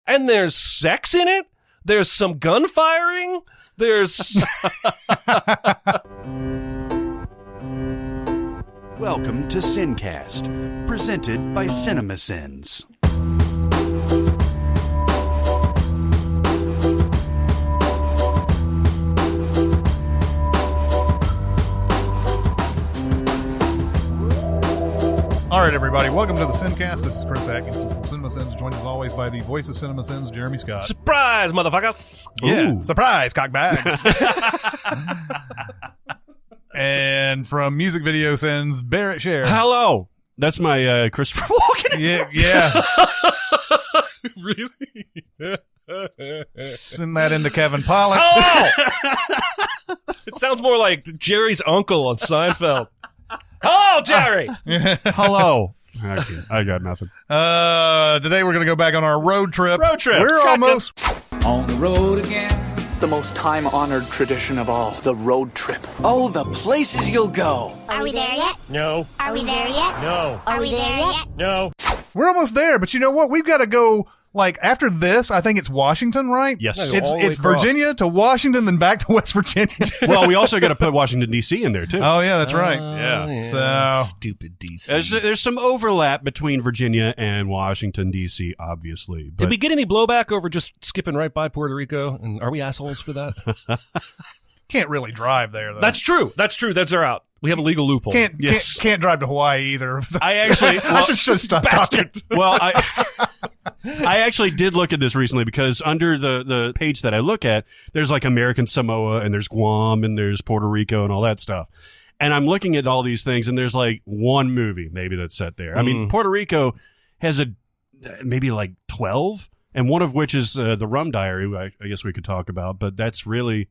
And there's sex in it. There's some gunfiring. There's... Welcome to SinCast, presented by CinemaSins. All right, everybody, welcome to the SinCast. This is Chris Atkinson from CinemaSins, joined as always by the voice of CinemaSins, Jeremy Scott. Surprise, motherfuckers! Yeah, Ooh. surprise, cockbags. And from Music Video Sins, Barrett Share. Hello. That's my Christopher Walken. Yeah. Really? Send that into Kevin Pollak. Hello! It sounds more like Jerry's uncle on Seinfeld. Hello, Jerry! Hello. I got nothing. Today we're going to go back on our road trip. Road trip. We're almost... On the road again. The most time-honored tradition of all, the road trip. Oh, the places you'll go. Are we there yet? No. Are we there yet? No. Are we there yet? No. We're almost there, but you know what? We've got to go, like, after this, I think it's Washington, right? Yes. No, all the way It's across. Virginia to Washington, then back to West Virginia. Well, we also got to put Washington, D.C. in there, too. Oh, yeah, that's right. Yeah. So- Stupid DC. There's some overlap between Virginia and Washington, D.C., obviously. But Did we get any blowback over just skipping right by Puerto Rico? And are we assholes for that? Can't really drive there, though. That's true. That's our out. We have a legal loophole. Can't drive to Hawaii either. I actually... I should stop talking. Well, I actually did look at this recently because under the page that I look at, there's like American Samoa and there's Guam and there's Puerto Rico and all that stuff. And I'm looking at all these things and there's like one movie maybe that's set there. I mean, Puerto Rico has maybe like 12, and one of which is the Rum Diary, I guess we could talk about, but that's really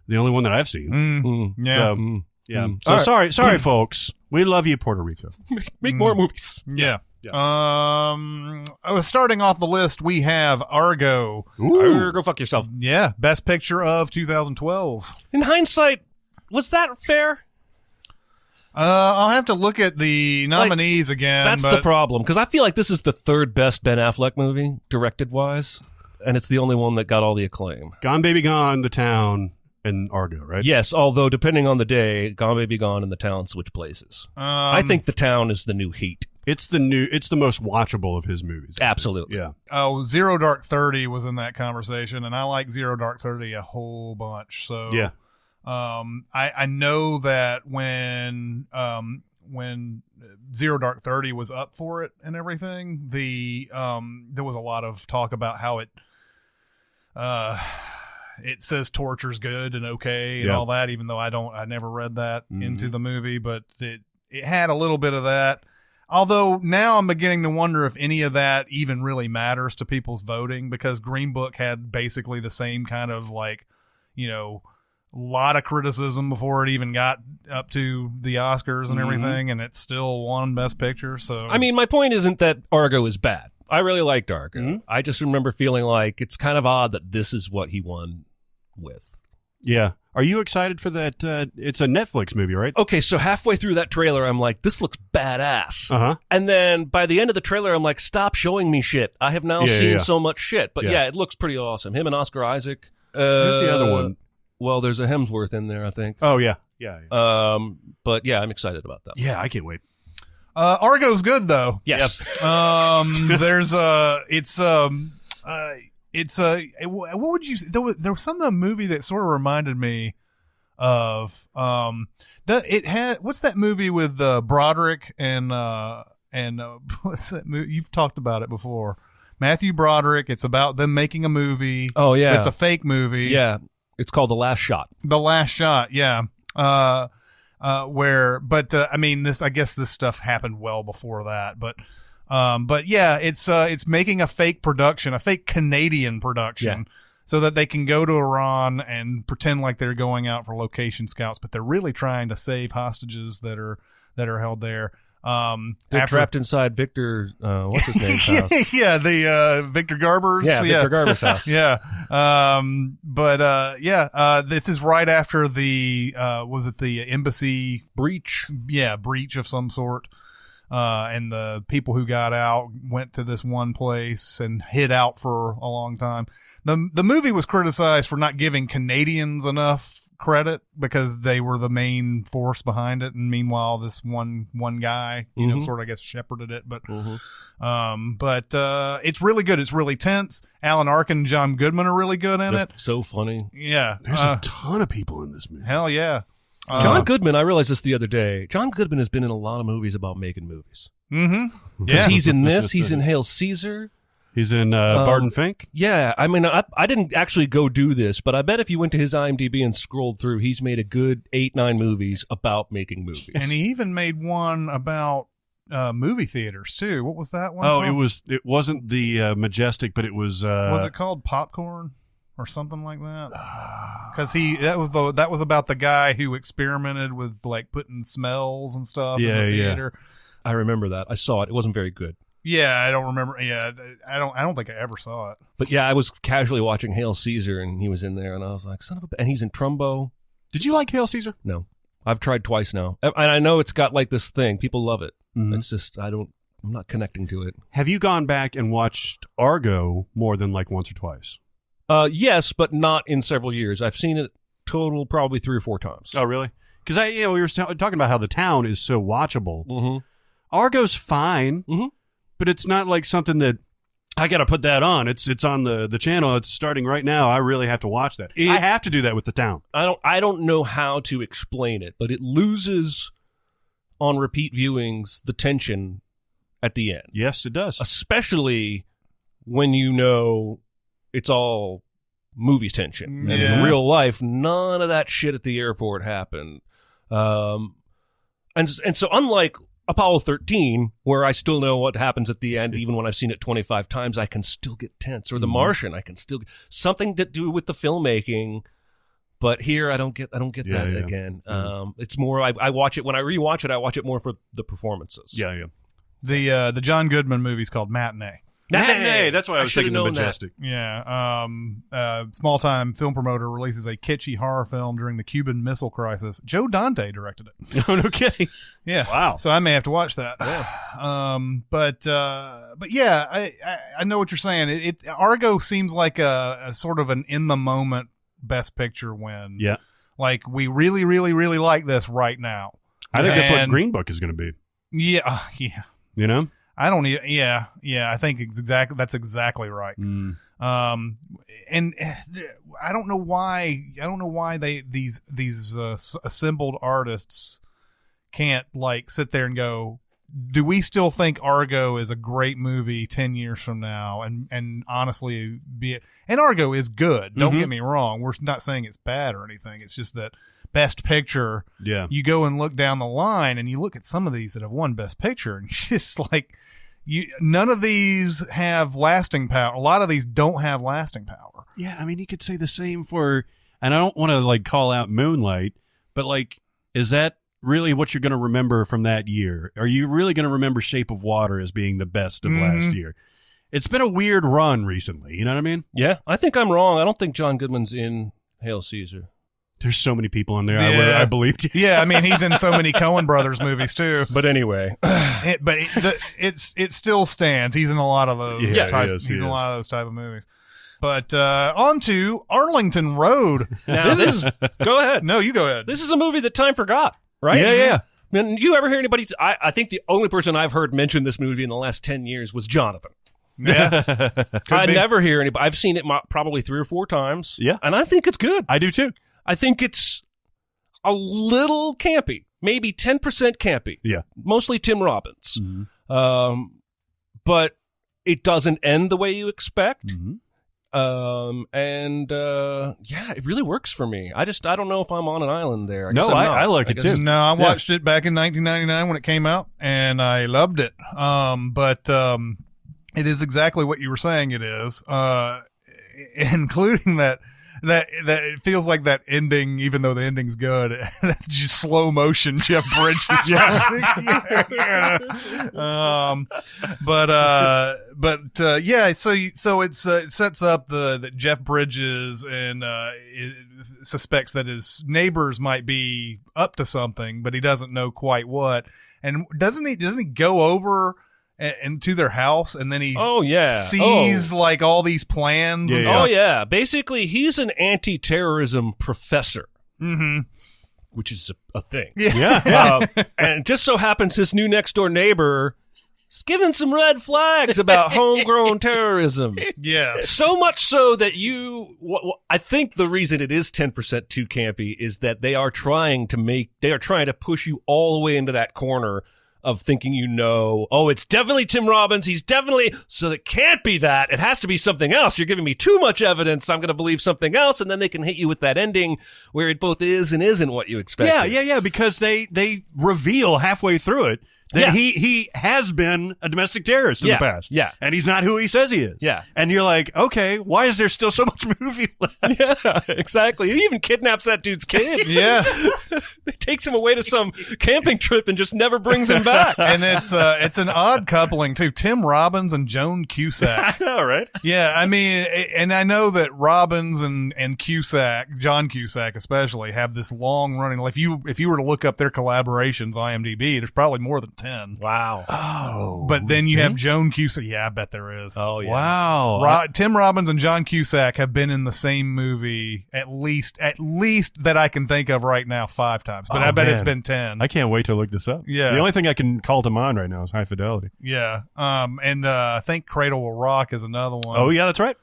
the only one that I've seen. Yeah. So, yeah. So All right. sorry, folks. We love you, Puerto Rico. Make more movies. Yeah. Starting off the list, we have Argo. Go fuck yourself. Yeah, Best Picture of 2012. In hindsight, was that fair? I'll have to look at the nominees again. That's the problem, because I feel like this is the third best Ben Affleck movie, directed-wise, and it's the only one that got all the acclaim. Gone Baby Gone, The Town, and Argo, right? Yes, although depending on the day, Gone Baby Gone and The Town switch places. I think The Town is the new Heat. It's the most watchable of his movies. Absolutely. Yeah. Zero Dark 30 was in that conversation, and I like Zero Dark 30 a whole bunch. So Yeah. I know that when Zero Dark 30 was up for it and everything, there was a lot of talk about how it says torture's good and okay and all that, even though I never read that into the movie, but it had a little bit of that. Although now I'm beginning to wonder if any of that even really matters to people's voting, because Green Book had basically the same kind of lot of criticism before it even got up to the Oscars and everything, and it still won Best Picture. So I mean, my point isn't that Argo is bad. I really liked Argo. I just remember feeling like it's kind of odd that this is what he won with. Yeah. Are you excited for that? It's a Netflix movie, right? Okay, so halfway through that trailer, I'm like, this looks badass. Uh-huh. And then by the end of the trailer, I'm like, stop showing me shit. I have now seen so much shit. But yeah, it looks pretty awesome. Him and Oscar Isaac. Who's the other one? Well, there's a Hemsworth in there, I think. Oh, yeah. Yeah. But yeah, I'm excited about that. Yeah, I can't wait. Argo's good though. Yes. There's what would you there was some of the movie that sort of reminded me of it had, what's that movie with Broderick and what's that movie? You've talked about it before. Matthew Broderick. It's about them making a movie. Oh yeah. It's a fake movie. Yeah. It's called The Last Shot. The Last Shot. Yeah. I mean, I guess this stuff happened well before that, but yeah, it's making a fake production, a fake Canadian production, so that they can go to Iran and pretend like they're going out for location scouts, but they're really trying to save hostages that are held there. They're trapped inside Victor, what's his name's house? Yeah, the Victor Garber's. Yeah, Victor Garber's house. Yeah. This is right after the was it the embassy breach? Yeah, breach of some sort. and the people who got out went to this one place and hid out for a long time. The movie was criticized for not giving Canadians enough credit because they were the main force behind it, and meanwhile this one guy, you know, sort of, I guess, shepherded it. But it's really good. It's really tense. Alan Arkin and John Goodman are really good in it. So funny. Yeah, There's a ton of people in this movie. hell yeah. John Goodman, I realized this the other day. John Goodman has been in a lot of movies about making movies. Because he's in this. He's in Hail Caesar. He's in Barton Fink. Yeah, I mean, I didn't actually go do this, but I bet if you went to his IMDb and scrolled through, he's made a good 8-9 movies about making movies. And he even made one about movie theaters too. What was that one? Oh, called? it wasn't the Majestic, but it was. Was it called Popcorn or something like that? Because that was about the guy who experimented with like putting smells and stuff in the theater. I remember that. I saw it. It wasn't very good. Yeah, I don't remember. Yeah, I don't think I ever saw it. But yeah, I was casually watching Hail Caesar, and he was in there, and I was like, son of a... And he's in Trumbo. Did you like Hail Caesar? No. I've tried twice now. And I know it's got like this thing. People love it. Mm-hmm. It's just, I'm not connecting to it. Have you gone back and watched Argo more than like once or twice? Yes, but not in several years. I've seen it total probably 3 or 4 times. Oh, really? Because we were talking about how The Town is so watchable. Mm-hmm. Argo's fine, but it's not like something that I got to put that on. It's on the channel. It's starting right now. I really have to watch that. I have to do that with The Town. I don't know how to explain it, but it loses on repeat viewings the tension at the end. Yes, it does. Especially when you know it's all movie tension. Yeah. And in real life, none of that shit at the airport happened. And so unlike Apollo 13, where I still know what happens at the end, even when I've seen it 25 times, I can still get tense. Or The Martian, I can still something to do with the filmmaking. But here, I don't get that again. It's more I watch it when I rewatch it. I watch it more for the performances. Yeah. The John Goodman movie's called Matinee. Matinee. That's why I was thinking the Majestic. Yeah. Small-time film promoter releases a kitschy horror film during the Cuban Missile Crisis. Joe Dante directed it. Oh, no kidding. Yeah. Wow. So I may have to watch that. Yeah. But yeah, I know what you're saying. Argo seems like a sort of an in-the-moment Best Picture win. Yeah. Like, we really, really, really like this right now. I think that's what Green Book is going to be. Yeah. Yeah. You know? I don't need. Yeah. I think that's exactly right. And I don't know why. These assembled artists can't like sit there and go, do we still think Argo is a great movie 10 years from now? And honestly, and Argo is good. Don't get me wrong. We're not saying it's bad or anything. It's just that Best Picture. Yeah. You go and look down the line, and you look at some of these that have won Best Picture, and just like. None of these have lasting power. A lot of these don't have lasting power. Yeah, I mean, you could say the same for, and I don't want to like call out Moonlight, but like, is that really what you're going to remember from that year? Are you really going to remember Shape of Water as being the best of last year? It's been a weird run recently. You know what I mean? Yeah, I think I'm wrong. I don't think John Goodman's in Hail Caesar. There's so many people in there. I believed you. Yeah, I mean, he's in so many Coen Brothers movies too. But anyway, it still stands. He's in a lot of those. Yes, he's in a lot of those type of movies. But on to Arlington Road. Now go ahead. No, you go ahead. This is a movie that time forgot, right? Yeah. I mean, you ever hear anybody? I think the only person I've heard mention this movie in the last 10 years was Jonathan. Yeah, I never hear anybody. I've seen it probably 3 or 4 times. Yeah, and I think it's good. I do too. I think it's a little campy, maybe 10% campy. Yeah. Mostly Tim Robbins. But it doesn't end the way you expect. It really works for me. I don't know if I'm on an island there. I like it too. No, I watched it back in 1999 when it came out, and I loved it. But it is exactly what you were saying it is, including that. that it feels like that ending, even though the ending's good, that just slow motion Jeff Bridges. So it sets up that Jeff Bridges and suspects that his neighbors might be up to something, but he doesn't know quite what. And doesn't he go over and to their house, and then he sees like all these plans and stuff? Oh yeah, basically he's an anti-terrorism professor, which is a thing. And it just so happens his new next door neighbor is giving some red flags about homegrown terrorism. Yes. So much so that I think the reason it is 10% too campy is that they are trying to push you all the way into that corner of thinking, it's definitely Tim Robbins. He's definitely, so it can't be that. It has to be something else. You're giving me too much evidence. I'm going to believe something else. And then they can hit you with that ending where it both is and isn't what you expected. Yeah. Because they reveal halfway through it that he has been a domestic terrorist in the past. Yeah. And he's not who he says he is. Yeah. And you're like, okay, why is there still so much movie left? Yeah, exactly. He even kidnaps that dude's kid. Yeah. He takes him away to some camping trip and just never brings him back. And it's an odd coupling too. Tim Robbins and Joan Cusack. I know, right? Yeah, I mean, and I know that Robbins and Cusack, John Cusack especially, have this long running. If you were to look up their collaborations, IMDb, there's probably more than 10. Wow. Oh. But then you have Joan Cusack. Yeah, I bet there is. Oh, yeah. Wow. Tim Robbins and John Cusack have been in the same movie at least that I can think of right now 5 times. But I bet it's been 10. I can't wait to look this up. Yeah. The only thing I can call to mind right now is High Fidelity. Yeah. And I think Cradle Will Rock is another one. Oh, yeah, that's right.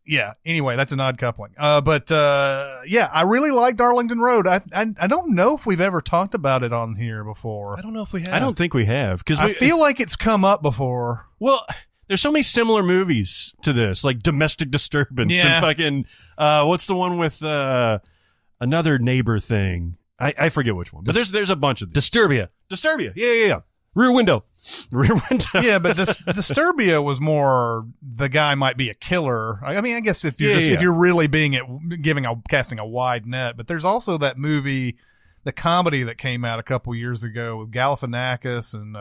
Yeah. Anyway, that's an odd coupling. I really liked Arlington Road. I don't know if we've ever talked about it on here before. I don't know if we have. I don't think we have. Because I feel like it's come up before. Well, there's so many similar movies to this, like Domestic Disturbance and fucking, what's the one with another neighbor thing? I forget which one. But there's a bunch of these. Disturbia. Yeah. Rear Window. Yeah, but Disturbia was more the guy might be a killer. I mean, I guess if you're if you're really casting a wide net, but there's also that movie, the comedy that came out a couple years ago with Galifianakis and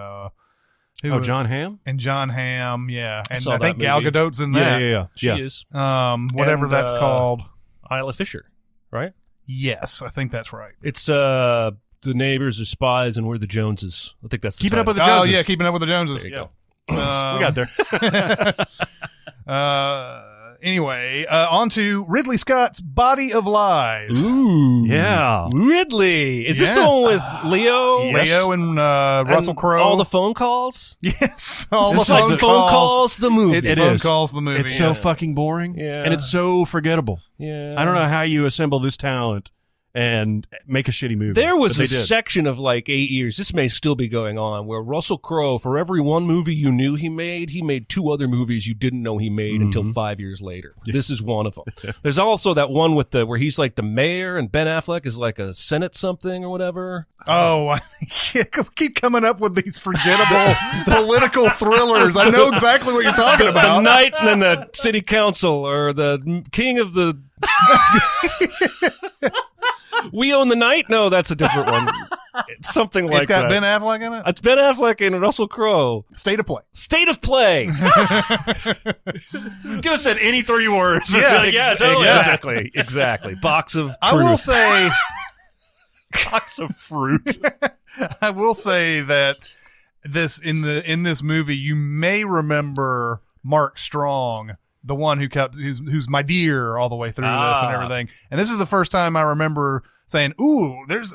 John Hamm? And John Hamm, yeah. And saw I think that Gal movie. Gadot's in that. Yeah. She is. Whatever And, that's called. Isla Fisher, right? Yes, I think that's right. It's the neighbors are spies and we're the Joneses. I think that's the Keeping Up with the Oh, Joneses. yeah, Keeping Up with the Joneses. There you go. We got there. Anyway, on to Ridley Scott's Body of Lies. Ooh. Yeah. Ridley. Is this the one with Leo? Yes. Leo and Russell And Crowe. all the phone calls? Yes. All It's the like phone calls the movie. It's It phone is. calls the movie. It's so fucking boring. Yeah. And it's so forgettable. Yeah. I don't know how you assemble this talent and make a shitty movie. There was but a they did. section of like 8 years, this may still be going on, where Russell Crowe, for every one movie you knew he made 2 other movies you didn't know he made until 5 years later. This is one of them. There's also that one with where he's like the mayor and Ben Affleck is like a Senate something or whatever. Oh, I keep coming up with these forgettable political thrillers. I know exactly what you're talking The about. knight and then the city council or the king of the... We Own the Night? No, that's a different one. It's something like that. It's got Ben Affleck in it? It's Ben Affleck and Russell Crowe. State of Play. State of Play. Could have said any 3 words. Yeah, yeah, totally. Exactly. Box of I will truth. say... Lots of fruit. I will say that in this movie, you may remember Mark Strong, the one who's my dear all the way through this and everything. And this is the first time I remember saying, "Ooh, there's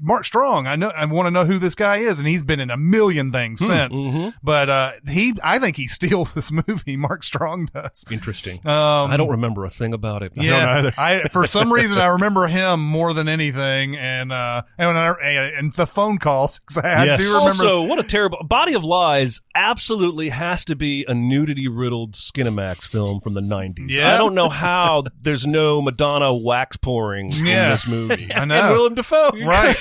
Mark Strong. I want to know who this guy is." And he's been in a million things since. But I think he steals this movie. Mark Strong does. Interesting. I don't remember a thing about it. Yeah, for some reason I remember him more than anything, and the phone calls. I do remember. Also, what a terrible Body of Lies. Absolutely has to be a nudity-riddled Skinamax film from the 90s. Yeah. I don't know how there's no Madonna wax pouring in this movie. I know. And Willem Dafoe, Right.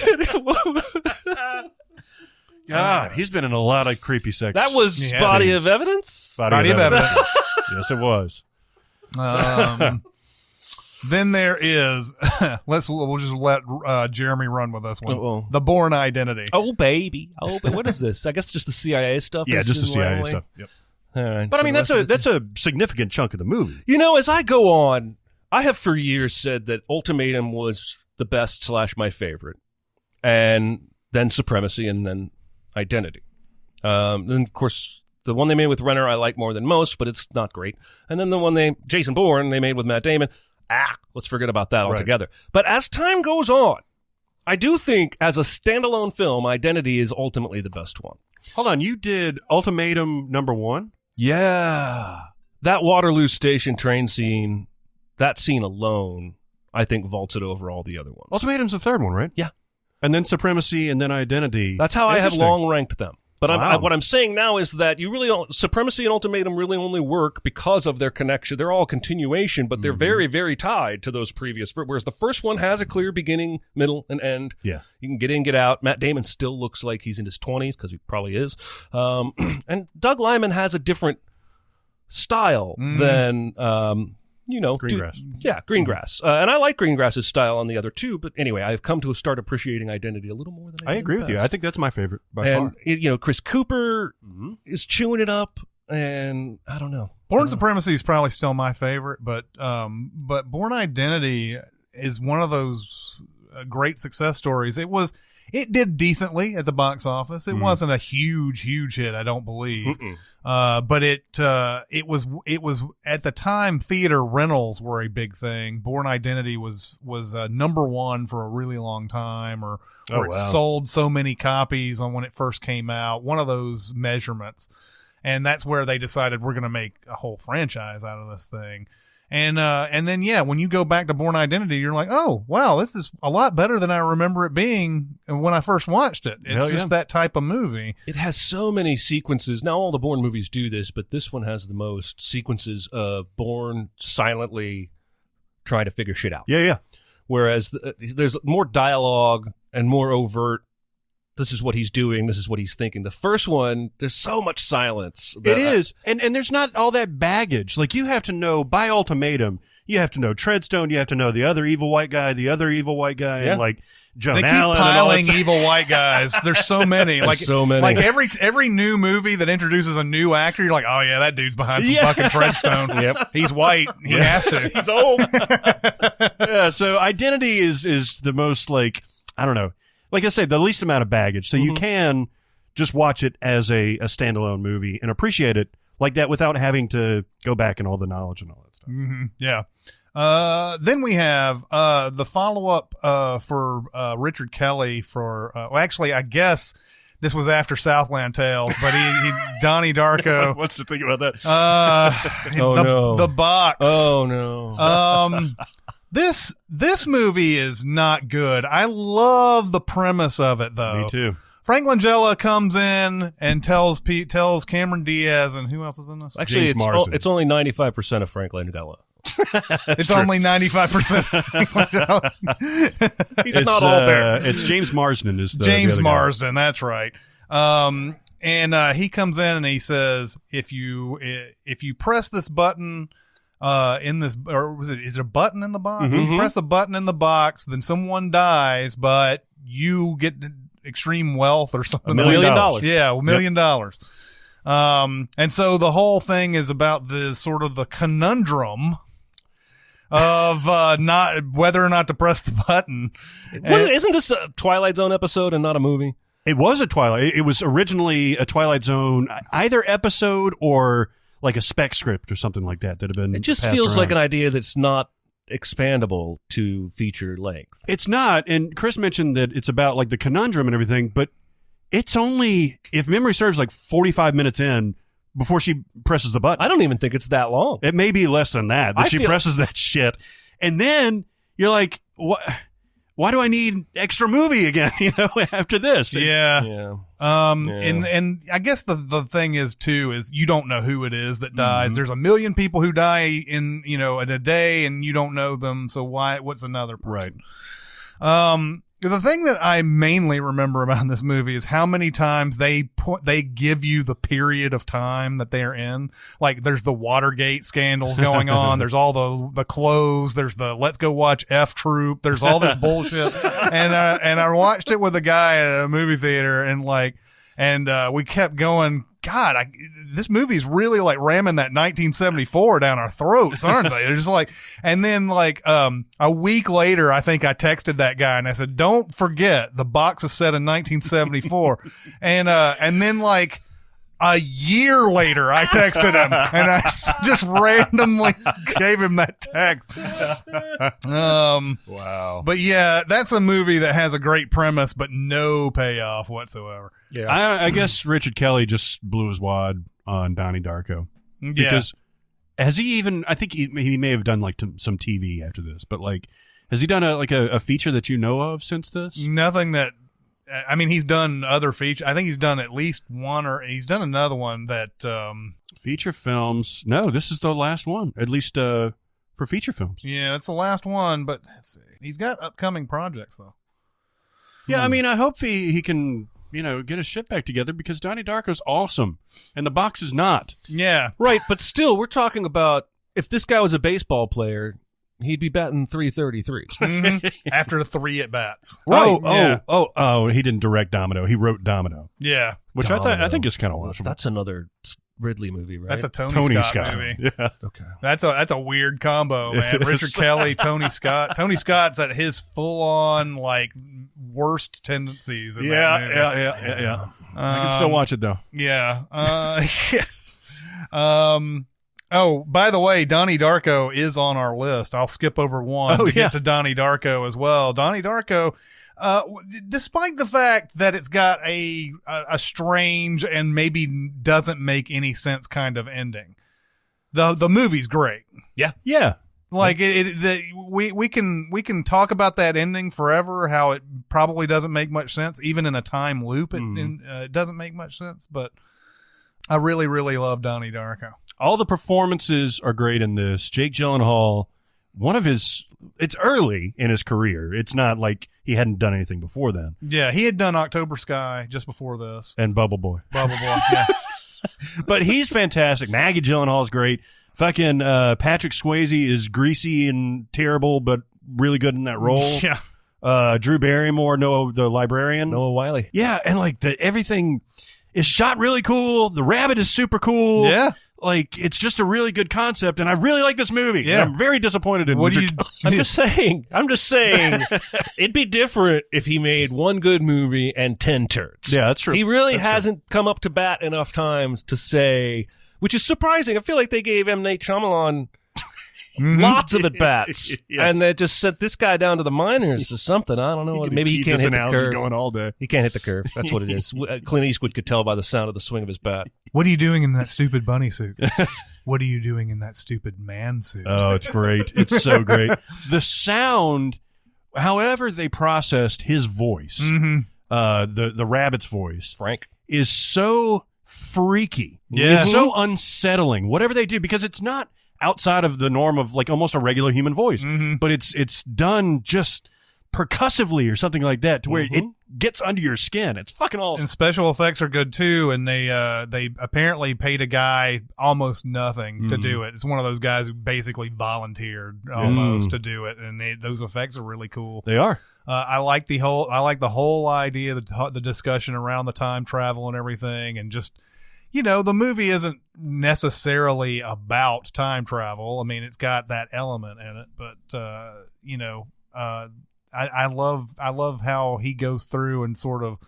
God, he's been in a lot of creepy sex. That was Yeah. Body of Evidence. Body of Evidence. Yes, it was. Then there is, we'll just let Jeremy run with this one. Uh-oh. The Bourne Identity. Oh, baby. What is this? I guess just the CIA stuff? Yeah, is just the in CIA Langley? stuff. Yep. All right. But I mean, The rest of that's a significant chunk of the movie. You know, as I go on, I have for years said that Ultimatum was the best / my favorite, and then Supremacy, and then Identity. Then, of course, the one they made with Renner I like more than most, but it's not great. And then the one Jason Bourne, they made with Matt Damon, let's forget about that altogether. But as time goes on, I do think as a standalone film, Identity is ultimately the best one. Hold on, you did Ultimatum #1? Yeah. That Waterloo Station train scene, that scene alone, I think vaults it over all the other ones. Ultimatum's the third one, right? Yeah. And then Supremacy, and then Identity. That's how I have Interesting. long ranked them. But Wow. what I'm saying now is that you really don't, Supremacy and Ultimatum really only work because of their connection. They're all continuation, but they're very, very tied to those previous. Whereas the first one has a clear beginning, middle, and end. Yeah. You can get in, get out. Matt Damon still looks like he's in his 20s because he probably is. And Doug Liman has a different style than Greengrass. Greengrass. And I like Greengrass's style on the other two, but anyway, I've come to start appreciating Identity a little more than I I did agree in with the you. past. I think that's my favorite by And far. Chris Cooper is chewing it up, and I don't know. Bourne Supremacy is probably still my favorite, but Bourne Identity is one of those great success stories. It did decently at the box office. It wasn't a huge hit, I don't believe. But it was at the time theater rentals were a big thing. Bourne Identity was #1 for a really long time, or it sold so many copies on when it first came out. One of those measurements, and that's where they decided we're going to make a whole franchise out of this thing. And then when you go back to Bourne Identity, you're like, oh wow, this is a lot better than I remember it being when I first watched it. It's just that type of movie. It has so many sequences. Now all the Bourne movies do this, but this one has the most sequences of Bourne silently trying to figure shit out. Yeah. Whereas there's more dialogue and more overt. This is what he's doing. This is what he's thinking. The first one, there's so much silence. It is. And there's not all that baggage. Like, you have to know, by Ultimatum, you have to know Treadstone, you have to know the other evil white guy, and like Joan They keep Allen. and all that piling stuff. evil white guys. There's so many. There's so many. Like every new movie that introduces a new actor, you're like, oh yeah, that dude's behind some fucking Treadstone. Yep. He's white. He has to. He's old. Yeah, so Identity is the most, like, I don't know. Like I said, the least amount of baggage. So you can just watch it as a standalone movie and appreciate it like that without having to go back and all the knowledge and all that stuff. Yeah. Then we have the follow-up for Richard Kelly for actually, I guess this was after Southland Tales, but he Donnie Darko. What's the thing about that? The box. Oh no. This movie is not good. I love the premise of it, though. Me too. Frank Langella comes in and tells Cameron Diaz, and who else is in this? Actually, James Marsden. it's only 95% of Frank Langella. It's only 95%. He's not all there. It's James Marsden is the James the other guy. Marsden, that's right. And he comes in and he says, if you press this button in this, or is it a button in the box? You press the button in the box, then someone dies, but you get extreme wealth or something. $1 million. Yeah, $1 million. And so the whole thing is about the sort of the conundrum of not whether or not to press the button. Isn't this a Twilight Zone episode and not a movie? It was a Twilight. It was originally a Twilight Zone, either episode or like a spec script or something like that had been. It just passed feels around. like an idea that's not expandable to feature length. It's not. And Chris mentioned that it's about like the conundrum and everything, but it's only, if memory serves, like 45 minutes in before she presses the button. I don't even think it's that long. It may be less than that, but I she feel- presses that shit. And then you're like, what? Why do I need extra movie again, after this? Yeah. Yeah. And I guess the thing is too, is you don't know who it is that dies. There's 1 million people who die in a day and you don't know them. So what's another person? Right. The thing that I mainly remember about this movie is how many times they give you the period of time that they're in. Like, there's the Watergate scandals going on. There's all the clothes. There's the let's go watch F Troop. There's all this bullshit. And I watched it with a guy at a movie theater, and we kept going. God, this movie's really like ramming that 1974 down our throats, aren't they? They're just like, and then a week later, I think I texted that guy and I said, "Don't forget the box is set in 1974," and then like a year later, I texted him and I just randomly gave him that text. Wow. But yeah, that's a movie that has a great premise, but no payoff whatsoever. Yeah. I guess Richard Kelly just blew his wad on Donnie Darko. Because has he even, I think he may have done like some TV after this, but like, has he done a feature that you know of since this? Nothing that, I mean, he's done other features. I think he's done at least one, or he's done another one that, feature films. No, this is the last one, at least, for feature films. Yeah, it's the last one, but let's see. He's got upcoming projects though. Yeah. I mean, I hope he can, get his shit back together, because Donnie Darko's awesome and the box is not. Yeah. Right, but still, we're talking about if this guy was a baseball player, he'd be batting .333. Mm-hmm. After 3 at bats. Right. Oh, he didn't direct Domino. He wrote Domino. Yeah. Which I think is kind of watchable. That's another Ridley movie, right? That's a Tony Scott movie. Yeah. Okay. That's a weird combo, man. Richard Kelly, Tony Scott. Tony Scott's at his full on like worst tendencies in that movie. Yeah. I can still watch it though. Yeah. Oh, by the way, Donnie Darko is on our list. I'll skip over one to get to Donnie Darko as well. Donnie Darko, despite the fact that it's got a strange and maybe doesn't make any sense kind of ending, the movie's great. Yeah. Like we can talk about that ending forever. How it probably doesn't make much sense, even in a time loop. It doesn't make much sense. But I really, really love Donnie Darko. All the performances are great in this. Jake Gyllenhaal, it's early in his career. It's not like he hadn't done anything before then. Yeah, he had done October Sky just before this. And Bubble Boy. Yeah. But he's fantastic. Maggie Gyllenhaal's great. Fucking Patrick Swayze is greasy and terrible, but really good in that role. Yeah. Drew Barrymore, Noah the librarian. Noah Wiley. Yeah, and like everything is shot really cool. The rabbit is super cool. Yeah. Like, it's just a really good concept, and I really like this movie. Yeah. And I'm very disappointed in Richard. I'm just saying, it'd be different if he made one good movie and 10 turds. Yeah, that's true. He really hasn't come up to bat enough times to say, which is surprising. I feel like they gave M. Night Shyamalan lots of at-bats, and they just sent this guy down to the minors or something. I don't know. Maybe he can't hit the curve. Going all day. He can't hit the curve. That's what it is. Clint Eastwood could tell by the sound of the swing of his bat. What are you doing in that stupid bunny suit? What are you doing in that stupid man suit? Oh, it's great. It's so great. The sound, however they processed his voice, the rabbit's voice, Frank, is so freaky. Yeah. It's so unsettling. Whatever they do, because it's not outside of the norm of like almost a regular human voice, but it's done just percussively or something like that to where it gets under your skin. It's fucking awesome. And special effects are good too. And they apparently paid a guy almost nothing to do it. It's one of those guys who basically volunteered almost to do it. And those effects are really cool. They are. I like the whole idea, the discussion around the time travel and everything, and just, the movie isn't necessarily about time travel. I mean, it's got that element in it, but I love how he goes through and sort of,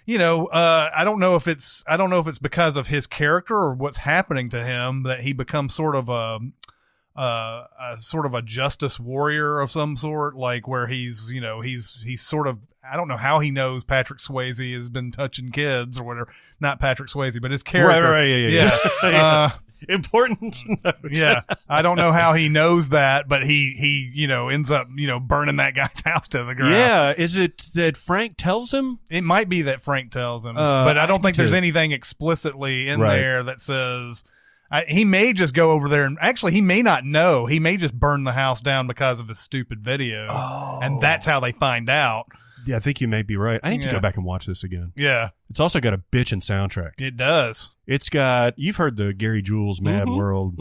I don't know if it's because of his character or what's happening to him that he becomes sort of a justice warrior of some sort, like where he's sort of, I don't know how he knows Patrick Swayze has been touching kids or whatever. Not Patrick Swayze, but his character. Right, yeah. Yes. Important to note. Yeah. I don't know how he knows that, but he ends up, burning that guy's house to the ground. Yeah. Is it that Frank tells him? It might be that Frank tells him, but I don't think there's too. anything explicitly in there that says, he may just go over there and actually he may not know. He may just burn the house down because of his stupid videos. And that's how they find out. Yeah, I think you may be right. I need to Yeah. go back and watch this again. Yeah, It's also got a bitchin' soundtrack. it does. It's got, you've heard the Gary Jules Mad World,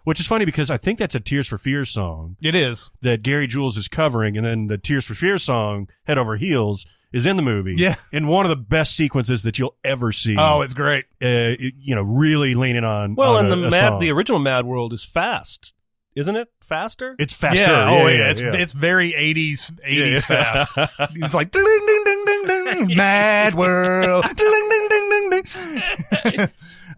which is funny because I think that's a Tears for Fears song It is. that Gary Jules is covering, and then the Tears for Fears song, Head Over Heels, is in the movie. Yeah. In one of the best sequences that you'll ever see. Oh, it's great. Really leaning on. Well, on and a song. the original Mad World is fast, isn't it? Faster. It's faster. Yeah. Oh, yeah. It's very 80s Yeah. fast. It's like ding ding ding ding ding, Mad World, ding ding ding ding ding.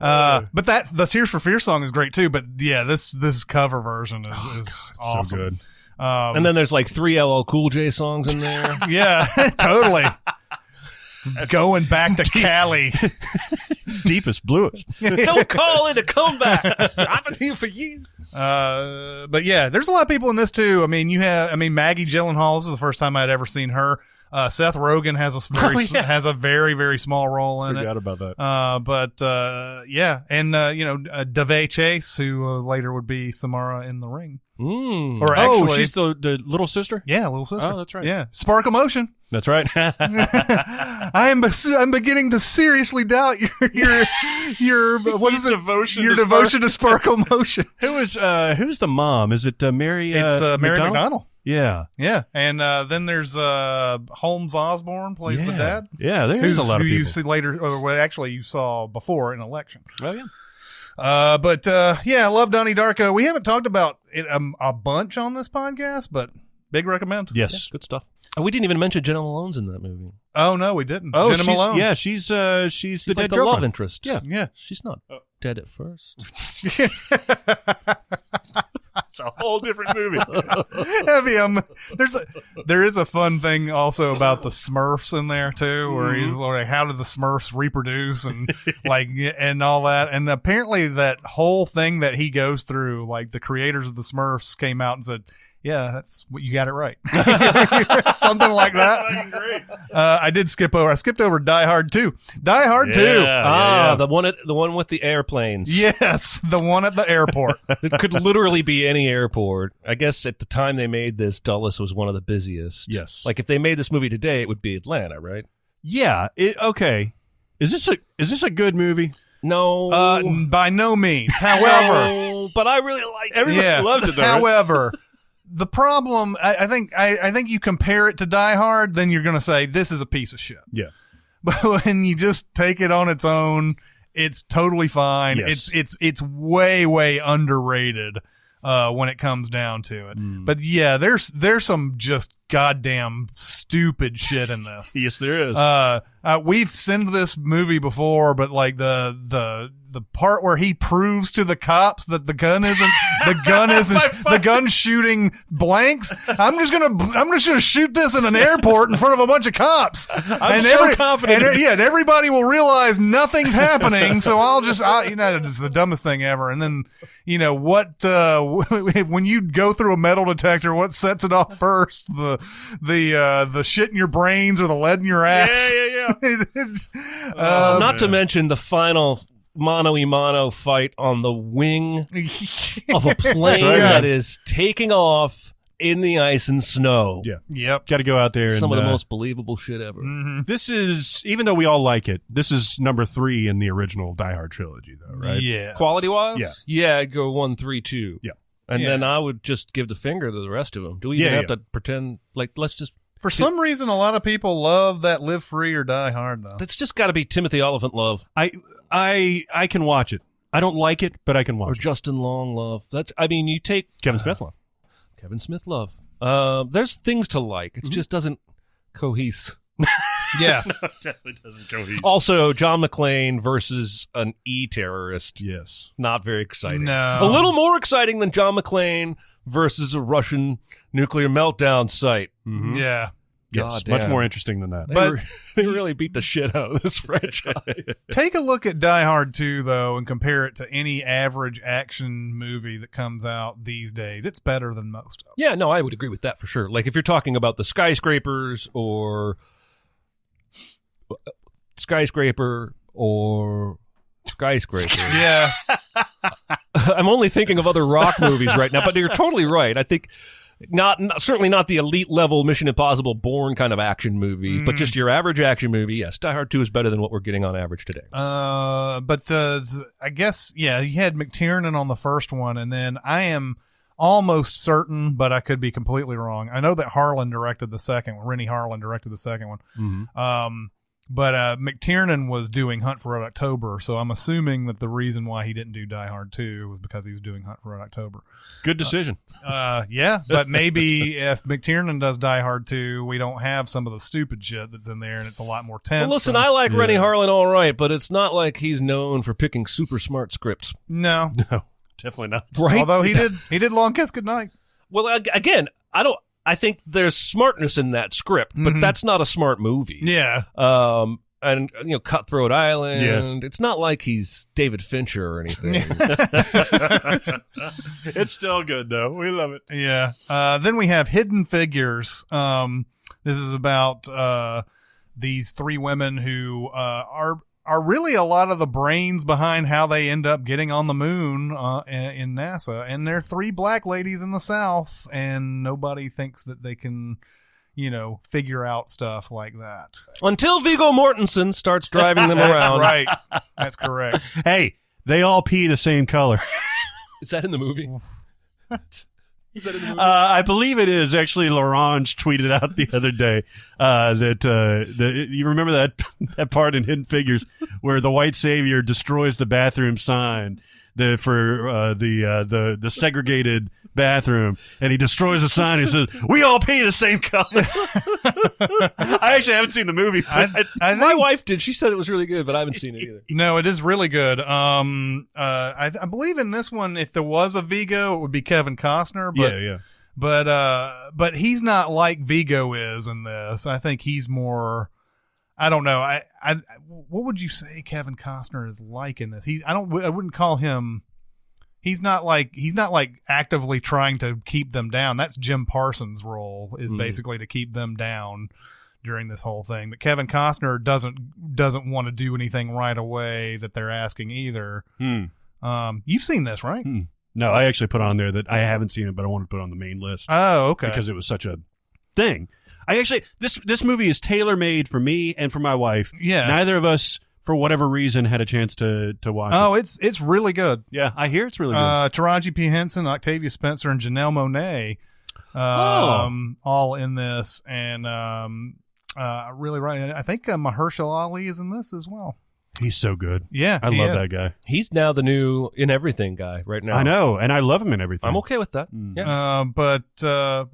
But that's the Tears for Fears song is great too. But yeah, this cover version is awesome. So good. And then there's like 3 LL Cool J songs in there. Yeah, totally. Going back to Cali. Deepest, bluest. Don't call it a comeback. I've been here for years. But yeah, there's a lot of people in this too. I mean, Maggie Gyllenhaal. This is the first time I'd ever seen her. Seth Rogen has a very very small role in Forgot it. about that. Yeah, and Davey Chase, who later would be Samara in The Ring. Or actually, she's the little sister? yeah, little sister. Oh, that's right. Yeah, Spark Emotion. That's right. I'm beginning to seriously doubt your what is it? devotion Your to devotion to Spark Emotion. Who's the mom? Is it Mary? It's Mary McDonnell. Yeah. Yeah, and then there's Holmes Osborne plays the dad. Yeah, there's a lot of who you people. see later, or well, actually you saw before in Election. Oh yeah. But I love Donnie Darko. We haven't talked about it a bunch on this podcast, but big recommend. Yes. Good stuff. We didn't even mention Jenna Malone's in that movie. Oh no, we didn't. Oh, Jenna Malone. Yeah, she's the She's dead like the girlfriend. love interest. Yeah. Yeah. She's not dead at first. It's a whole different movie. Heavy. There is a fun thing also about the Smurfs in there too, where he's like, how did the Smurfs reproduce and and all that. And apparently that whole thing that he goes through, like the creators of the Smurfs came out and said, yeah, that's what you got it right. Something like that. Great. I skipped over Die Hard 2. Die Hard 2. Yeah. The one with the airplanes. Yes, the one at the airport. It could literally be any airport. I guess at the time they made this, Dulles was one of the busiest. Yes. Like if they made this movie today, it would be Atlanta, right? Yeah. Okay. Is this a good movie? No. By no means. However, no, but I really like it. Everybody loves it though. Right? However, the problem, I think you compare it to Die Hard, then you're going to say this is a piece of shit. Yeah. But when you just take it on its own, it's totally fine. Yes. It's way way underrated when it comes down to it. But yeah, there's some just goddamn stupid shit in this. Yes, there is. We've seen this movie before, but like the part where he proves to the cops that the gun isn't the gun shooting blanks. I'm just gonna shoot this in an airport in front of a bunch of cops. I'm so confident. And everybody will realize nothing's happening. So it's the dumbest thing ever. And then when you go through a metal detector, what sets it off first? The shit in your brains or the lead in your ass? Yeah. Not to mention the final mano-a-mano fight on the wing of a plane that is taking off in the ice and snow. Yeah. Yep. Got to go out there. Some and, of the most believable shit ever. This is, even though we all like it, this is number 3 in the original Die Hard trilogy, though, right? Yeah. Quality-wise? Yeah. Yeah, I'd go 1, 3, 2. Yeah. And Yeah. then I would just give the finger to the rest of them. Do we even have to pretend? Like, let's just... For some reason, a lot of people love that Live Free or Die Hard, though. That's just got to be Timothy Oliphant love. I can watch it. I don't like it, but I can Or watch it. Justin Long love. You take... Kevin Smith love. Kevin Smith love. There's things to like. It just doesn't cohese. Yeah. Definitely doesn't go easy. Also, John McClane versus an E-terrorist. Yes. Not very exciting. No. A little more exciting than John McClane versus a Russian nuclear meltdown site. Mm-hmm. Yeah. Yes. God Much damn. more interesting than that. But- They really beat the shit out of this franchise. Take a look at Die Hard 2, though, and compare it to any average action movie that comes out these days. It's better than most of them. Yeah, no, I would agree with that for sure. Like if you're talking about the skyscrapers or skyscraper. Yeah. I'm only thinking of other rock movies right now, but you're totally right. I think Certainly not the elite level Mission Impossible Bourne kind of action movie, but just your average action movie. Yes, Die Hard 2 is better than what we're getting on average today. But I guess, yeah, you had McTiernan on the first one, and then I am almost certain, but I could be completely wrong. I know that Harlan directed the second one. Rennie Harlan directed the second one. Mm-hmm. But McTiernan was doing Hunt for Red October, so I'm assuming that the reason why he didn't do Die Hard 2 was because he was doing Hunt for Red October. Good decision. Yeah, but maybe if McTiernan does Die Hard 2, we don't have some of the stupid shit that's in there, and it's a lot more tense. Well, listen, I like Rennie Harlan all right, but it's not like he's known for picking super smart scripts. No, Definitely not. Right? Although he did Long Kiss Goodnight. Well, again, I think there's smartness in that script, but that's not a smart movie. Yeah. And Cutthroat Island. It's not like he's David Fincher or anything. It's still good though. We love it. Yeah. Then we have Hidden Figures. This is about these three women who are really a lot of the brains behind how they end up getting on the moon in NASA. And they're three black ladies in the South, and nobody thinks that they can, figure out stuff like that. Until Viggo Mortensen starts driving them around. Right. That's correct. Hey, they all pee the same color. Is that in the movie? What? Is that in the movie? I believe it is. Actually, Larange tweeted out the other day that you remember that part in Hidden Figures where the white savior destroys the bathroom sign for the segregated bathroom, and he destroys the sign. He says, "We all pee the same color." I actually haven't seen the movie. My wife did. She said it was really good, but I haven't seen it either. No, it is really good. I believe in this one, if there was a Viggo, it would be Kevin Costner. But, yeah. But he's not like Viggo is in this. I think he's more. I don't know. What would you say Kevin Costner is like in this? I wouldn't call him. He's not like actively trying to keep them down. That's Jim Parsons' role, is basically to keep them down during this whole thing. But Kevin Costner doesn't want to do anything right away that they're asking either. You've seen this, right? No, I actually put on there that I haven't seen it, but I want to put it on the main list. Oh, okay. Because it was such a thing. This movie is tailor-made for me and for my wife. Yeah. Neither of us, for whatever reason, had a chance to watch it. Oh, it's really good. Yeah, I hear it's really good. Taraji P. Henson, Octavia Spencer, and Janelle Monáe, all in this, and really right. I think Mahershala Ali is in this as well. He's so good. Yeah, I love that guy. He's now the new In Everything guy right now. I know, and I love him in everything. I'm okay with that. Yeah. But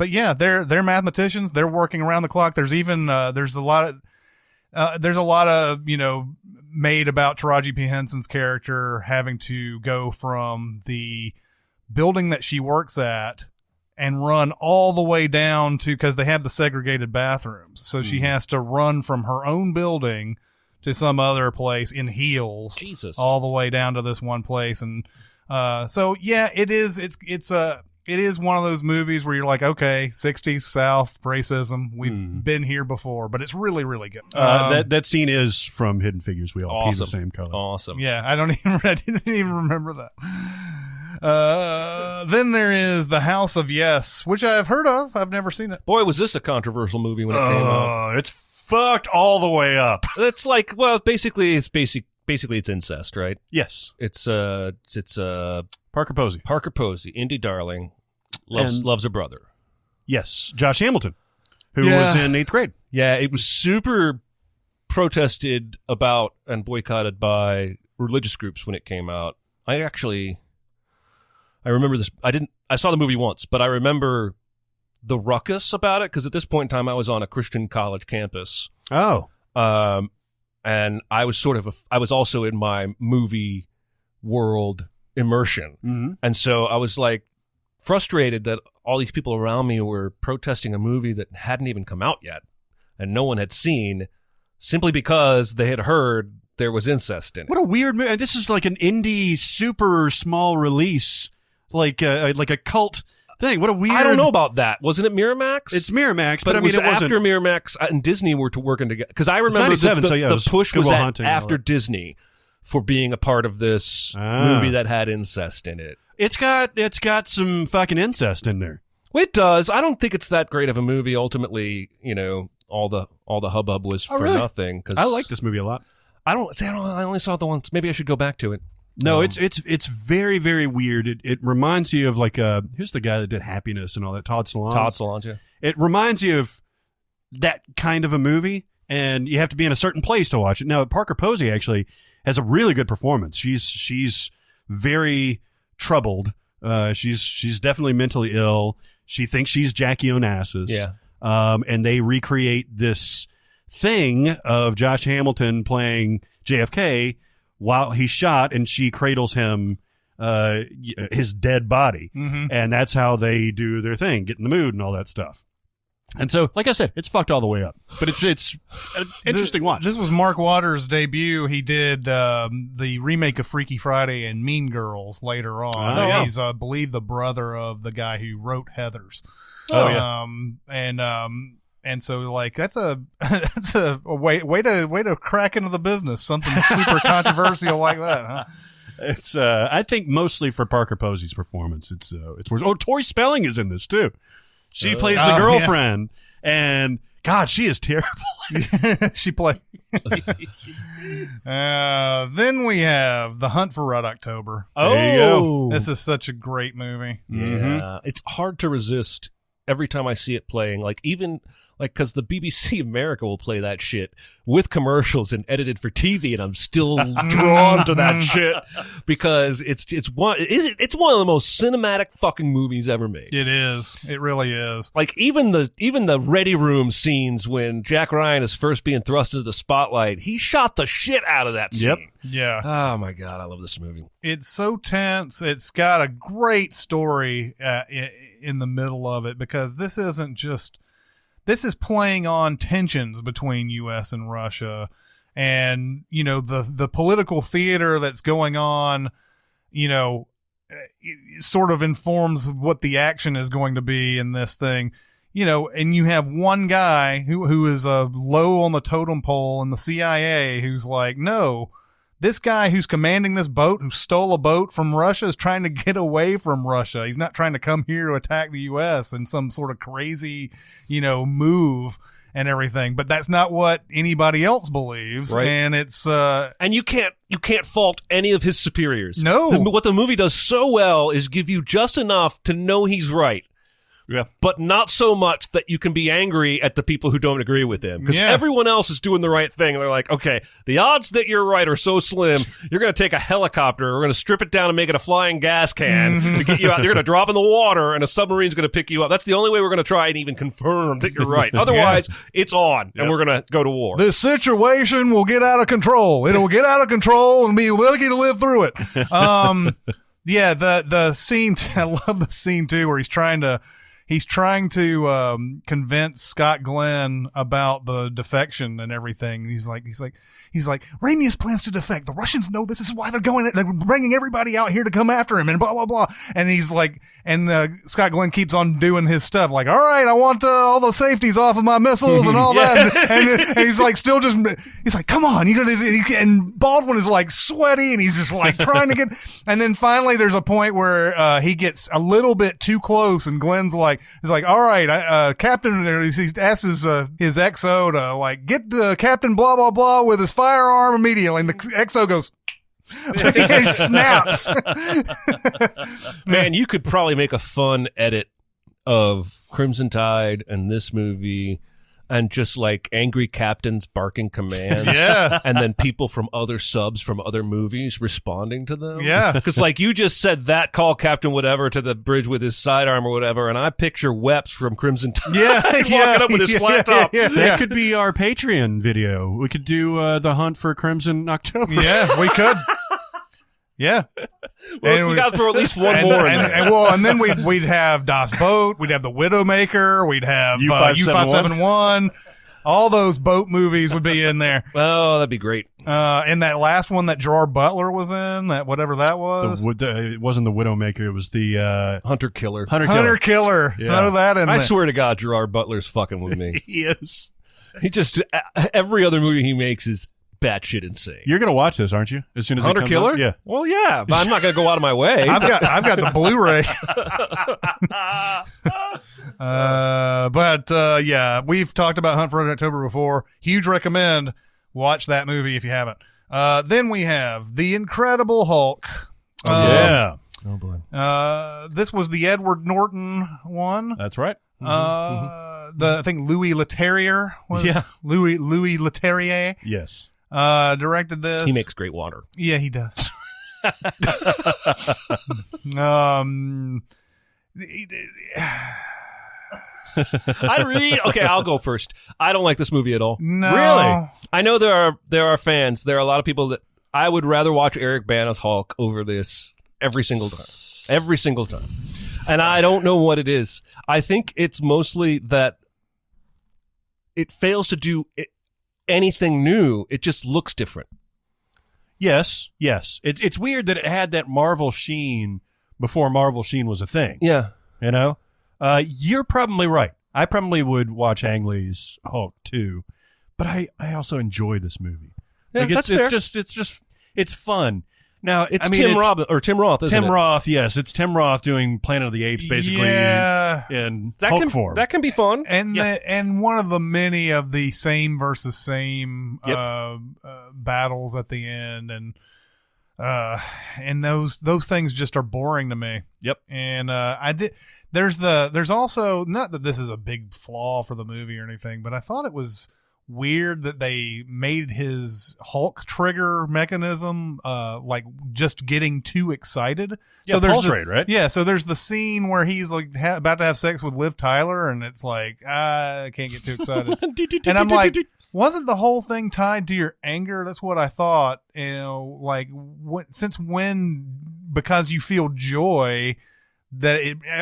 yeah, they're mathematicians. They're working around the clock. There's even there's a lot of made about Taraji P. Henson's character having to go from the building that she works at and run all the way down to, because they have the segregated bathrooms, so she has to run from her own building to some other place in heels, all the way down to this one place. And so yeah, it is one of those movies where you're like, okay, 60s South racism, we've been here before, but it's really, really good. That scene is from Hidden Figures. We all pee the same color. Awesome. Yeah, I didn't even remember that. Then there is The House of Yes, which I've heard of. I've never seen it. Boy, was this a controversial movie when it came out. It's fucked all the way up. It's like, well, basically it's incest, right? Yes. It's Parker Posey. Parker Posey, indie darling, loves a brother. Yes, Josh Hamilton, who was in 8th grade. Yeah, it was super protested about and boycotted by religious groups when it came out. I remember this. I saw the movie once, but I remember the ruckus about it, because at this point in time I was on a Christian college campus. Oh. And I was I was also in my movie world immersion. Mm-hmm. And so I was like frustrated that all these people around me were protesting a movie that hadn't even come out yet and no one had seen, simply because they had heard there was incest in it. What a weird movie. This is like an indie, super small release, like a cult thing. What a weird. I don't know about that. Wasn't it Miramax? It's Miramax, but I mean, it was after Miramax and Disney were working together. Because I remember the push was after Disney for being a part of this movie that had incest in it. It's got some fucking incest in there. It does. I don't think it's that great of a movie. Ultimately, all the hubbub was for really? nothing. Cause I like this movie a lot. I only saw it the once. Maybe I should go back to it. No, it's very, very weird. It reminds you of like who's the guy that did Happiness and all that? Todd Solondz. Todd Solondz, yeah. It reminds you of that kind of a movie, and you have to be in a certain place to watch it. Now, Parker Posey actually has a really good performance. She's very troubled. She's definitely mentally ill. She thinks she's Jackie Onassis. Yeah. And they recreate this thing of Josh Hamilton playing JFK while he's shot, and she cradles him, his dead body. Mm-hmm. And that's how they do their thing, get in the mood and all that stuff. And so, like I said, it's fucked all the way up. But it's an interesting watch. This was Mark Waters' debut. He did the remake of Freaky Friday and Mean Girls later on. Oh, yeah. He's, I believe, the brother of the guy who wrote Heathers. Oh, yeah. And so like that's a way to crack into the business. Something super controversial like that, huh? It's I think mostly for Parker Posey's performance. It's worse. Oh, Tori Spelling is in this too. She plays the girlfriend, and God, she is terrible. She played. Then we have The Hunt for Red October. There you go. This is such a great movie. Yeah. It's hard to resist every time I see it playing. Like, even because the BBC America will play that shit with commercials and edited for TV, and I'm still drawn to that shit because it's one of the most cinematic fucking movies ever made. It is. It really is. Like, even the Ready Room scenes when Jack Ryan is first being thrust into the spotlight, he shot the shit out of that scene. Yep. Yeah. Oh my God, I love this movie. It's so tense. It's got a great story in the middle of it, because this is playing on tensions between U.S. and Russia, and the political theater that's going on. It sort of informs what the action is going to be in this thing. And you have one guy who is low on the totem pole in the CIA who's like, no. This guy who's commanding this boat, who stole a boat from Russia, is trying to get away from Russia. He's not trying to come here to attack the U.S. in some sort of crazy, move and everything. But that's not what anybody else believes. Right. And it's and you can't fault any of his superiors. No. What the movie does so well is give you just enough to know he's right. Yeah. But not so much that you can be angry at the people who don't agree with him. Because Yeah. everyone else is doing the right thing. And they're like, okay, the odds that you're right are so slim, you're going to take a helicopter, we're going to strip it down and make it a flying gas can to get you out. You're going to drop in the water, and a submarine's going to pick you up. That's the only way we're going to try and even confirm that you're right. Otherwise, it's on, and we're going to go to war. this situation will get out of control. It'll get out of control, and be lucky to live through it. Yeah, the scene. I love the scene too, where he's trying to convince Scott Glenn about the defection and everything. And he's like, Ramius plans to defect. The Russians know this is why they're bringing everybody out here to come after him, and blah, blah, blah. And he's like, Scott Glenn keeps on doing his stuff. Like, all right, I want all the safeties off of my missiles and all that. And he's like, he's like, come on. And Baldwin is like sweaty, and he's just like trying to get, and then finally there's a point where, he gets a little bit too close, and Glenn's like, he's like, all right, Captain, he asks his XO to like get Captain blah blah blah with his firearm immediately, and the XO goes, he snaps. Man, you could probably make a fun edit of Crimson Tide and this movie, and just like angry captains barking commands. Yeah. And then people from other subs from other movies responding to them. Yeah. Because like you just said that, call Captain whatever to the bridge with his sidearm or whatever, and I picture Weps from Crimson Tide walking up with his flat top. That could be our Patreon video. We could do the hunt for Crimson October. Yeah, we could. Yeah. Well, we got to throw at least one more in there. And then we'd have Das Boat, we'd have The Widowmaker, we'd have U-571. All those boat movies would be in there. Oh, that'd be great. And that last one that Gerard Butler was in, that whatever that was. It wasn't the Widowmaker. It was the Hunter Killer. Hunter Killer. Yeah. Throw that in there. I swear to God, Gerard Butler's fucking with me. Yes. He just, every other movie he makes is batshit insane. You're going to watch this, aren't you? As soon as Hunter it comes Killer? out? Yeah. Well, yeah, but I'm not going to go out of my way. I've got the Blu-ray. Yeah, we've talked about Hunt for Red October before. Huge recommend. Watch that movie if you haven't. Then we have The Incredible Hulk. Yeah. Oh, boy. This was the Edward Norton one. That's right. I think Louis Leterrier was Louis Leterrier Yes. directed this. He makes great water. Yeah, he does. Okay, I'll go first. I don't like this movie at all. No. Really? I know there are fans. There are a lot of people that I would rather watch Eric Bana's Hulk over this every single time. Every single time. And I don't know what it is. I think it's mostly that it fails to do anything new. It just looks different. Yes. It's weird that it had that Marvel sheen before Marvel sheen was a thing. Yeah. You know? You're probably right. I probably would watch Ang Lee's Hulk too, but I also enjoy this movie. Yeah, Like that's fair. It's fun. Now It's Tim Roth, isn't Tim it? Roth, yes, it's Tim Roth doing Planet of the Apes, basically. Yeah. in That Hulk can form. that can be fun. And and one of the many of the same versus same battles at the end, and those things just are boring to me. Yep. And there's also, not that this is a big flaw for the movie or anything, but I thought it was weird that they made his Hulk trigger mechanism like just getting too excited. Yeah, so there's pulse rate, right? Yeah, so there's the scene where he's like about to have sex with Liv Tyler, and it's like, I can't get too excited. And I'm like, wasn't the whole thing tied to your anger? That's what I thought. You know, like since when? Because you feel joy. That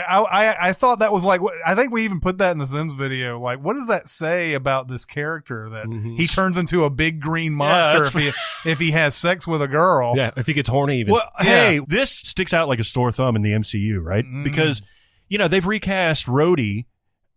I thought that was like, I think we even put that in the Sins video. Like, what does that say about this character that he turns into a big green monster if he has sex with a girl? Yeah, if he gets horny even. Well, hey, this sticks out like a sore thumb in the MCU, right? Because, they've recast Rhodey,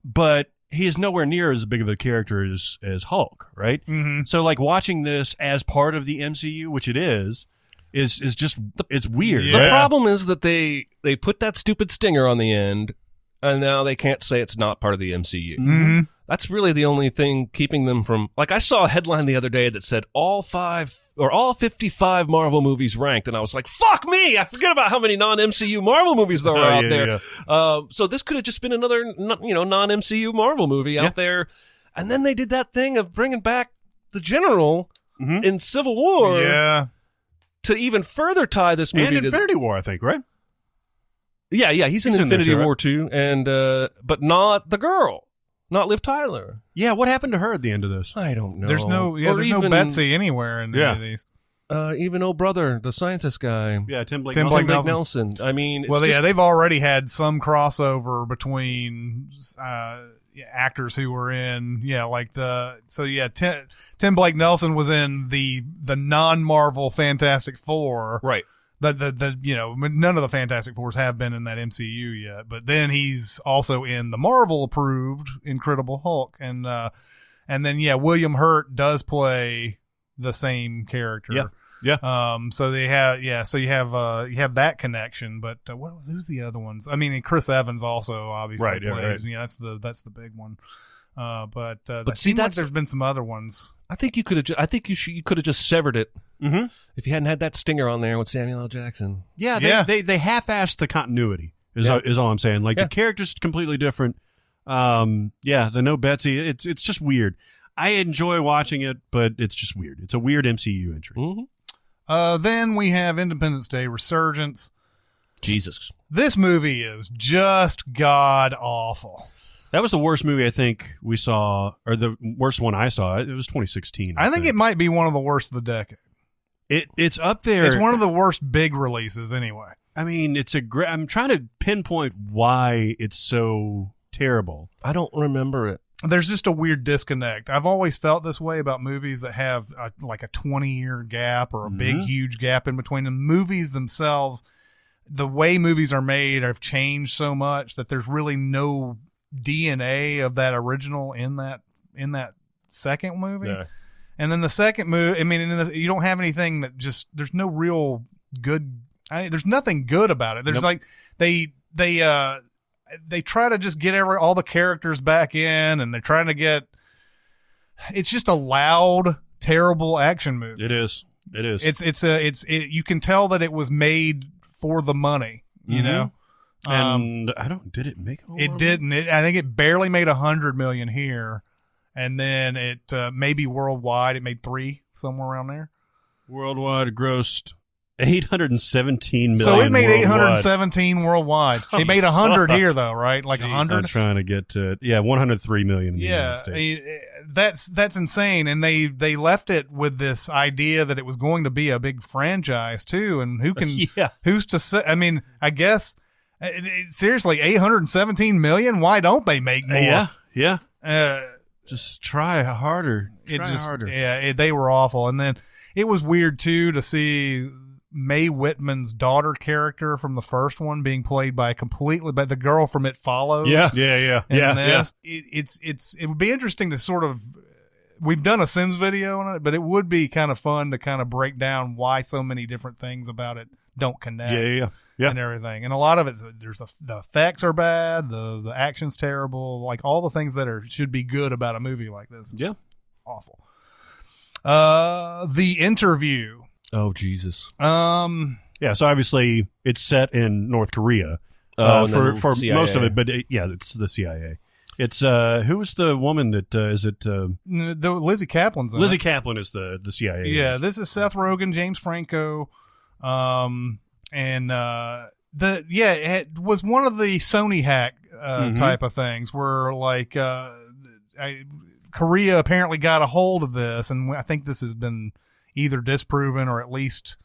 but he is nowhere near as big of a character as Hulk, right? So, like, watching this as part of the MCU, which it is just, it's weird. Yeah. The problem is that they put that stupid stinger on the end, and now they can't say it's not part of the MCU. That's really the only thing keeping them from. Like, I saw a headline the other day that said all 55 Marvel movies ranked, and I was like, "Fuck me! I forget about how many non-MCU Marvel movies there are out there." Yeah. So this could have just been another, non-MCU Marvel movie out there, and then they did that thing of bringing back the General in Civil War. Yeah. To even further tie this movie And to Infinity War, I think, right? Yeah, he's in in Infinity there too, War too, and but not the girl, not Liv Tyler. Yeah, what happened to her at the end of this? I don't know. There's no Betsy anywhere in any of these. Even old brother, the scientist guy, Yeah, Tim Blake. Tim Nelson. Blake Blake Nelson. I mean, it's just, they've already had some crossover between actors who were in, Tim Blake Nelson was in the non-Marvel Fantastic Four, right. None of the Fantastic Fours have been in that MCU yet, but then he's also in the Marvel approved Incredible Hulk, and then William Hurt does play the same character. Yeah. So they have, so you have that connection, but who's the other ones? I mean, and Chris Evans also obviously Right, yeah, plays. right. Yeah, that's the big one. But see, like there's been some other ones. I think you could have. I think you could have just severed it if you hadn't had that stinger on there with Samuel L. Jackson. Yeah, they half-assed the continuity. Is all I'm saying. Like the character's completely different. The no Betsy. It's just weird. I enjoy watching it, but it's just weird. It's a weird MCU entry. Then we have Independence Day Resurgence. Jesus, this movie is just god awful. That was the worst movie I think we saw, or the worst one I saw. It was 2016. I think it might be one of the worst of the decade. It's up there. It's one of the worst big releases anyway. I mean, it's a great. I'm trying to pinpoint why it's so terrible. I don't remember it. There's just a weird disconnect. I've always felt this way about movies that have like a 20-year gap or a big, huge gap in between them. Movies themselves, the way movies are made have changed so much that there's really no DNA of that original in that second movie. Yeah. And then the second movie, I mean, you don't have anything that just, there's no real good, there's nothing good about it. There's like, they try to just get all the characters back in, and they're trying to get, it's just a loud, terrible action movie. It is. You can tell that it was made for the money, you know? And did it make it didn't. I think it barely made $100 million here. And then it maybe worldwide, it made 3, somewhere around there. Worldwide grossed $817 million. So it made worldwide. 817 worldwide. It made 100 here, though, right? Like 100. I was trying to get to 103 million in the United States. That's insane. And they left it with this idea that it was going to be a big franchise too. And who's to say? I mean, I guess seriously, 817 million. Why don't they make more? Yeah. Just try harder. Harder. Yeah, they were awful. And then it was weird too to see Mae Whitman's daughter character from the first one being played by the girl from It Follows. Yeah. It would be interesting to sort of, we've done a Sins video on it, but it would be kind of fun to kind of break down why so many different things about it don't connect. Yeah. And everything. And a lot of it, the effects are bad, the action's terrible, like all the things that should be good about a movie like this. It's awful. The Interview. Oh, Jesus. So obviously it's set in North Korea for most of it, but it's the CIA. It's who was the woman that is it? Lizzie Kaplan's in Lizzie it. Kaplan is the CIA. Yeah, this is Seth Rogen, James Franco, it was one of the Sony hack type of things where like Korea apparently got a hold of this, and I think this has been either disproven or at least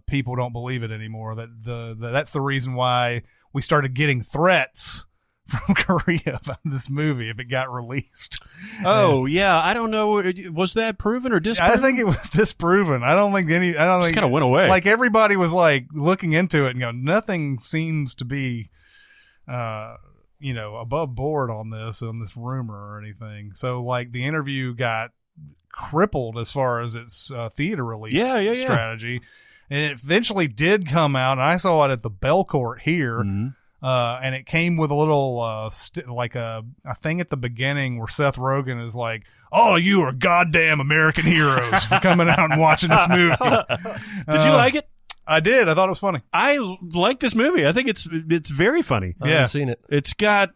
people don't believe it anymore. That's the reason why we started getting threats from Korea about this movie if it got released. Oh, yeah. I don't know. Was that proven or disproven? I think it was disproven. I don't think it kind of went away. Like everybody was like looking into it and going, nothing seems to be, above board on this rumor or anything. So like the Interview got crippled as far as its theater release strategy. And it eventually did come out, and I saw it at the Belcourt here. Mm-hmm. And it came with a little, a thing at the beginning where Seth Rogen is like, "Oh, you are goddamn American heroes for coming out and watching this movie." Did you like it? I did. I thought it was funny. I like this movie. I think it's very funny. I haven't seen it. It's got,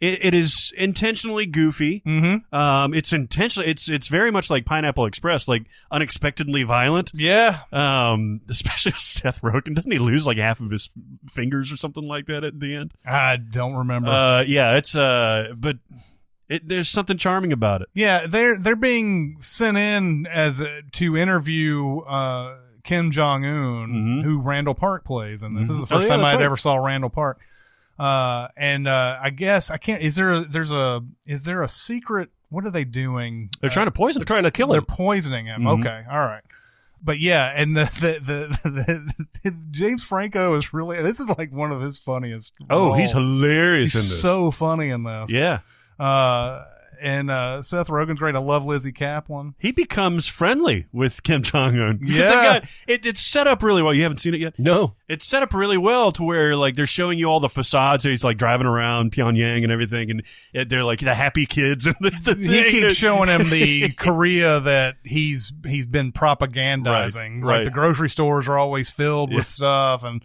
it is intentionally goofy. Mm-hmm. It's intentionally, it's very much like Pineapple Express, like unexpectedly violent. Yeah. Especially with Seth Rogen. Doesn't he lose like half of his fingers or something like that at the end? I don't remember. But there's something charming about it. Yeah. They're being sent in to interview, Kim Jong-un, who Randall Park plays. And this is the first time I'd ever saw Randall Park. I guess I can't. Is there a secret? What are they doing? They're trying to poison him. They're trying to kill him. They're poisoning him. Mm-hmm. Okay, all right. But yeah, and the James Franco is really. This is like one of his funniest. Oh, roles. he's hilarious in He's this. so funny in this. Yeah. And Seth Rogen's great. I love Lizzie Kaplan. He becomes friendly with Kim Jong-un. Yeah. It's set up really well. You haven't seen it yet? No. It's set up really well to where like they're showing you all the facades. He's like driving around Pyongyang and everything, and they're like the happy kids. And the he keeps showing him the Korea that he's been propagandizing. Right. Like the grocery stores are always filled with stuff and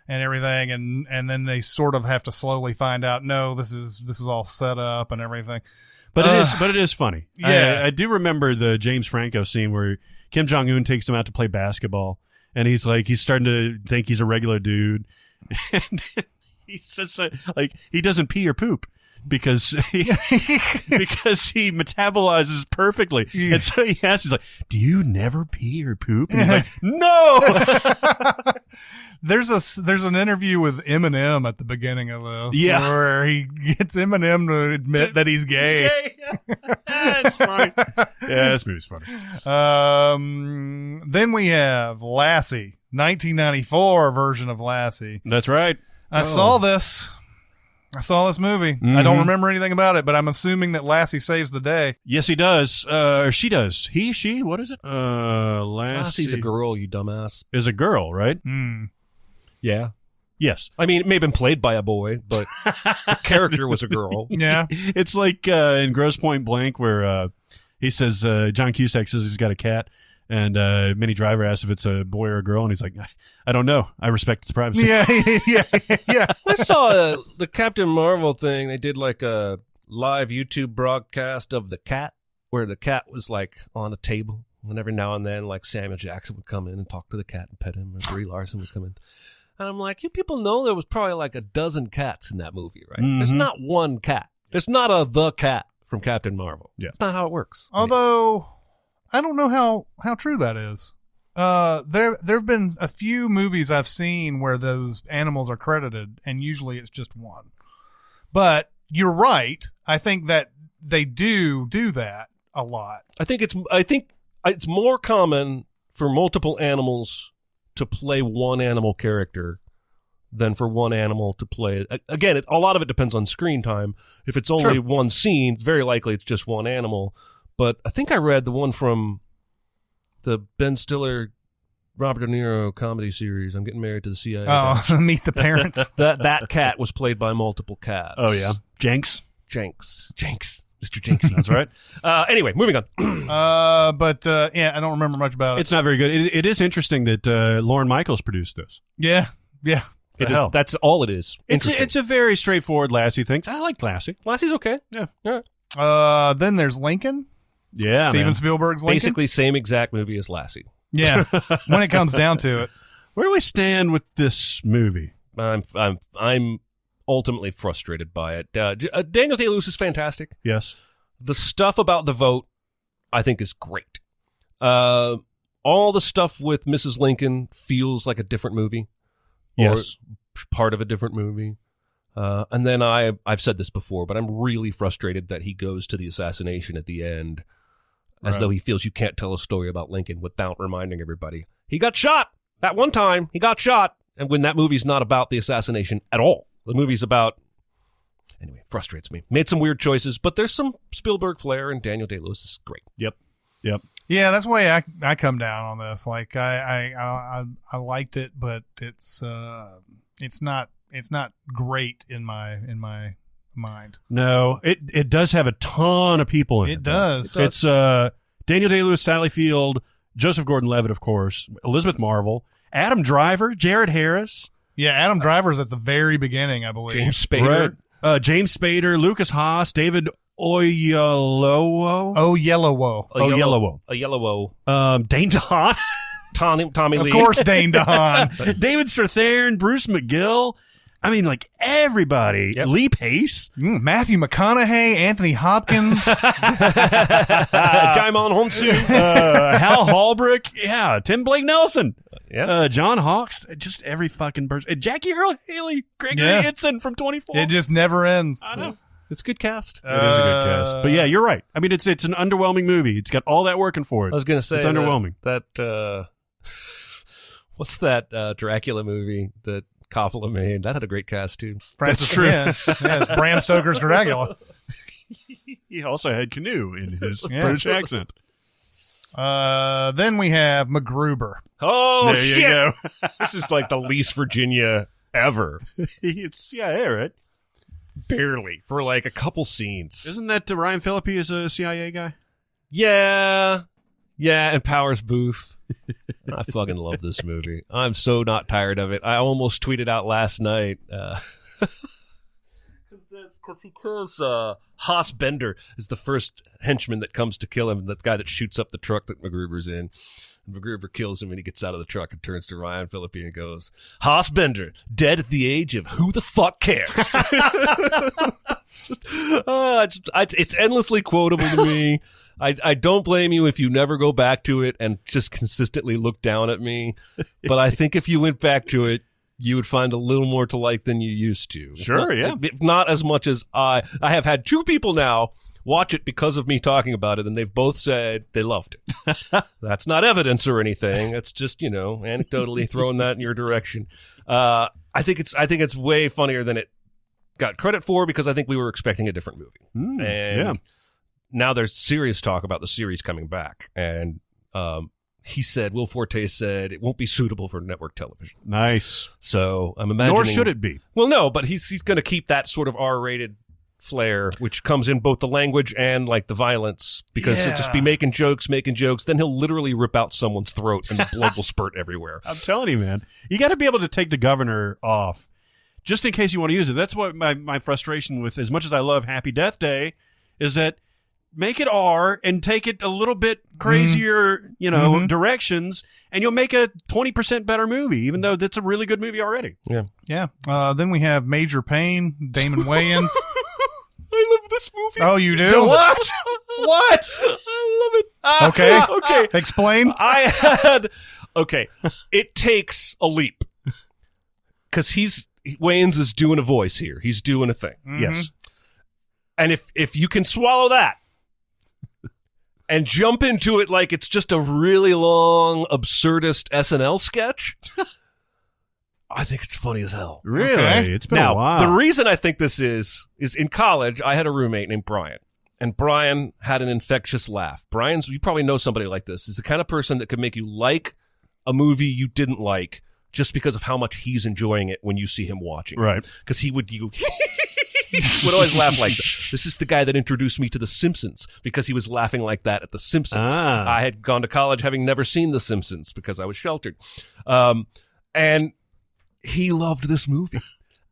everything, and then they sort of have to slowly find out, no, this is all set up and everything. But it is funny. Yeah. I do remember the James Franco scene where Kim Jong-un takes him out to play basketball, and he's starting to think he's a regular dude. And he says, like, he doesn't pee or poop because he metabolizes perfectly. Yeah. And so he asks, he's like, "Do you never pee or poop?" And he's like, "No." There's an interview with Eminem at the beginning of this, where he gets Eminem to admit that he's gay. It's funny. Yeah, this movie's funny. Then we have Lassie, 1994 version of Lassie. That's right. I saw this. I saw this movie. Mm-hmm. I don't remember anything about it, but I'm assuming that Lassie saves the day. Yes, he does. Or she does. He, she, what is it? Lassie's a girl, you dumbass. Is a girl, right? Yeah. Yes. I mean, it may have been played by a boy, but the character was a girl. Yeah. It's like in Grosse Point Blank where he says, John Cusack says he's got a cat, and Minnie Driver asks if it's a boy or a girl, and he's like, I don't know. I respect its privacy. Yeah. I saw the Captain Marvel thing. They did like a live YouTube broadcast of the cat, where the cat was like on a table, and every now and then like Samuel Jackson would come in and talk to the cat and pet him, and Brie Larson would come in. And I'm like, you people know there was probably like a dozen cats in that movie, right? Mm-hmm. There's not one cat. There's not the cat from Captain Marvel. Yeah. That's not how it works. Although, I don't know how true that is. There have been a few movies I've seen where those animals are credited, and usually it's just one. But you're right. I think that they do that a lot. I think it's more common for multiple animals to play one animal character than for one animal to play. Again, a lot of it depends on screen time. If it's only one scene, very likely it's just one animal. But I think I read the one from the Ben Stiller, Robert De Niro comedy series, I'm Getting Married to the CIA. Oh, Meet the Parents. that cat was played by multiple cats. Oh, yeah. Jenks. Mr. Jenks. That's right. Anyway, moving on. Yeah, I don't remember much about it. It's not very good. It is interesting that Lorne Michaels produced this. Yeah. It is, that's all it is. It's a very straightforward Lassie thing. I like Lassie. Lassie's okay. Yeah. All right. Then there's Lincoln. Yeah, Steven man. Spielberg's Lincoln. Basically, same exact movie as Lassie. Yeah. When it comes down to it. Where do we stand with this movie? I'm ultimately frustrated by it. Daniel Day-Lewis is fantastic. Yes. The stuff about the vote, I think, is great. All the stuff with Mrs. Lincoln feels like a different movie. Yes. Or part of a different movie. And then I've said this before, but I'm really frustrated that he goes to the assassination at the end as though he feels you can't tell a story about Lincoln without reminding everybody. He got shot! That one time, he got shot! And when that movie's not about the assassination at all. The movie's about... Anyway, frustrates me. Made some weird choices, but there's some Spielberg flair, and Daniel Day-Lewis is great. Yep. Yeah, that's the way I come down on this. Like I liked it, but it's not great in my mind. No, it does have a ton of people in it. It does. It's Daniel Day-Lewis, Sally Field, Joseph Gordon-Levitt, of course, Elizabeth Marvel, Adam Driver, Jared Harris. Yeah, Adam Driver's at the very beginning, I believe. James Spader. Right. James Spader, Lucas Haas, David Oyelowo. Yellowo. Dane DeHaan. Tommy Lee. Of course, Dane DeHaan. David Strathairn, Bruce McGill. I mean, like everybody. Yep. Lee Pace. Matthew McConaughey, Anthony Hopkins. Jaimon Honsu. Hal Holbrook. Yeah. Tim Blake Nelson. Yeah. John Hawkes. Just every fucking person. Jackie Earle Haley. Gregory Hitson from 24. It just never ends. I know. It's a good cast. It is a good cast. But yeah, you're right. I mean, it's an underwhelming movie. It's got all that working for it. I was going to say it's underwhelming. That what's that Dracula movie that Coppola made? That had a great cast too. That's true. Yes, Bram Stoker's Dracula. He also had Canoe in his Yeah. British accent. Then we have MacGruber. Oh There shit! you go. This is like the least Virginia ever. It's CIA, right? Barely for like a couple scenes. Isn't that Ryan Phillippe is a CIA guy? Yeah, and Powers Booth. I fucking love this movie. I'm so not tired of it. I almost tweeted out last night because Haas Bender is the first henchman that comes to kill him. That guy that shoots up the truck that MacGruber's in. MacGruber kills him when he gets out of the truck and turns to Ryan Phillippe and goes, Haas Bender, dead at the age of who the fuck cares? It's endlessly quotable to me. I don't blame you if you never go back to it and just consistently look down at me. But I think if you went back to it, you would find a little more to like than you used to. Sure, yeah. If not as much as I have had two people now watch it because of me talking about it, and they've both said they loved it. That's not evidence or anything. It's just, anecdotally throwing that in your direction. I think it's way funnier than it got credit for because I think we were expecting a different movie. And now there's serious talk about the series coming back. And Will Forte said it won't be suitable for network television. Nice. So I'm imagining. Nor should it be. Well, no, but he's going to keep that sort of R-rated flair, which comes in both the language and like the violence, because he'll just be making jokes. Then he'll literally rip out someone's throat and the blood will spurt everywhere. I'm telling you, man, you got to be able to take the governor off just in case you want to use it. That's what my frustration with, as much as I love Happy Death Day, is that make it R and take it a little bit crazier, directions, and you'll make a 20% better movie, even though that's a really good movie already. Yeah. Then we have Major Payne, Damon Wayans. I love this movie. Oh, you do? What? What? I love it. Okay. Explain. It takes a leap because Wayans is doing a voice here. He's doing a thing. Yes. And if you can swallow that and jump into it like it's just a really long, absurdist SNL sketch, I think it's funny as hell. Really? Okay. It's been a while. The reason I think this is in college, I had a roommate named Brian. And Brian had an infectious laugh. You probably know somebody like this. He's the kind of person that could make you like a movie you didn't like just because of how much he's enjoying it when you see him watching. Right. Because he would always laugh like that. This is the guy that introduced me to The Simpsons because he was laughing like that at The Simpsons. I had gone to college having never seen The Simpsons because I was sheltered. And he loved this movie.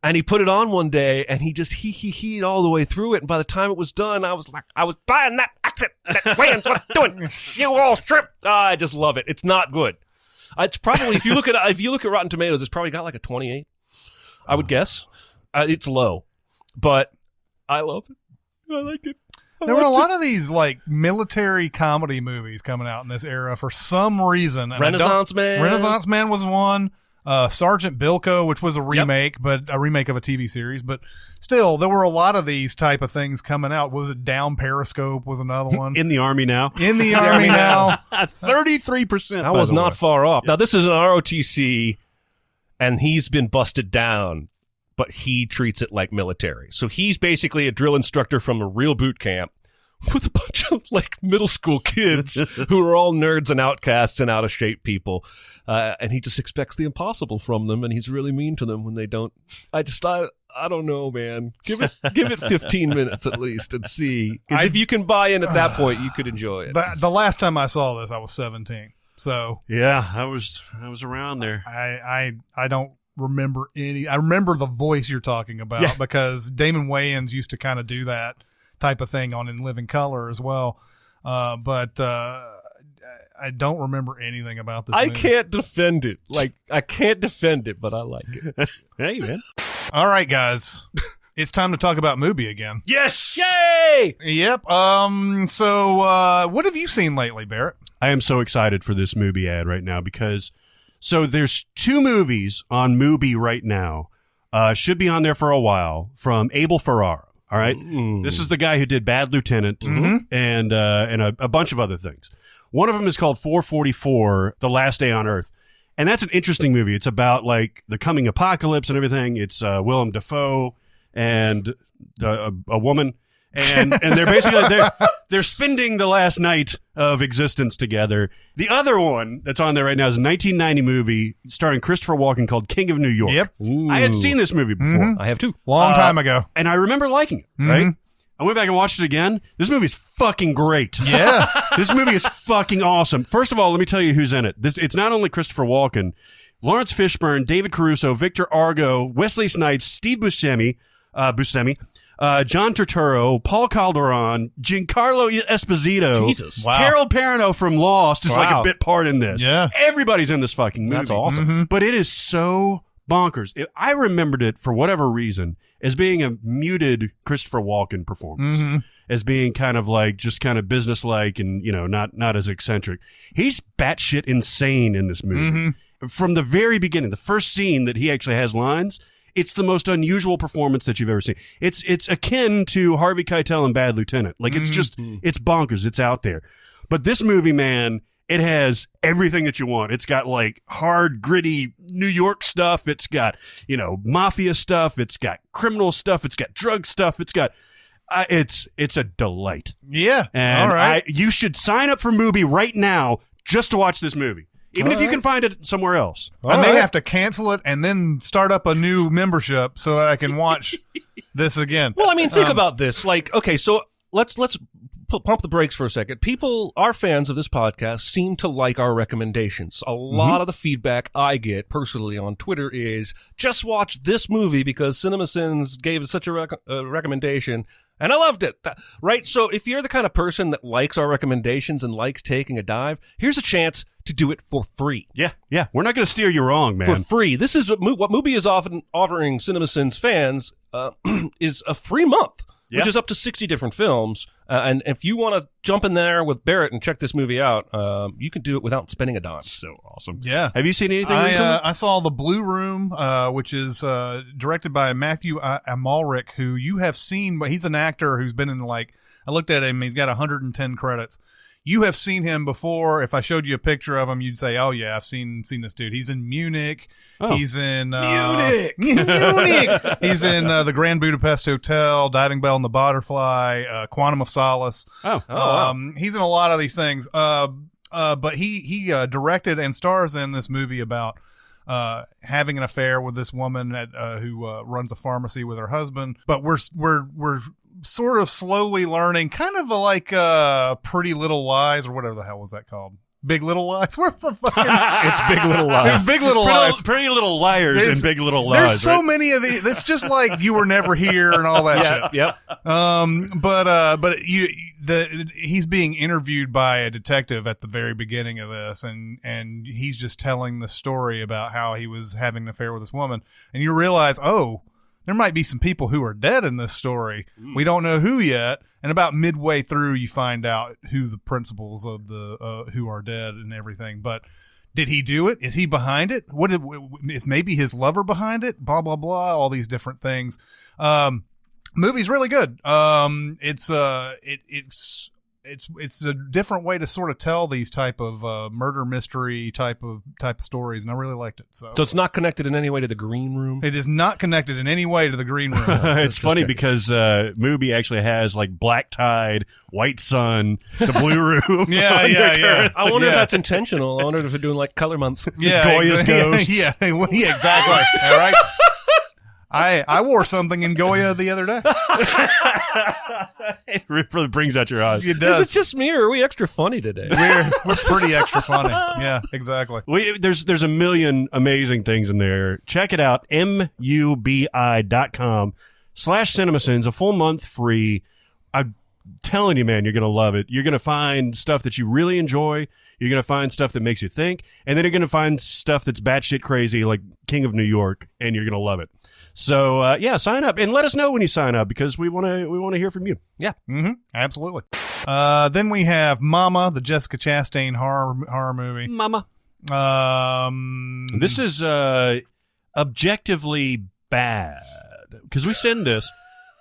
And he put it on one day, and he just he all the way through it. And by the time it was done, I was like, I was buying that accent. That Wayans was doing. You all strip. I just love it. It's not good. It's probably if you look at Rotten Tomatoes, it's probably got like a 28. I would guess. It's low, but I love it. I like it. There were a lot of these like military comedy movies coming out in this era for some reason. And Renaissance Man was one. Sergeant Bilko, which was a remake, but a remake of a TV series. But still, there were a lot of these type of things coming out. Was it Down Periscope was another one. In the Army Now. In the Army Now. 33%. I was not far off. Now, this is an ROTC, and he's been busted down, but he treats it like military. So he's basically a drill instructor from a real boot camp with a bunch of like middle school kids who are all nerds and outcasts and out of shape people. And he just expects the impossible from them, and he's really mean to them when they don't. I don't know, man. Give it 15 minutes at least and see. Because if you can buy in at that point, you could enjoy it. The last time I saw this, I was 17. So yeah, I was around there. I don't remember any. I remember the voice you're talking about because Damon Wayans used to kind of do that type of thing on In Living Color as well. But I don't remember anything about this movie. I can't defend it. I can't defend it, but I like it. Hey, man. All right, guys. It's time to talk about Mubi again. Yes! Yay! Yep. So what have you seen lately, Barrett? I am so excited for this Mubi ad right now because there's 2 movies on Mubi right now. Should be on there for a while from Abel Ferrara. All right. This is the guy who did Bad Lieutenant and a bunch of other things. One of them is called 444, The Last Day on Earth. And that's an interesting movie. It's about like the coming apocalypse and everything. It's Willem Dafoe and a woman. And they're basically they're spending the last night of existence together. The other one that's on there right now is a 1990 movie starring Christopher Walken called King of New York. Yep. I had seen this movie before. I have too. Long time ago. And I remember liking it, right? I went back and watched it again. This movie's fucking great. Yeah. This movie is fucking awesome. First of all, let me tell you who's in it. It's not only Christopher Walken, Lawrence Fishburne, David Caruso, Victor Argo, Wesley Snipes, Steve Buscemi, John Turturro, Paul Calderon, Giancarlo Esposito, Jesus. Wow. Harold Perrineau from Lost is like a bit part in this. Yeah. Everybody's in this fucking movie. That's awesome. But it is so bonkers. I remembered it for whatever reason as being a muted Christopher Walken performance, as being kind of like just kind of businesslike and not as eccentric. He's batshit insane in this movie from the very beginning. The first scene that he actually has lines. It's the most unusual performance that you've ever seen. It's akin to Harvey Keitel in Bad Lieutenant. Like it's bonkers. It's out there. But this movie, man, It has everything that you want. It's got like hard, gritty New York stuff. It's got, mafia stuff. It's got criminal stuff. It's got drug stuff. It's got, it's a delight. Yeah. And all right. you should sign up for Mubi right now just to watch this movie. Even if you can find it somewhere else. I may have to cancel it and then start up a new membership so that I can watch this again. Well, I mean, think about this. Like, okay, so let's pump the brakes for a second. People, our fans of this podcast, seem to like our recommendations. A lot of the feedback I get personally on Twitter is, just watch this movie because CinemaSins gave it such a recommendation, and I loved it. Right? So if you're the kind of person that likes our recommendations and likes taking a dive, here's a chance to do it for free. Yeah. We're not going to steer you wrong, man. For free. This is what Mubi is often offering CinemaSins fans is a free month, which is up to 60 different films. And if you want to jump in there with Barrett and check this movie out, you can do it without spending a dime. So awesome. Yeah. Have you seen anything recently? I saw The Blue Room, which is directed by Matthew Amalric, who you have seen, but he's an actor who's been in I looked at him, he's got 110 credits. You have seen him before. If I showed you a picture of him, you'd say, "Oh yeah, I've seen this dude." He's in Munich. Oh. He's in Munich. Munich. He's in the Grand Budapest Hotel, Diving Bell and the Butterfly, Quantum of Solace. Wow. He's in a lot of these things. But he directed and stars in this movie about having an affair with this woman who runs a pharmacy with her husband. But we're sort of slowly learning, kind of like Pretty Little Lies, or whatever the hell was that called? Big Little Lies? Where's the fucking... It's Big Little Lies. It's Big Little Lies. Pretty Little Liars and Big Little Lies. There's so many of these. It's just like You Were Never Here and all that shit. Yep. But he's being interviewed by a detective at the very beginning of this, and he's just telling the story about how he was having an affair with this woman, and you realize, there might be some people who are dead in this story. We don't know who yet. And about midway through, you find out who the principals of the who are dead and everything. But did he do it? Is he behind it? Is maybe his lover behind it? Blah blah blah. All these different things. Movie's really good. It's a different way to sort of tell these type of murder mystery type of stories, and I really liked it. So it's not connected in any way to The Green Room? It is not connected in any way to The Green Room. It's funny because Mubi actually has like Black Tide, White Sun, The Blue Room. Yeah. I wonder if that's intentional. I wonder if they're doing like Color Month. Yeah, Goya's Ghost. Yeah, exactly. All right. I wore something in Goya the other day. It really brings out your eyes. It Is does. it just me, or are we extra funny today? We're pretty extra funny. Yeah, exactly. There's a million amazing things in there. Check it out. mubi.com/CinemaSins, a full month free. I'm telling you, man, you're going to love it. You're going to find stuff that you really enjoy. You're going to find stuff that makes you think. And then you're going to find stuff that's batshit crazy like King of New York, and you're going to love it. So, sign up and let us know when you sign up because we want to hear from you. Yeah. Mm-hmm. Absolutely. Then we have Mama, the Jessica Chastain horror movie. Mama. This is objectively bad because we send this.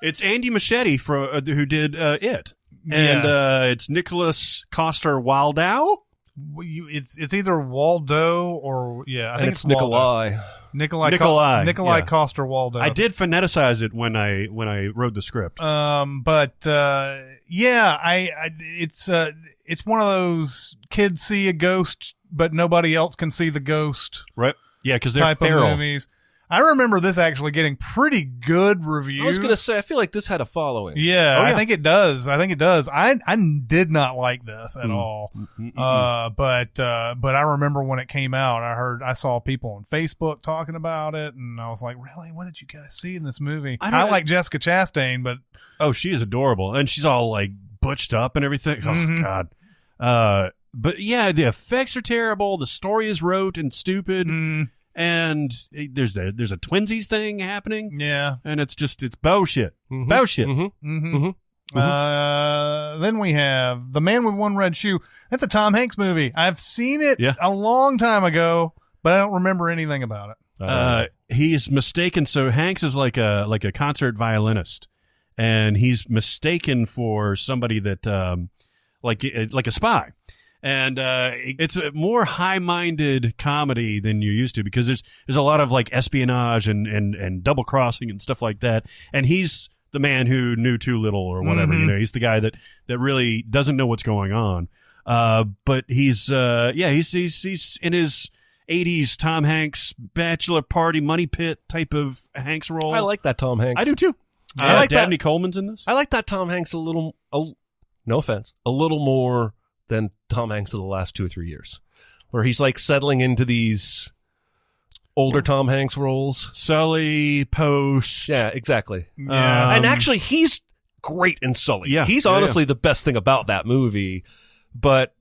It's Andy Muschietti who did It, and it's Nicholas Coster-Waldau. It's either Waldo or I think it's Nikolai. Nikolai Coster-Waldau. I did phoneticize it when I wrote the script. It's one of those kids see a ghost, but nobody else can see the ghost. Right? Yeah, because they're type feral. of movies. I remember this actually getting pretty good reviews. I was going to say, I feel like this had a following. Yeah, I think it does. I did not like this at all. But I remember when it came out, I saw people on Facebook talking about it, and I was like, really? What did you guys see in this movie? I like Jessica Chastain, but she is adorable, and she's all like butched up and everything. Oh God. But yeah, the effects are terrible. The story is rote and stupid. And there's a twinsies thing happening. Yeah. And it's bullshit. It's bullshit. Then we have The Man with One Red Shoe. That's a Tom Hanks movie. I've seen it a long time ago, but I don't remember anything about it. He's mistaken. So Hanks is like a concert violinist, and he's mistaken for somebody that like a spy. And it's a more high-minded comedy than you're used to because there's a lot of like espionage and double crossing and stuff like that. And he's the man who knew too little or whatever. You know, he's the guy that really doesn't know what's going on. But he's in his 80s Tom Hanks bachelor party money pit type of Hanks role. I like that Tom Hanks. I do too. I like Dabney that. Coleman's in this. I like that Tom Hanks no offense, a little more than Tom Hanks of the last 2 or 3 years, where he's like settling into these older Tom Hanks roles. Sully, Post. Yeah, exactly. Yeah. And actually, he's great in Sully. Yeah, he's honestly the best thing about that movie. But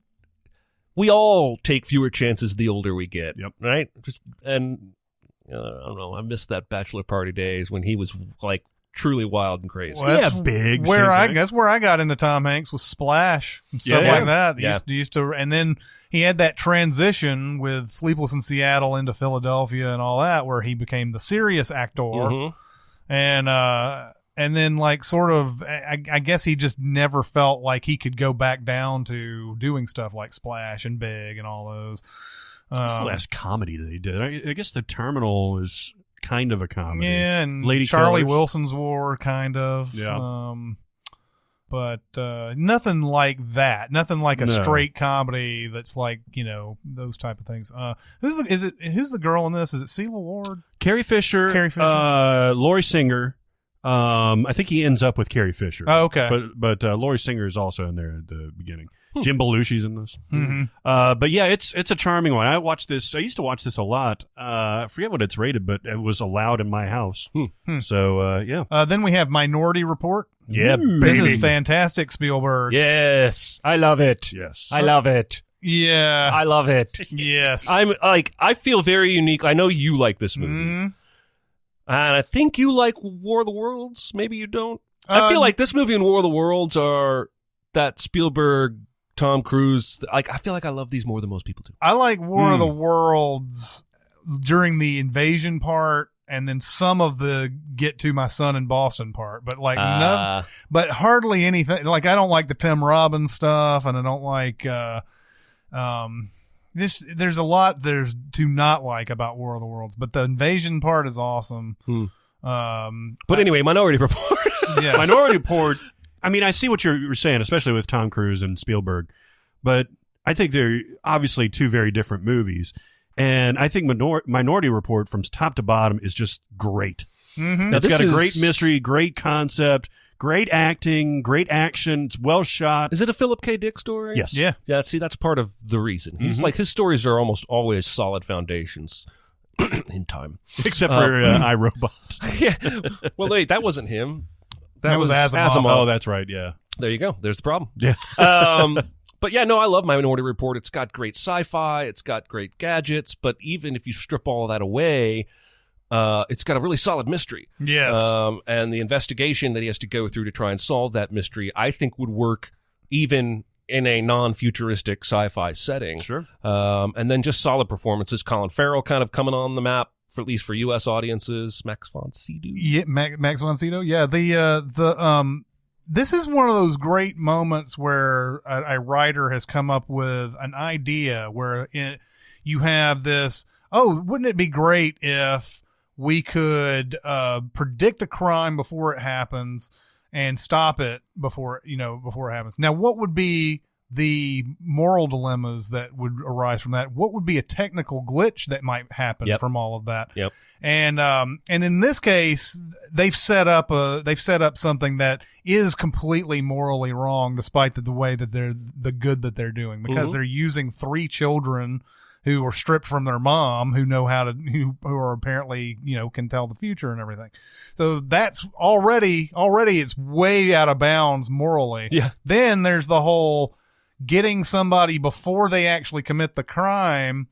we all take fewer chances the older we get. Yep. Right? And I don't know. I miss that bachelor party days when he was like truly wild and crazy. Well, that's big. Where shit, I right? guess where I got into Tom Hanks was Splash and stuff Yeah. like that. Yeah. Used to, and then he had that transition with Sleepless in Seattle into Philadelphia and all that, where he became the serious actor, Mhm. and then like sort of, I guess he just never felt like he could go back down to doing stuff like Splash and Big and all those. That's the last comedy that he did. I guess The Terminal is kind of a comedy. Yeah, and Lady Charlie Killers. Wilson's War, kind of. Yeah. But nothing like that. Nothing like a No. straight comedy that's like, those type of things. Who's the girl in this? Is it Celia Ward? Carrie Fisher. Laurie Singer. I think he ends up with Carrie Fisher. Oh, okay. But Laurie Singer is also in there at the beginning. Jim Belushi's in this. Mhm. But yeah, it's a charming one. I used to watch this a lot. I forget what it's rated, but it was allowed in my house. So yeah. Then we have Minority Report. Yeah, This baby. is fantastic, Spielberg. Yes, I love it. Yes. I love it. Yeah. I love it. Yes. I feel very unique. I know you like this movie. Mhm. And I think you like War of the Worlds. Maybe you don't. I feel like this movie and War of the Worlds are that Spielberg, Tom Cruise. I feel like I love these more than most people do. I like War of the Worlds during the invasion part, and then some of the get to my son in Boston part, but like none, but hardly anything. Like I don't like the Tim Robbins stuff, and I don't like this. There's a lot there's to not like about War of the Worlds, but the invasion part is awesome. But anyway, Minority Report. Yeah. Minority Report. I mean, I see what you're saying, especially with Tom Cruise and Spielberg, but I think they're obviously two very different movies. And I think Minority Report from top to bottom is just great. Mm-hmm. It's got a great mystery, great concept, great acting, great action. It's well shot. Is it a Philip K. Dick story? Yes. Yeah. Yeah, see, that's part of the reason. He's like, his stories are almost always solid foundations in time. Except for iRobot. Yeah. Well, wait, that wasn't him. That was Asimov. Oh, that's right. Yeah. There you go. There's the problem. Yeah. But yeah, no, I love Minority Report. It's got great sci-fi. It's got great gadgets. But even if you strip all of that away, it's got a really solid mystery. Yes. And the investigation that he has to go through to try and solve that mystery, I think would work even in a non-futuristic sci-fi setting. Sure. And then just solid performances. Colin Farrell kind of coming on the map, for at least for U.S. audiences. Max von Sydow. Yeah, Max von Sydow. Yeah, this is one of those great moments where a writer has come up with an idea where you have this. Oh, wouldn't it be great if we could predict a crime before it happens and stop it before it happens? Now, what would be the moral dilemmas that would arise from that? What would be a technical glitch that might happen from all of that? Yep. And in this case, they've set up something that is completely morally wrong, despite the way that they're the good that they're doing, because they're using 3 children who were stripped from their mom, who know how to, who are apparently, can tell the future and everything. So that's already it's way out of bounds morally. Yeah. Then there's the whole getting somebody before they actually commit the crime.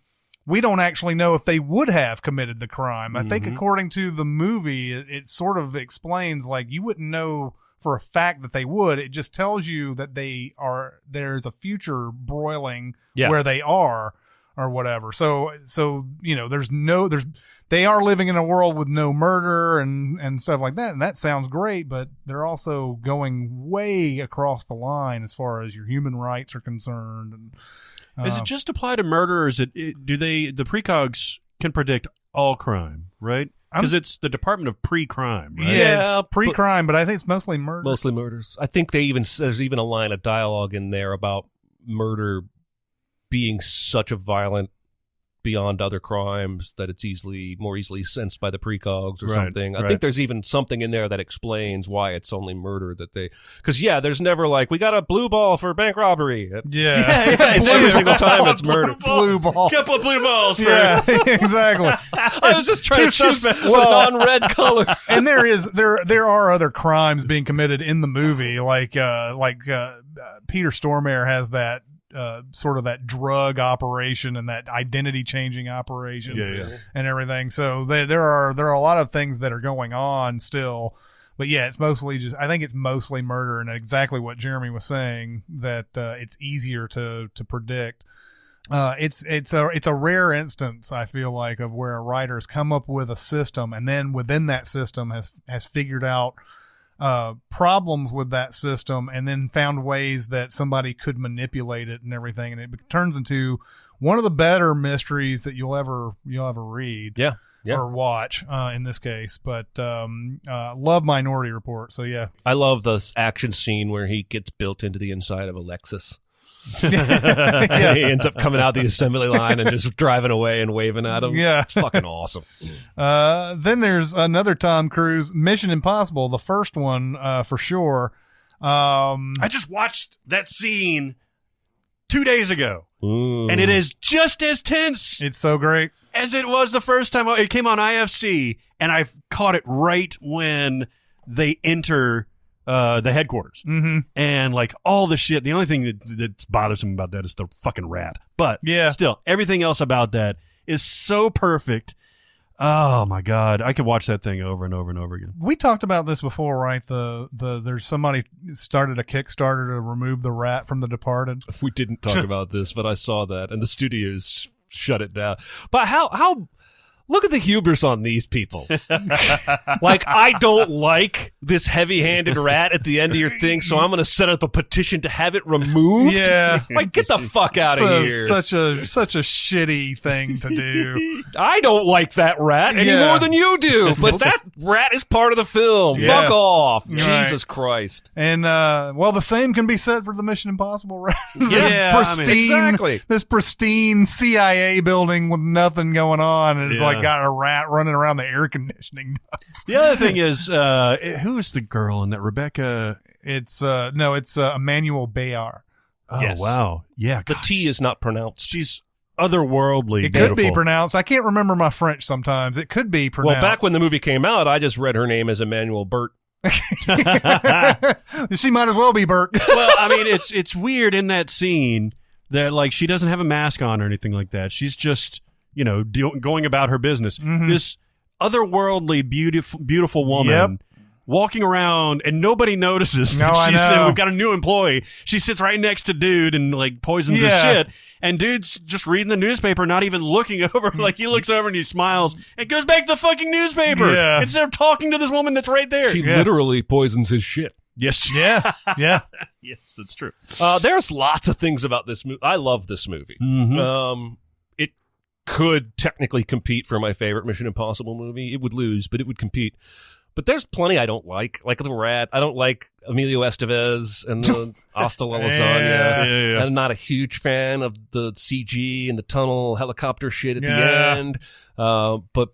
We don't actually know if they would have committed the crime. I think according to the movie, it sort of explains, like, you wouldn't know for a fact that they would. It just tells you that there's a future broiling where they are or whatever. So they are living in a world with no murder and stuff like that. And that sounds great, but they're also going way across the line as far as your human rights are concerned. And Does it just apply to murder, or is do the precogs can predict all crime, right? Because it's the Department of Pre-Crime, right? Yeah, it's pre-crime, but I think it's mostly murder. Mostly murders. I think there's even a line of dialogue in there about murder being such a violent beyond other crimes that it's more easily sensed by the precogs or something. I think there's even something in there that explains why it's only murder that because there's never like, we got a blue ball for bank robbery. It's every single time it's murder. Blue ball. Couple of blue balls for Yeah, exactly. I was just trying to choose a non-red color. And there are other crimes being committed in the movie, like Peter Stormare has that sort of that drug operation and that identity changing operation and everything. So there are a lot of things that are going on still, but it's mostly I think it's mostly murder, and exactly what Jeremy was saying, that it's easier to predict. It's a rare instance, I feel like, of where a writer has come up with a system and then within that system has figured out problems with that system and then found ways that somebody could manipulate it and everything, and it turns into one of the better mysteries that you'll ever read or watch in this case. But love Minority Report. So I love the action scene where he gets built into the inside of a Lexus. He ends up coming out the assembly line and just driving away and waving at him. It's fucking awesome. Then there's another Tom Cruise, Mission Impossible, the first one for sure. I just watched that scene 2 days ago, and it is just as tense. It's so great as it was the first time it came on IFC, and I caught it right when they enter the headquarters, and like all the shit. The only thing that's bothersome about that is the fucking rat. But still, everything else about that is so perfect. Oh my god, I could watch that thing over and over and over again. We talked about this before, right? There's somebody started a Kickstarter to remove the rat from The Departed. We didn't talk about this, but I saw that, and the studios shut it down. But how? Look at the hubris on these people. Like, I don't like this heavy-handed rat at the end of your thing, so I'm going to set up a petition to have it removed? Yeah. Like, get the fuck out of here. Such a shitty thing to do. I don't like that rat any more than you do, but that rat is part of the film. Yeah. Fuck off. Right. Jesus Christ. And, the same can be said for the Mission Impossible rat. This pristine CIA building with nothing going on, and it's like got a rat running around the air conditioning ducts. The other thing is, who is the girl in that? Rebecca? It's Emmanuel Bayard. Oh, yes. Wow. Yeah. The T is not pronounced. She's otherworldly It beautiful. could be pronounced. I can't remember my French sometimes. It could be pronounced. Well, back when the movie came out, I just read her name as Emmanuel Burt. She might as well be Burt. Well, I mean, it's weird in that scene that, like, she doesn't have a mask on or anything like that. She's just, going about her business. This otherworldly, beautiful woman walking around, and nobody notices that we've got a new employee. She sits right next to dude and like poisons his shit, and dude's just reading the newspaper, not even looking over. Like, he looks over and he smiles and goes back to the fucking newspaper instead of talking to this woman that's right there. She literally poisons his shit. Yes. Yeah. Yes, that's true. There's lots of things about this movie. I love this movie. It could technically compete for my favorite Mission Impossible movie. It would lose, but it would compete. But there's plenty I don't like the rat. I don't like Emilio Estevez and the Hasta la Lasagna. I'm not a huge fan of the CG and the tunnel helicopter shit at the end. But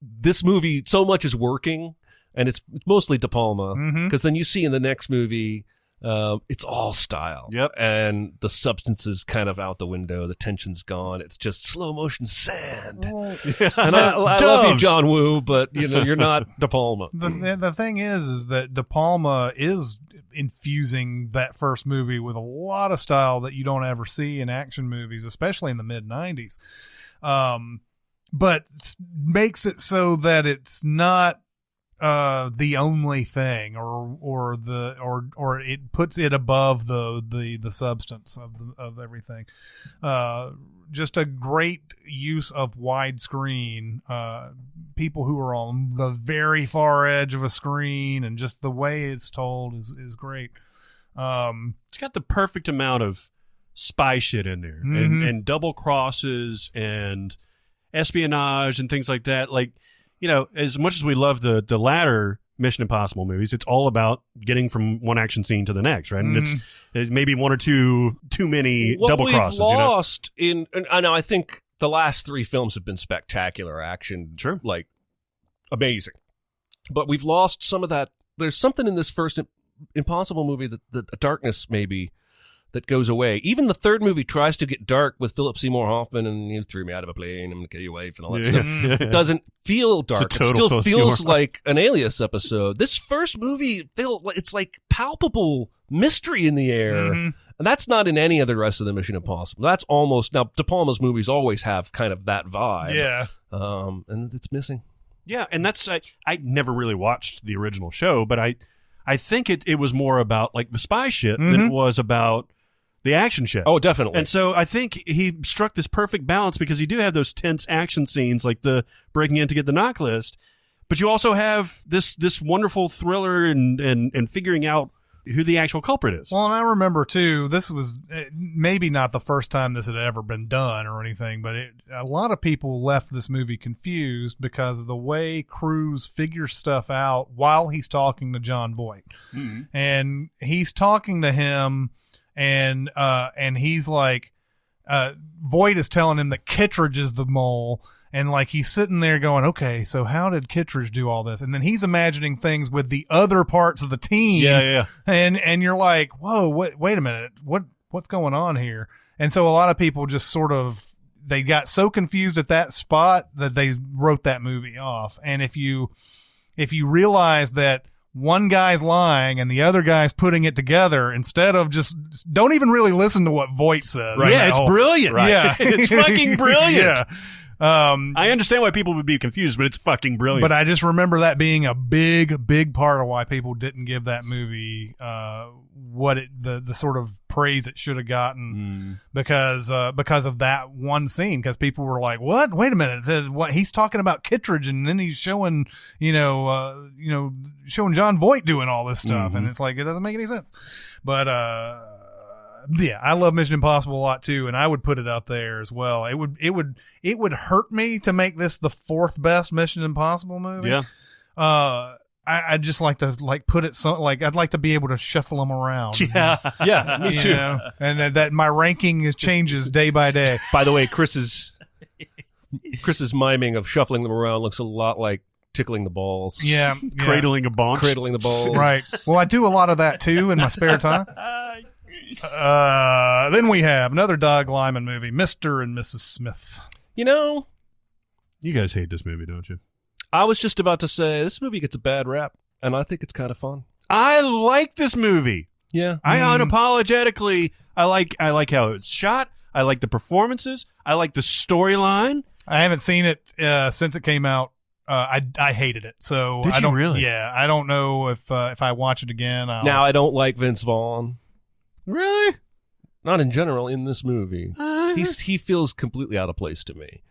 this movie, so much is working, and it's mostly De Palma. Because then you see in the next movie, it's all style. Yep. And the substance is kind of out the window. The tension's gone. It's just slow motion sand. And I love you, John Woo, but you're not De Palma. The thing is that De Palma is infusing that first movie with a lot of style that you don't ever see in action movies, especially in the mid-90s. But makes it so that it's not the only thing, or it puts it above the substance of everything. Just a great use of widescreen, people who are on the very far edge of a screen, and just the way it's told is great. It's got the perfect amount of spy shit in there and double crosses and espionage and things like that. Like, you know, as much as we love the latter Mission Impossible movies, it's all about getting from one action scene to the next, right? And it's maybe one or two too many double crosses. We've lost and I know, I think the last 3 films have been spectacular action, Sure. like amazing, but we've lost some of that. There's something in this first Impossible movie that the darkness maybe that goes away. Even the third movie tries to get dark with Philip Seymour Hoffman and you threw me out of a plane, I'm gonna kill your wife and all that stuff. It doesn't feel dark. It still feels like an Alias episode. This first movie it's like palpable mystery in the air. And that's not in any of the rest of the Mission Impossible. That's almost, now De Palma's movies always have kind of that vibe. Yeah. And it's missing. Yeah, and that's I never really watched the original show, but I think it was more about like the spy shit than it was about the action shit. Oh, definitely. And so I think he struck this perfect balance because you do have those tense action scenes like the breaking in to get the knock list, but you also have this wonderful thriller and figuring out who the actual culprit is. Well, and I remember too, this was maybe not the first time this had ever been done or anything, but a lot of people left this movie confused because of the way Cruise figures stuff out while he's talking to John Voight. And he's talking to him and he's like, Voight is telling him that Kittredge is the mole. And like he's sitting there going, okay, so how did Kittredge do all this? And then he's imagining things with the other parts of the team. Yeah. And you're like, whoa, wait a minute, what's going on here? And so a lot of people just sort of, they got so confused at that spot that they wrote that movie off. And if you realize that one guy's lying and the other guy's putting it together, instead of just don't even really listen to what Voight says. Right. Yeah, it's brilliant. Right. Yeah. It's fucking brilliant. Yeah. I understand why people would be confused, but it's fucking brilliant. But I just remember that being a big part of why people didn't give that movie the sort of praise it should have gotten because of that one scene. Because people were like, "What? Wait a minute! What? He's talking about Kittredge, and then he's showing showing John Voight doing all this stuff, and it's like it doesn't make any sense." But yeah, I love Mission Impossible a lot too, and I would put it up there as well. It would hurt me to make this the 4th best Mission Impossible movie. Yeah. I'd just like to put it I'd like to be able to shuffle them around. Yeah, me too. And that my ranking changes day by day. By the way, Chris's miming of shuffling them around looks a lot like tickling the balls. Yeah. Cradling a bonk. Cradling the balls. Right. Well, I do a lot of that too in my spare time. Then we have another Doug Liman movie, Mr. and Mrs. Smith. You know, you guys hate this movie, don't you? I was just about to say this movie gets a bad rap, and I think it's kind of fun. I like this movie. Yeah, I unapologetically I like how it's shot. I like the performances. I like the storyline. I haven't seen it since it came out. I hated it. So Did I you don't really? Yeah, I don't know if I watch it again. Now I don't like Vince Vaughn. Really? Not in general. In this movie, he feels completely out of place to me.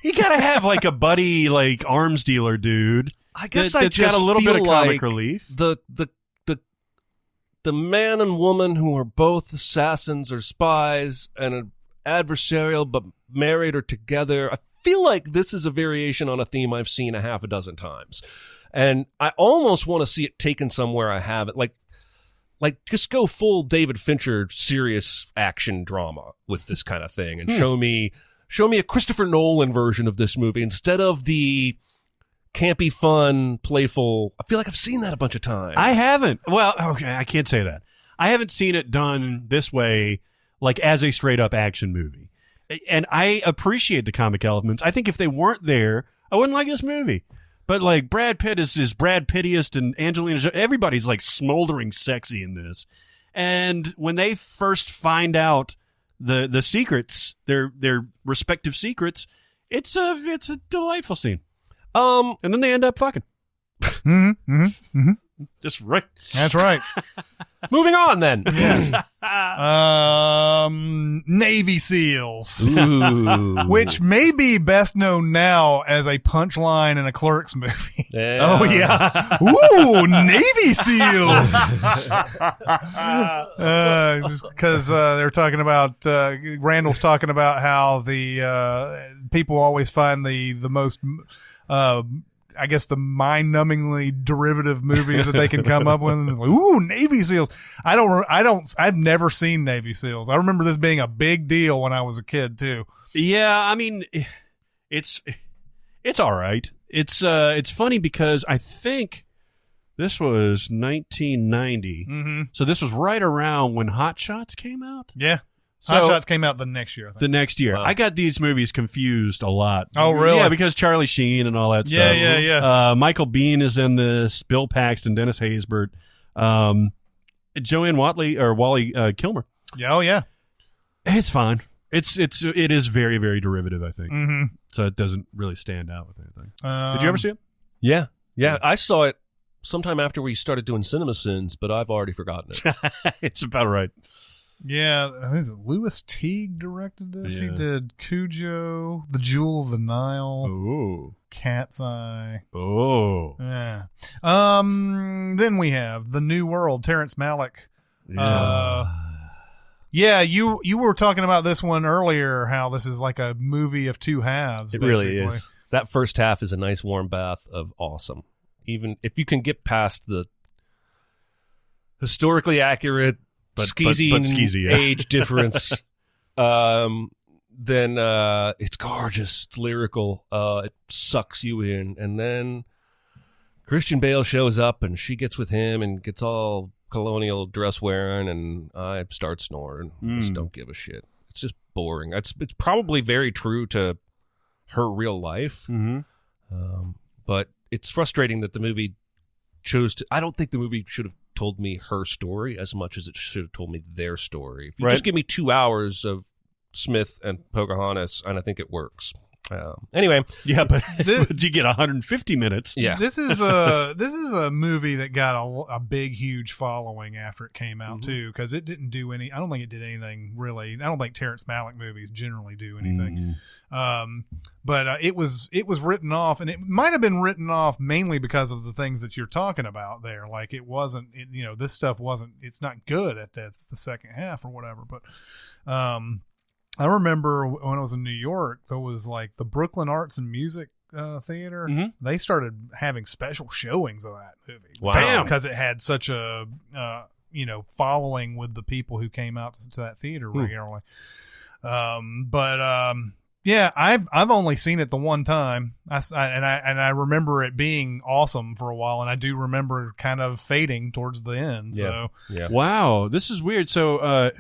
You gotta have like a buddy, like arms dealer dude. I guess that's got a little bit of comic relief. The man and woman who are both assassins or spies and are adversarial but married or together. I feel like this is a variation on a theme I've seen a half a dozen times, and I almost want to see it taken somewhere I haven't. Like just go full David Fincher serious action drama with this kind of thing, and show me a Christopher Nolan version of this movie instead of the campy, fun, playful. I feel like I've seen that a bunch of times. I haven't. Well, okay, I can't say that. I haven't seen it done this way, like as a straight up action movie. And I appreciate the comic elements. I think if they weren't there, I wouldn't like this movie. But like Brad Pitt is Brad Pittiest, and Angelina Jolie, everybody's like smoldering sexy in this. And when they first find out the secrets, their respective secrets, it's a delightful scene. And then they end up fucking. Just right. That's right. Moving on then. Navy SEALs. Ooh. Which may be best known now as a punchline in a Clerks movie. Yeah. Oh, yeah. Ooh, Navy SEALs. Just because they're talking about, Randall's talking about how the people always find the most, I guess, the mind-numbingly derivative movies that they can come up with. And it's like, ooh, Navy SEALs. I've never seen Navy SEALs. I remember this being a big deal when I was a kid too. Yeah, I mean, it's all right. It's funny because I think this was 1990. Mm-hmm. So this was right around when Hot Shots came out. Yeah. So- Hot Shots came out the next year, I think. The next year. Wow. I got these movies confused a lot. Oh, really? Yeah, because Charlie Sheen and all that Yeah, stuff. yeah. Michael Biehn is in this, Bill Paxton, Dennis Haysbert, Joanne Wally Kilmer. Yeah, oh, yeah. It's fine. It is very, very derivative, I think. Mm-hmm. So it doesn't really stand out with anything. Did you ever see it? Yeah. I saw it sometime after we started doing CinemaSins, but I've already forgotten it. It's about right. Yeah, who's it? Louis Teague directed this. Yeah. He did Cujo, The Jewel of the Nile, Oh. Cat's Eye. Oh. Yeah. Then we have The New World, Terrence Malick. Yeah, you were talking about this one earlier, how this is like a movie of two halves. It really basically. is. That first half is a nice warm bath of awesome. Even if you can get past the historically accurate But skeezy, skeezy, yeah. age difference, then it's gorgeous. It's lyrical. It sucks you in. And then Christian Bale shows up and she gets with him and gets all colonial dress wearing, and I start snoring. Just don't give a shit. It's just boring. It's probably very true to her real life. Mm-hmm. But it's frustrating that the movie chose to. I don't think the movie should have told me her story as much as it should have told me their story. If you just give me 2 hours of Smith and Pocahontas, and I think it works. Anyway, Yeah, but you get 150 minutes. yeah, This is a movie that got a big, huge following after it came out too, because it didn't do any. I don't think it did anything really. I don't think Terrence Malick movies generally do anything. But it was written off, and it might have been written off mainly because of the things that you're talking about there. Like it wasn't, this stuff wasn't. It's not good at the second half or whatever. But I remember when I was in New York, there was like the Brooklyn Arts and Music Theater. Mm-hmm. They started having special showings of that movie. Wow. Bam! Because it had such a following with the people who came out to that theater regularly. Yeah, I've only seen it the one time. I remember it being awesome for a while, and I do remember kind of fading towards the end. So yeah. Wow, this is weird. So I'm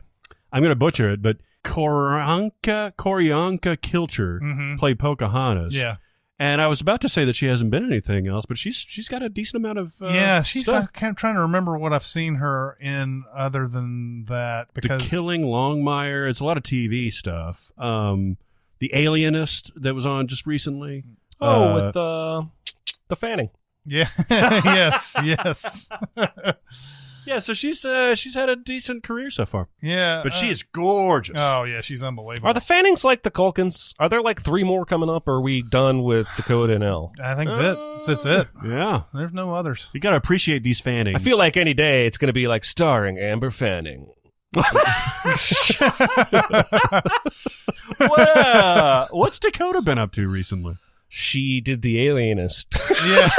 going to butcher it, but Koryanka Kilcher played Pocahontas. yeah. And I was about to say that she hasn't been in anything else, but she's got a decent amount of She's stuff. kind of trying to remember what I've seen her in other than that, because The Killing, Longmire. It's a lot of TV stuff. The Alienist that was on just recently. with the Fanning. yeah, yes, Yeah, so she's had a decent career so far. yeah, But she is gorgeous. Oh yeah, she's unbelievable. Are the Fannings like the Culkins? Are there like 3 more coming up, or are we done with Dakota and Elle? I think that's it. Yeah. There's no others. You got to appreciate these Fannings. I feel like any day it's going to be like starring Amber Fanning. What's Dakota been up to recently? She did The Alienist. Yeah.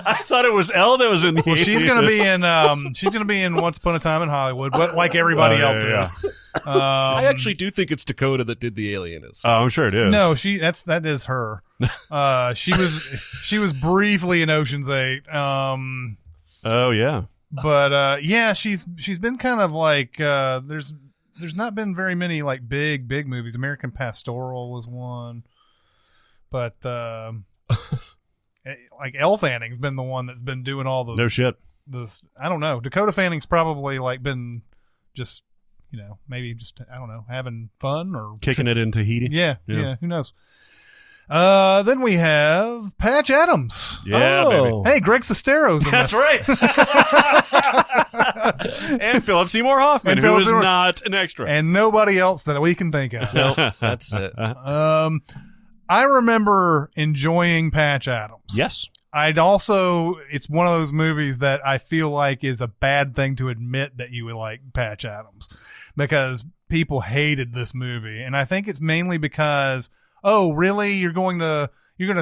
I thought it was Elle that was in the Well, she's gonna be in Once Upon a Time in Hollywood, but like everybody else is. I actually do think it's Dakota that did The Alienist. Oh, I'm sure it is. No, that is her. She was briefly in Ocean's 8. Oh yeah. But yeah, she's been kind of like there's not been very many like big movies. American Pastoral was one, but like Elle Fanning's been the one that's been doing all the No shit. this. I don't know. Dakota Fanning's probably like been just maybe just I don't know, having fun or Kicking it in Tahiti. yeah, Yeah. who knows. Then we have Patch Adams. Yeah, Oh. Hey, Greg Sestero's in That's this. right. And Philip Seymour Hoffman, And who Philip is Seymour- not an extra. And nobody else that we can think of. Nope, that's it. I remember enjoying Patch Adams. Yes. It's one of those movies that I feel like is a bad thing to admit that you would like Patch Adams, because people hated this movie. And I think it's mainly because, oh, really? You're going to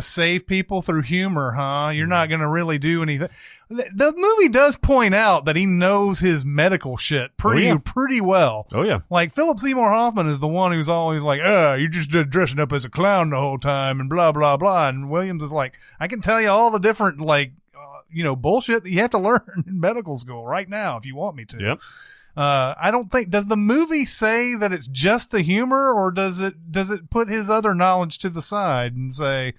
save people through humor, huh? You're not going to really do anything. The movie does point out that he knows his medical shit pretty well. Oh, yeah. Like, Philip Seymour Hoffman is the one who's always like, you're just dressing up as a clown the whole time and blah, blah, blah. And Williams is like, I can tell you all the different, bullshit that you have to learn in medical school right now if you want me to. Yep. I don't think, does the movie say that it's just the humor, or does it put his other knowledge to the side and say,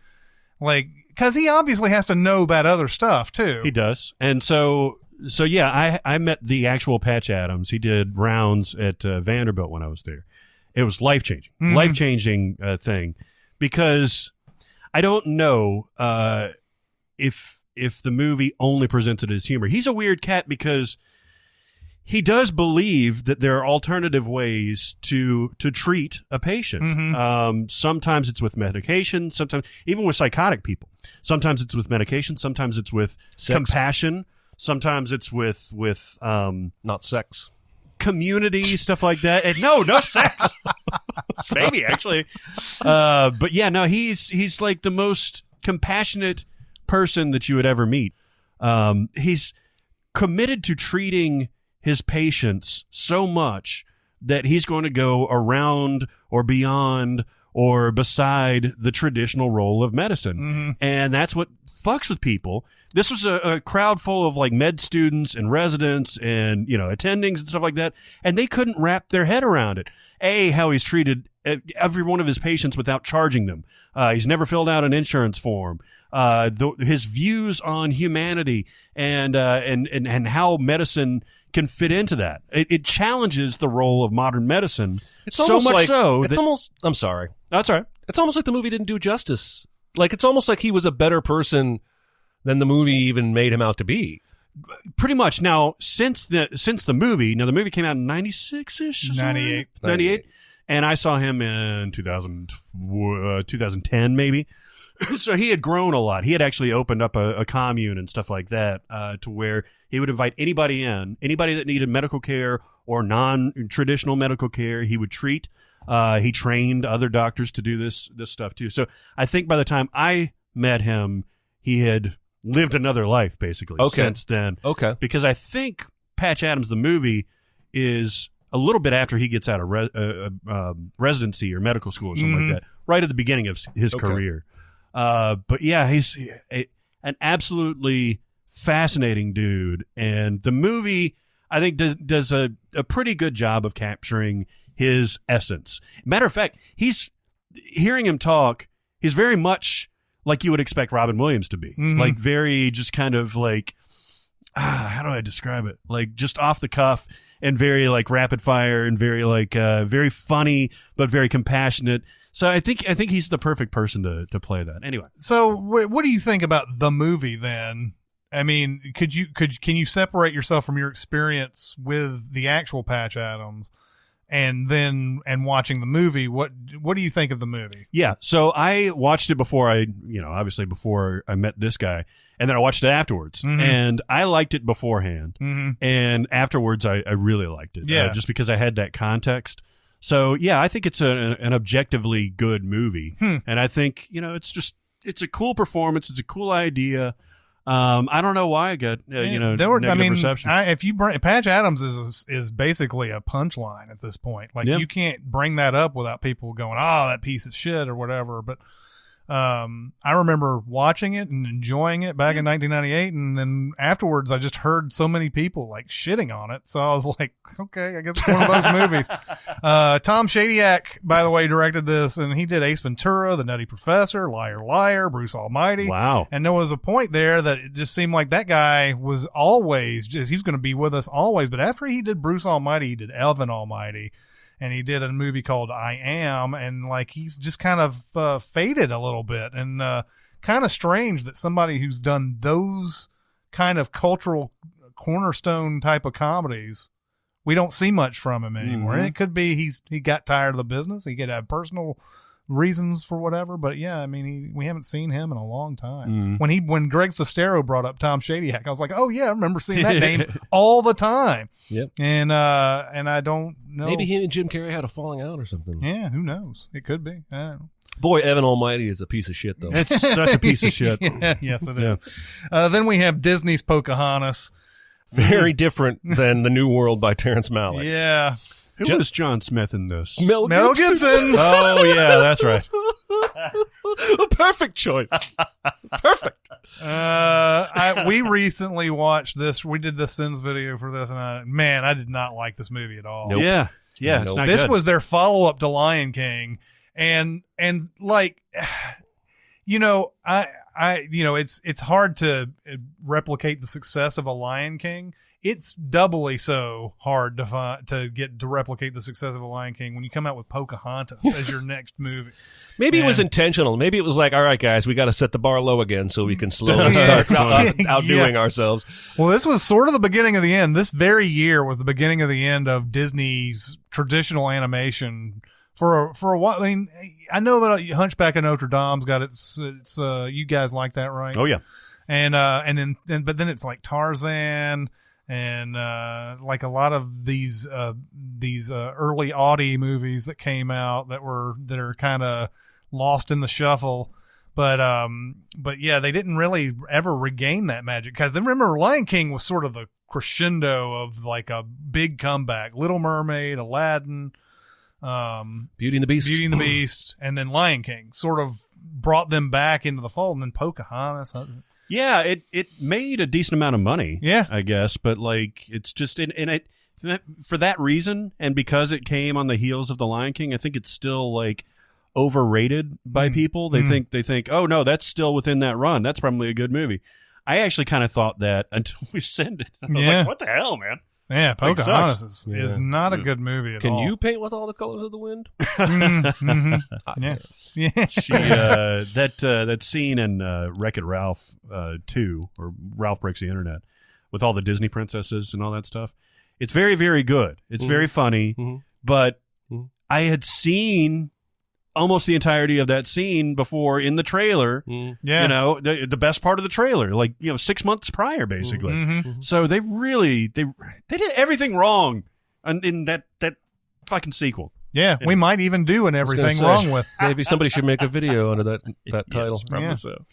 like, because he obviously has to know that other stuff too. He does. And so yeah, I met the actual Patch Adams. He did rounds at Vanderbilt when I was there. It was life-changing. Mhm. Life-changing thing, because I don't know if the movie only presented his humor. He's a weird cat because he does believe that there are alternative ways to treat a patient. Mhm. Sometimes it's with medication, sometimes even with psychotic people. Sometimes it's with medication, sometimes it's with Sex. compassion, sometimes it's with Not sex. community, stuff like that. And no sex. Maybe actually. But yeah, no, he's like the most compassionate person that you would ever meet. He's committed to treating his patients so much that he's going to go around or beyond or beside the traditional role of medicine. Mm-hmm. And that's what fucks with people. This was a crowd full of like med students and residents and, attendings and stuff like that. And they couldn't wrap their head around it. How he's treated every one of his patients without charging them. He's never filled out an insurance form. His views on humanity and how medicine can fit into that. It challenges the role of modern medicine. It's so almost much like, so. I'm sorry. That's all right. It's almost like the movie didn't do justice. Like, it's almost like he was a better person than the movie even made him out to be. Pretty much. Now, since the movie came out in 96-ish? 98. 98. And I saw him in 2010, maybe. So he had grown a lot. He had actually opened up a commune and stuff like that, to where he would invite anybody that needed medical care or non-traditional medical care, he would treat. He trained other doctors to do this stuff too. So I think by the time I met him, he had lived another life basically since then. Okay. Because I think Patch Adams, the movie, is a little bit after he gets out of residency or medical school or something like that, right at the beginning of his career. But yeah, he's an absolutely fascinating dude. And the movie, I think, does a pretty good job of capturing his essence. Matter of fact, hearing him talk, he's very much like you would expect Robin Williams to be. Mm-hmm. Like very just kind of like, how do I describe it? Like just off the cuff and very like rapid fire and very like very funny but very compassionate. So I think he's the perfect person to play that. Anyway. So what do you think about the movie then? I mean, can you separate yourself from your experience with the actual Patch Adams and watching the movie? What do you think of the movie? Yeah. So I watched it before obviously before I met this guy, and then I watched it afterwards. Mm-hmm. And I liked it beforehand. Mm-hmm. And afterwards I really liked it. Yeah. Just because I had that context. So yeah, I think it's an objectively good movie. And I think, it's a cool performance. It's a cool idea. I don't know why I got negative reception. Patch Adams is basically a punchline at this point. Like you can't bring that up without people going, "Oh, that piece of shit" or whatever. But I remember watching it and enjoying it back in 1998, and then afterwards, I just heard so many people like shitting on it. So I was like, "Okay, I guess it's one of those movies." Tom Shadyac, by the way, directed this, and he did Ace Ventura, The Nutty Professor, Liar Liar, Bruce Almighty. Wow! And there was a point there that it just seemed like that guy was always he's going to be with us always. But after he did Bruce Almighty, he did Elvin Almighty. and he did a movie called I Am, and like he's just kind of faded a little bit, and kind of strange that somebody who's done those kind of cultural cornerstone type of comedies, we don't see much from him anymore. And it could be he got tired of the business. He could have personal reasons for whatever, but yeah, I mean, we haven't seen him in a long time. When Greg Sestero brought up Tom Shadyac, I was like, oh yeah, I remember seeing that name all the time. Yep. And I don't know. Maybe he and Jim Carrey had a falling out or something. Yeah, who knows? It could be. I don't know. Boy, Evan Almighty is a piece of shit, though. It's such a piece of shit. Yeah, yes, it is. Then we have Disney's Pocahontas. Very different than The New World by Terrence Malick. Yeah. Who was John Smith in this? Mel Gibson. Oh, yeah, that's right. A perfect choice. Perfect. We recently watched this. We did the Sins video for this, and I did not like this movie at all. Nope. Yeah, Nope. it's not This good. was their follow-up to Lion King, and like, you know, it's hard to replicate the success of a Lion King. It's doubly so hard to replicate the success of a Lion King when you come out with Pocahontas as your next movie. Maybe it was And- intentional. Maybe it was like, all right, guys, we got to set the bar low again so we can slowly start outdoing ourselves. Well, this was sort of the beginning of the end. This very year was the beginning of the end of Disney's traditional animation. For a while, I mean, I know that Hunchback of Notre Dame's got its you guys like that, right? Oh, yeah. And then it's like Tarzan and like a lot of these early Audi movies that came out that are kind of lost in the shuffle. But yeah, they didn't really ever regain that magic, because then remember Lion King was sort of the crescendo of like a big comeback. Little Mermaid, Aladdin, Beauty and the Beast. and then Lion King sort of brought them back into the fold, and then Pocahontas. Yeah, it made a decent amount of money. Yeah. I guess, but like it's just for that reason, and because it came on the heels of The Lion King, I think it's still like overrated by people. They think, oh no, that's still within that run. That's probably a good movie. I actually kind of thought that until we sent it. I was like, what the hell, man? Yeah, Like, Pocahontas is Yeah. not a good movie at Can all. you paint with all the colors of the wind? Yeah. Yeah. She that scene in Wreck-It Ralph 2, or Ralph Breaks the Internet, with all the Disney princesses and all that stuff. It's very, very good. It's very funny, but I had seen almost the entirety of that scene before in the trailer. Yeah. You know, the best part of the trailer, like 6 months prior, basically. So they did everything wrong in that fucking sequel. Yeah, we might even do an everything wrong with. Maybe somebody should make a video under that title. Yes, probably Yeah. so.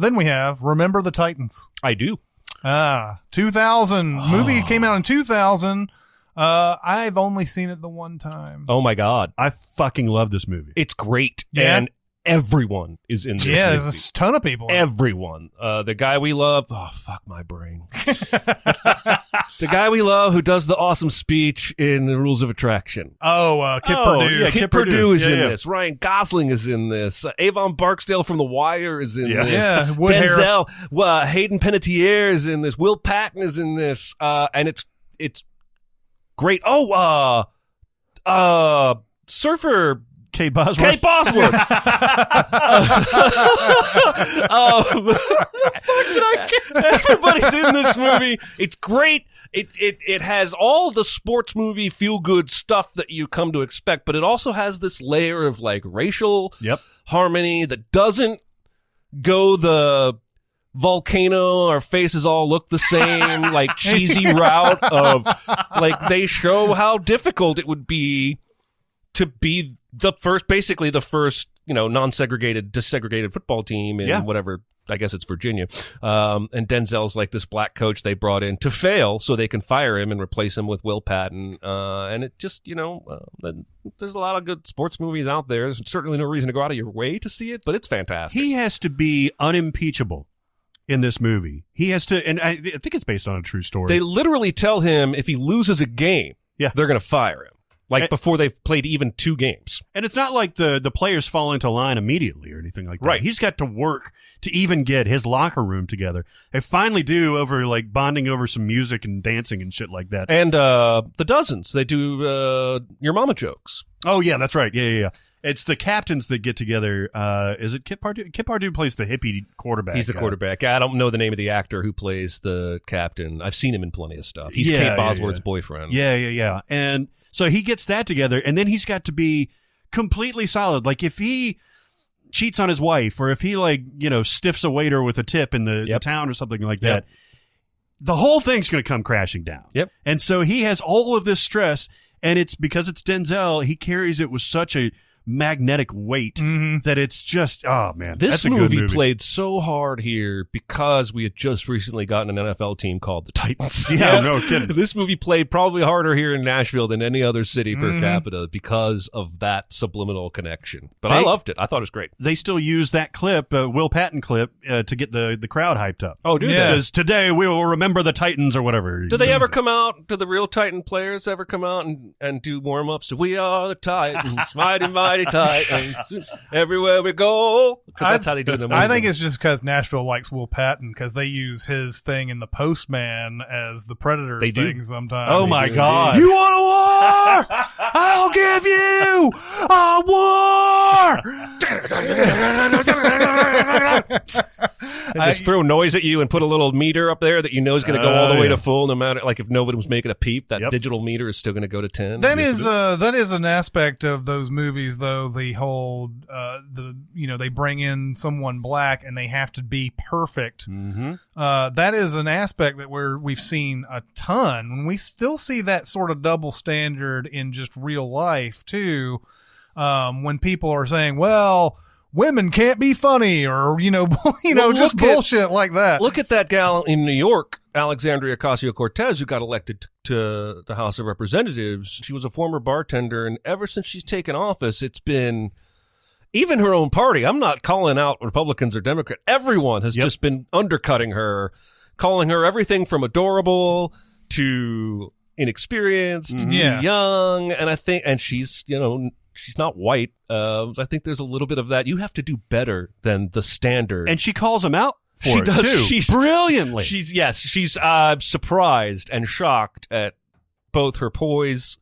Then we have Remember the Titans. I do. 2000 movie came out in 2000. I've only seen it the one time. Oh my God. I fucking love this movie. It's great. Yeah. And everyone is in this Yeah, movie. there's a ton of people. in it. Everyone. The guy we love. Oh, fuck my brain. The guy we love who does the awesome speech in The Rules of Attraction. Kip Oh, Purdue. yeah, Kip Purdue is in Yeah. this. Ryan Gosling is in this. Avon Barksdale from The Wire is in this. Yeah, Wood Denzel. Hayden Panettiere is in this. Will Patton is in this. And it's great. Oh, surfer Kate Bosworth. Kate Bosworth. Everybody's in this movie. It's great. It has all the sports movie feel good stuff that you come to expect, but it also has this layer of like racial harmony that doesn't go the volcano, our faces all look the same, like cheesy route of like they show how difficult it would be to be basically the first, non-segregated, desegregated football team in whatever, I guess it's Virginia. And Denzel's like this black coach they brought in to fail so they can fire him and replace him with Will Patton. And it just, there's a lot of good sports movies out there. There's certainly no reason to go out of your way to see it, but it's fantastic. He has to be unimpeachable in this movie. He has to, and I think it's based on a true story. They literally tell him if he loses a game, they're going to fire him. like before they've played even 2 games. And it's not like the players fall into line immediately or anything like that. Right. He's got to work to even get his locker room together. They finally do over like bonding over some music and dancing and shit like that. And the Dozens, they do Your Mama jokes. Oh, yeah, that's right. Yeah. It's the captains that get together. Is it Kip Pardue? Kip Pardue plays the hippie quarterback. He's the guy. quarterback. I don't know the name of the actor who plays the captain. I've seen him in plenty of stuff. He's Kate Bosworth's boyfriend. Yeah. And so he gets that together, and then he's got to be completely solid. Like if he cheats on his wife, or if he stiffs a waiter with a tip in the town or something like that, the whole thing's going to come crashing down. Yep. And so he has all of this stress, and it's because it's Denzel. He carries it with such a magnetic weight that it's just, oh man, This that's a good movie. played so hard here because we had just recently gotten an NFL team called the Titans. Yeah, no kidding. This movie played probably harder here in Nashville than any other city per capita because of that subliminal connection. But I loved it. I thought it was great. They still use that clip, Will Patton clip, to get the crowd hyped up. Oh, do they? Because today we will remember the Titans or whatever. Do they ever come out? Do the real Titan players ever come out and do warm-ups? We are the Titans, mighty Titans, everywhere we go. Because that's how they do the movie. I think it's just because Nashville likes Will Patton because they use his thing in The Postman as the Predators thing sometimes. Oh my God! You want a war? I'll give you a war. They just throw noise at you and put a little meter up there that you know is going to go all the way to full, no matter, like if nobody was making a peep, that digital meter is still going to go to 10. That is an aspect of those movies, though. The whole they bring in someone black and they have to be perfect. That is an aspect that we've seen a ton. When we still see that sort of double standard in just real life too. When people are saying, well, women can't be funny, or just bullshit like that. Look at that gal in New York, Alexandria Ocasio-Cortez, who got elected to the House of Representatives. She was a former bartender, and ever since she's taken office, it's been even her own party. I'm not calling out Republicans or Democrats. Everyone has just been undercutting her, calling her everything from adorable to inexperienced to young, and she's she's not white. I think there's a little bit of that. You have to do better than the standard. And she calls him out for she it, does. too. She's brilliantly. She's surprised and shocked at both her poise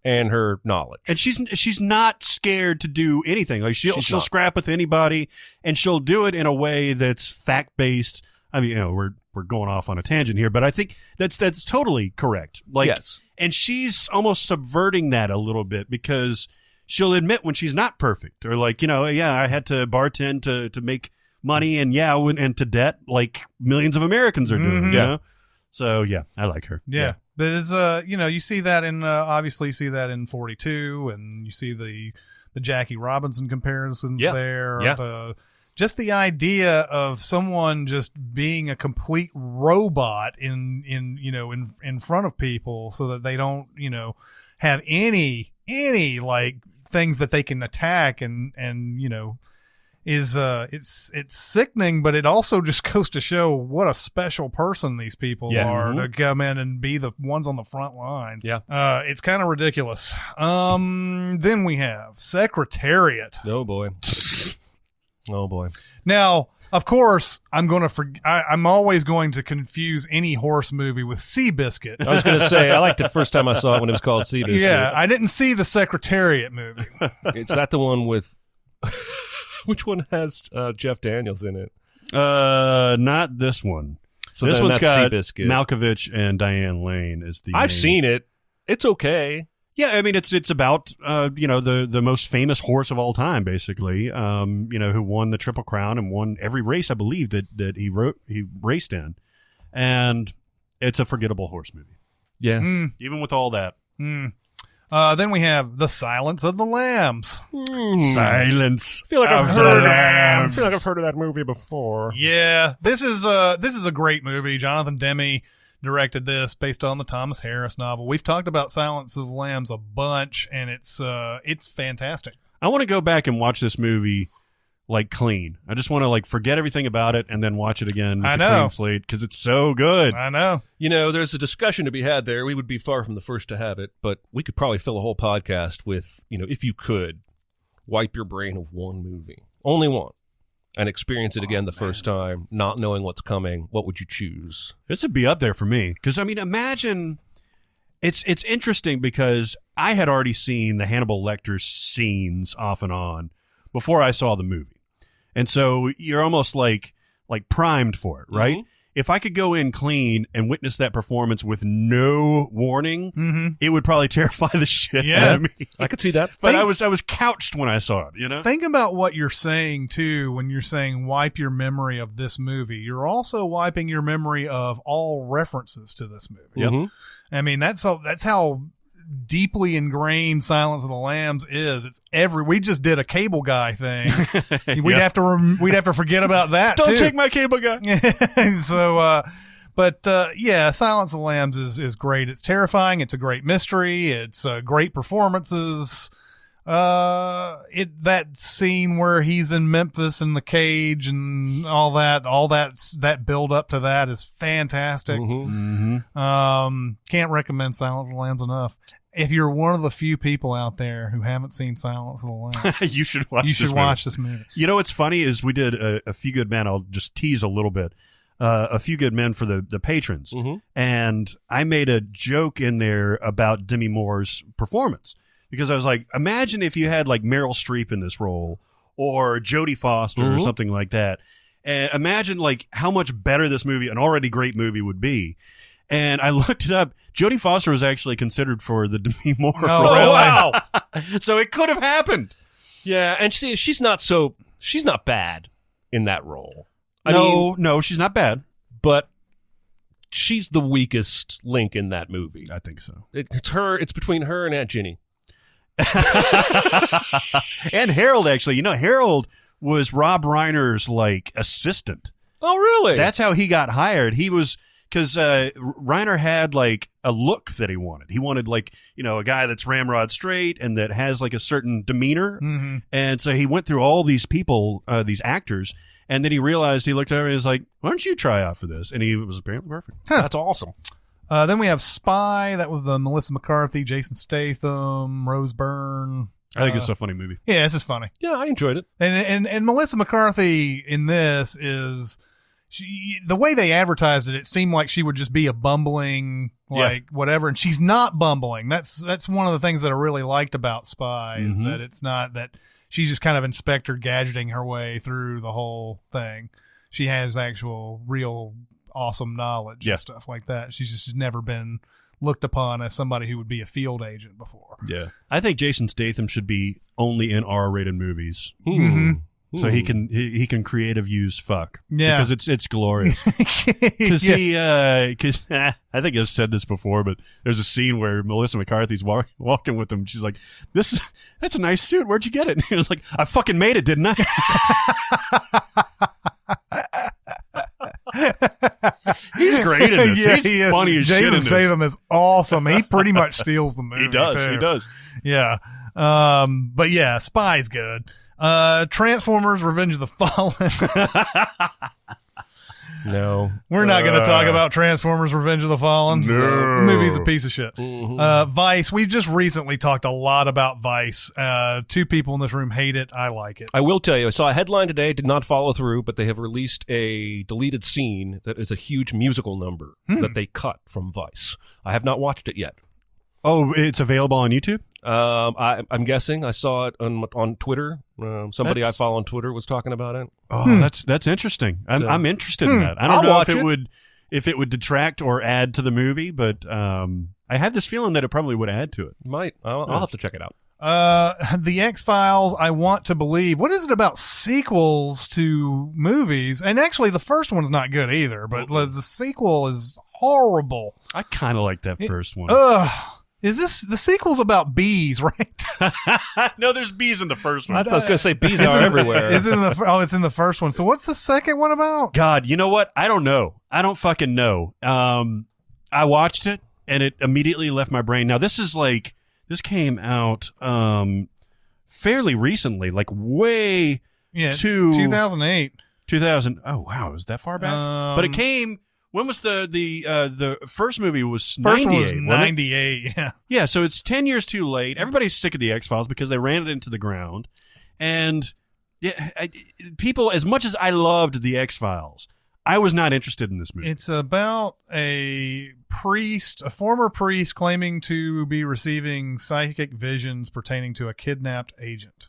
and her knowledge. And she's not scared to do anything. Like she'll scrap with anybody, and she'll do it in a way that's fact-based. I mean, we're going off on a tangent here, but I think that's totally correct. Like, yes. And she's almost subverting that a little bit because she'll admit when she's not perfect, or like, I had to bartend to make money, and into debt like millions of Americans are doing. You know? So I like her. Yeah. There's you see that in obviously you see that in 42, and you see the Jackie Robinson comparisons there. Yeah. Just the idea of someone just being a complete robot in front of people, so that they don't have any like things that they can attack, and is it's sickening, but it also just goes to show what a special person these people are to come in and be the ones on the front lines. It's kind of ridiculous. Then we have Secretariat. Oh boy. Now, of course, I'm always going to confuse any horse movie with Seabiscuit. I was going to say, I liked the first time I saw it when it was called Seabiscuit. Yeah, I didn't see the Secretariat movie. Is that the one with... Which one has Jeff Daniels in it? Not this one. So this one's got Seabiscuit. Malkovich and Diane Lane as the I've main. seen it. It's okay. Yeah, I mean it's about the most famous horse of all time, basically. Who won the Triple Crown and won every race, I believe, that he raced in, and it's a forgettable horse movie. Yeah, even with all that. Then we have The Silence of the Lambs. Silence. I feel like of the Lambs. I feel like I've heard of that movie before. Yeah, this is a great movie. Jonathan Demme directed this based on the Thomas Harris novel. We've talked about Silence of the Lambs a bunch, and it's fantastic. I want to go back and watch this movie like clean. I just want to like forget everything about it and then watch it again with I a know. clean slate because it's so good. I know. You know, there's a discussion to be had there. We would be far from the first to have it, but we could probably fill a whole podcast with, you know, if you could wipe your brain of one movie, only one, and experience it again the first time, not knowing what's coming, what would you choose? This would be up there for me because I mean, imagine it's interesting because I had already seen the Hannibal Lecter scenes off and on before I saw the movie. And so you're almost like primed for it, right? Mm-hmm. If I could go in clean and witness that performance with no warning, it would probably terrify the shit out of me. I could see that. But I was couched when I saw it, you know? Think about what you're saying, too, when you're saying wipe your memory of this movie. You're also wiping your memory of all references to this movie. Yep. Mhm. I mean, that's how deeply ingrained Silence of the Lambs is. It's we just did a Cable Guy thing. We'd have to forget about that. Don't too. take my cable guy. So, yeah, Silence of the Lambs is great. It's terrifying. It's a great mystery. It's great performances. That scene where he's in Memphis in the cage and all that build up to that is fantastic. Can't recommend Silence of the Lambs enough. If you're one of the few people out there who haven't seen Silence of the Lambs, You should watch this movie. You know what's funny is we did a Few Good Men. I'll just tease a little bit. A Few Good Men for the patrons. And I made a joke in there about Demi Moore's performance because I was like, imagine if you had like Meryl Streep in this role or Jodie Foster or something like that. And imagine like how much better this movie, an already great movie, would be. And I looked it up. Jodie Foster was actually considered for the Demi Moore role. Oh, wow. So it could have happened. Yeah, and she's not bad in that role. No, she's not bad. But she's the weakest link in that movie. I think so. It's between her and Aunt Ginny. And Harold, actually. You know, Harold was Rob Reiner's, like, assistant. Oh, really? That's how he got hired. He was... Because Reiner had, like, a look that he wanted. He wanted, like, you know, a guy that's ramrod straight and that has, like, a certain demeanor. And so he went through all these people, these actors, and then he realized, he looked over and he was like, why don't you try out for this? And he was apparently perfect. That's awesome. Then we have Spy. That was the Melissa McCarthy, Jason Statham, Rose Byrne. I think it's a funny movie. Yeah, this is funny. Yeah, I enjoyed it. And Melissa McCarthy in this is... the way they advertised it, it seemed like she would just be a bumbling, whatever, and she's not bumbling. That's one of the things that I really liked about Spy is that it's not that she's just kind of Inspector Gadgeting her way through the whole thing. She has actual, real, awesome knowledge and stuff like that. She's just never been looked upon as somebody who would be a field agent before. Yeah, I think Jason Statham should be only in R-rated movies. So he can creative use fuck. Yeah. Because it's glorious. Because I think I've said this before, but there's a scene where Melissa McCarthy's walking with him. She's like, that's a nice suit. Where'd you get it? And he was like, I fucking made it, didn't I? He's great in this. He's funny as shit in Jason this. Statham is awesome. He pretty much steals the movie. He does. too. He does. Yeah. But yeah, Spy's good. Transformers Revenge of the Fallen. No. We're not going to talk about Transformers Revenge of the Fallen. No. The movie's a piece of shit. Vice. We've just recently talked a lot about Vice. Two people in this room hate it. I like it. I will tell you, I saw a headline today, did not follow through, but they have released a deleted scene that is a huge musical number that they cut from Vice. I have not watched it yet. Oh, it's available on YouTube? I'm guessing. I saw it on Twitter. Somebody I follow on Twitter was talking about it. Oh, that's interesting. I'm interested in that. I don't I'll know watch if it would detract or add to the movie, but I have this feeling that it probably would add to it. Might. I'll have to check it out. The X-Files, I want to believe. What is it about sequels to movies? And actually, the first one's not good either, but the sequel is horrible. I kind of like that first one. Is this the sequel's about bees, right? No, there's bees in the first one. I was going to say bees are everywhere. Is it in it's in the first one. So what's the second one about? God, you know what? I don't know. I don't fucking know. I watched it and it immediately left my brain. Now this came out fairly recently, like way Yeah, to 2008. 2000. Oh wow, was that far back? But it came. When was the first movie? Was First 98, one was wasn't it? 98. Yeah. Yeah, so it's 10 years too late. Everybody's sick of the X-Files because they ran it into the ground. And yeah, people, as much as I loved the X-Files, I was not interested in this movie. It's about a former priest claiming to be receiving psychic visions pertaining to a kidnapped agent.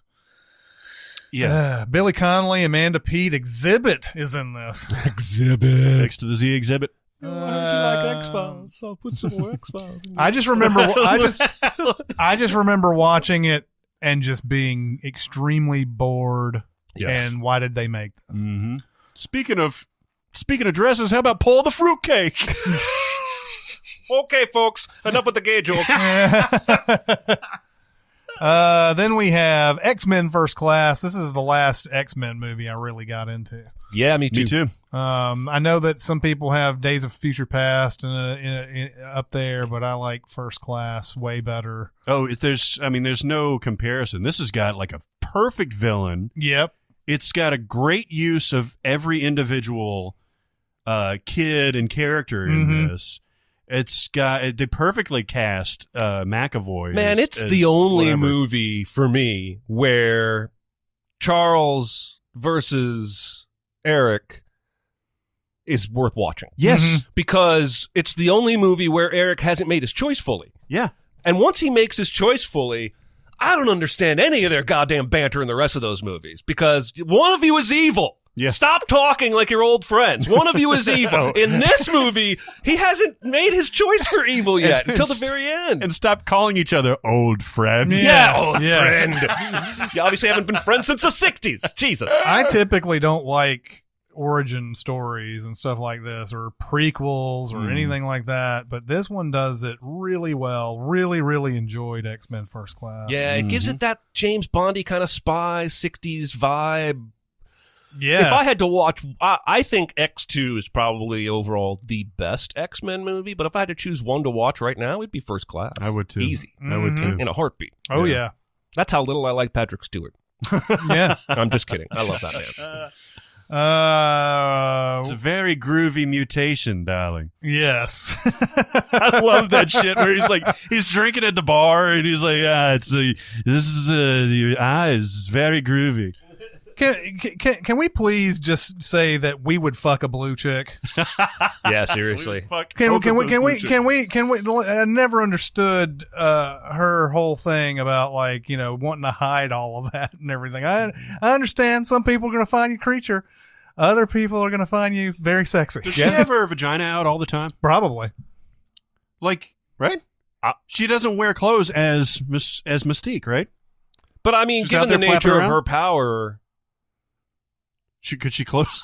Yeah. Billy Connolly, Amanda Peet, Exhibit is in this. Exhibit. Next to the Z Exhibit. I heard you like X-Files, so I'll put some more X-Files in I just remember I just remember watching it and just being extremely bored. Yes. And why did they make this? Mm-hmm. Speaking of dresses, how about Paul the Fruitcake? Okay, folks, enough with the gay jokes. Then we have X-Men First Class. This is the last X-Men movie I really got into. Yeah, me too. Me too. I know that some people have Days of Future Past up there, but I like First Class way better. Oh, there's no comparison. This has got like a perfect villain. Yep. It's got a great use of every individual kid and character in this. It's got they perfectly cast McAvoy. Man, it's the only movie for me where Charles versus Eric is worth watching. Yes. Because it's the only movie where Eric hasn't made his choice fully. Yeah. And once he makes his choice fully, I don't understand any of their goddamn banter in the rest of those movies because one of you is evil. Yeah. Stop talking like your old friends. One of you is evil. In this movie, he hasn't made his choice for evil yet until the very end. And stop calling each other old friend. Yeah, old friend. You obviously haven't been friends since the 60s. Jesus. I typically don't like origin stories and stuff like this or prequels or anything like that, but this one does it really well. Really, really enjoyed X-Men First Class. Yeah, it gives it that James Bondy kind of spy 60s vibe. Yeah. If I had to watch, I think X2 is probably overall the best X-Men movie, but if I had to choose one to watch right now, it'd be First Class. I would too. Easy. I would too. In a heartbeat. Oh, yeah. That's how little I like Patrick Stewart. Yeah. I'm just kidding. I love that man. It's a very groovy mutation, darling. Yes. I love that shit where he's drinking at the bar and he's like, your eyes is very groovy. Can we please just say that we would fuck a blue chick? Yeah, seriously. Can we? I never understood her whole thing about wanting to hide all of that and everything. I understand some people are going to find you creature, other people are going to find you very sexy. Does she have her vagina out all the time? Probably. Right? She doesn't wear clothes as Mystique, right? But I mean, She's given out there the nature flapping of around? her power. Could she close?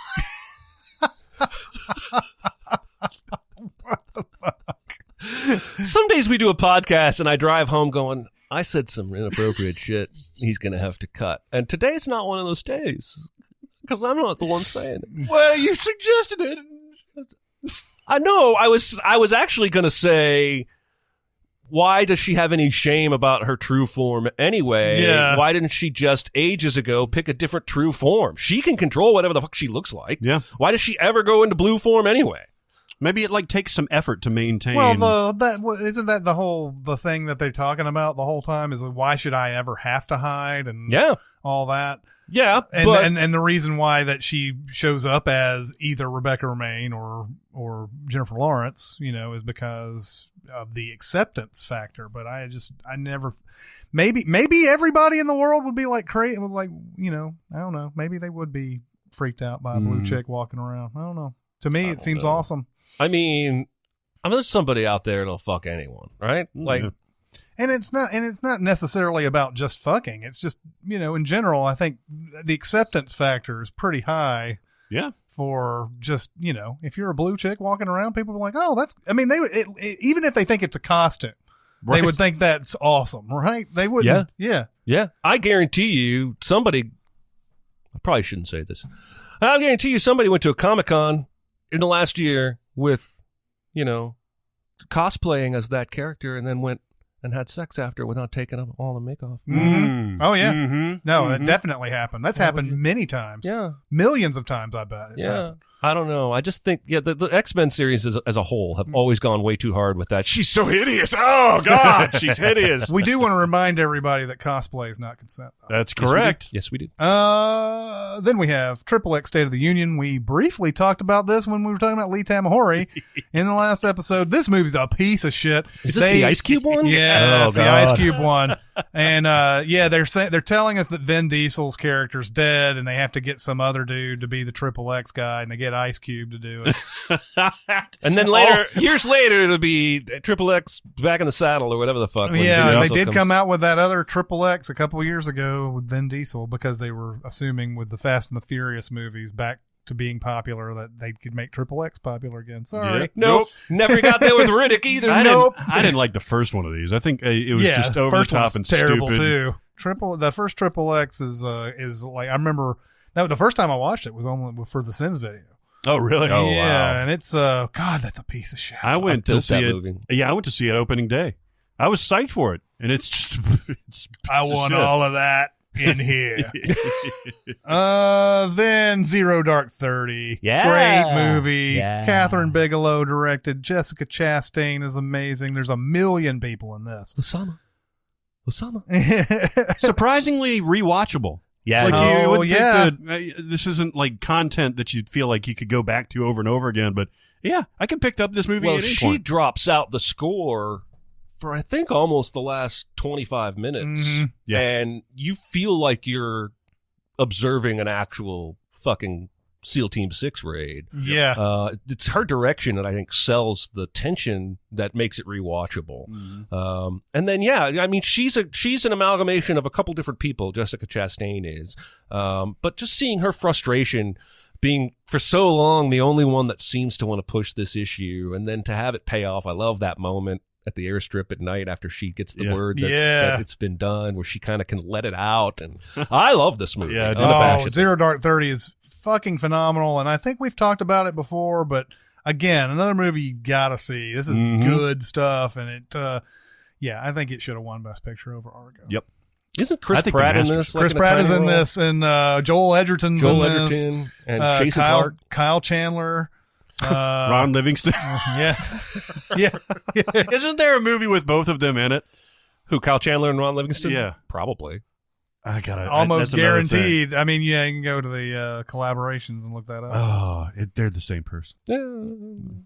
Some days we do a podcast and I drive home going, I said some inappropriate shit he's going to have to cut. And today's not one of those days because I'm not the one saying it. Well, you suggested it. I know. I was actually going to say, why does she have any shame about her true form anyway? Yeah. Why didn't she just ages ago pick a different true form? She can control whatever the fuck she looks like. Yeah. Why does she ever go into blue form anyway? Maybe it takes some effort to maintain. Well, isn't that the thing that they're talking about the whole time is why should I ever have to hide and all that? Yeah, and the reason why that she shows up as either Rebecca Romaine or Jennifer Lawrence, is because of the acceptance factor. But I never, maybe everybody in the world would be crazy, I don't know, maybe they would be freaked out by a blue chick walking around. I don't know. To me, it seems awesome. I mean, there's somebody out there that'll fuck anyone, right? And it's not necessarily about just fucking. It's just, in general, I think the acceptance factor is pretty high. Yeah. For just, if you're a blue chick walking around, people are like, oh, even if they think it's a costume, they would think that's awesome, right? They wouldn't. Yeah. I guarantee you somebody, I probably shouldn't say this. I guarantee you somebody went to a Comic-Con in the last year with, cosplaying as that character and then went and had sex after without taking all the makeup off. Oh yeah, no, it Mhm. definitely happened. That's happened many times. Yeah. Millions of times. I bet. It's happened. I don't know. I just think, the X-Men series as a whole have always gone way too hard with that. She's so hideous. Oh, God, she's hideous. We do want to remind everybody that cosplay is not consent, though. That's correct. Yes, we did. Then we have XXX State of the Union. We briefly talked about this when we were talking about Lee Tamahori in the last episode. This movie's a piece of shit. Is this the Ice Cube one? Yeah, Oh, it's the God. Ice Cube one. And they're telling us that Vin Diesel's character's dead, and they have to get some other dude to be the XXX guy, and they get Ice Cube to do it. And then later, years later, it'll be XXX back in the saddle or whatever the fuck. when Yeah, Vin and they Diesel did comes. come out with that other XXX a couple years ago with Vin Diesel because they were assuming with the Fast and the Furious movies back to being popular that they could make XXX popular again. Sorry. Yep. Nope. Never got there with Riddick either. I Nope. didn't like the first one of these. I think it was Yeah, just over the first top one's and terrible stupid. too. The first XXX is like I remember that the first time I watched it was only for the Sins video. Oh, really? Oh, yeah, wow. and it's God, that's a piece of shit. I went to built see that it. movie. Yeah, I went to see it opening day. I was psyched for it, and it's just it's a I piece of want shit. all of that in here. Then Zero Dark 30. Yeah. Great movie. Yeah. Catherine Bigelow directed. Jessica Chastain is amazing. There's a million people in this. Osama. Surprisingly rewatchable. Yeah. Like Oh, you would yeah. think that this isn't like content that you'd feel like you could go back to over and over again, but yeah, I can pick up this movie Well, at any she point. drops out the score for I think almost the last 25 minutes, Mhm. Yeah. and you feel like you're observing an actual fucking SEAL Team 6 raid. Yeah. It's her direction that I think sells the tension that makes it rewatchable. And then, yeah, I mean, she's an amalgamation of a couple different people. Jessica Chastain is, but just seeing her frustration being for so long the only one that seems to want to push this issue, and then to have it pay off. I love that moment at the airstrip at night after she gets the word that it's been done, where she kind of can let it out. And I love this movie. Yeah, I do. unabashedly. Zero Dark 30 is fucking phenomenal, and I think we've talked about it before, but again, another movie you gotta see. This is good stuff, and it I think it should have won Best Picture over Argo. Yep. Isn't Chris I think Pratt The in Masters- this? Like Chris in a Pratt is tiny in role? this, and Joel Edgerton's Joel in this. Edgerton and Jason Clarke. Kyle Chandler. Ron Livingston. Yeah. Yeah. Isn't there a movie with both of them in it? Who, Kyle Chandler and Ron Livingston? Yeah. Probably. I gotta Almost that's another thing. guaranteed. I mean, yeah, you can go to the collaborations and look that up. Oh, they're the same person. Yeah,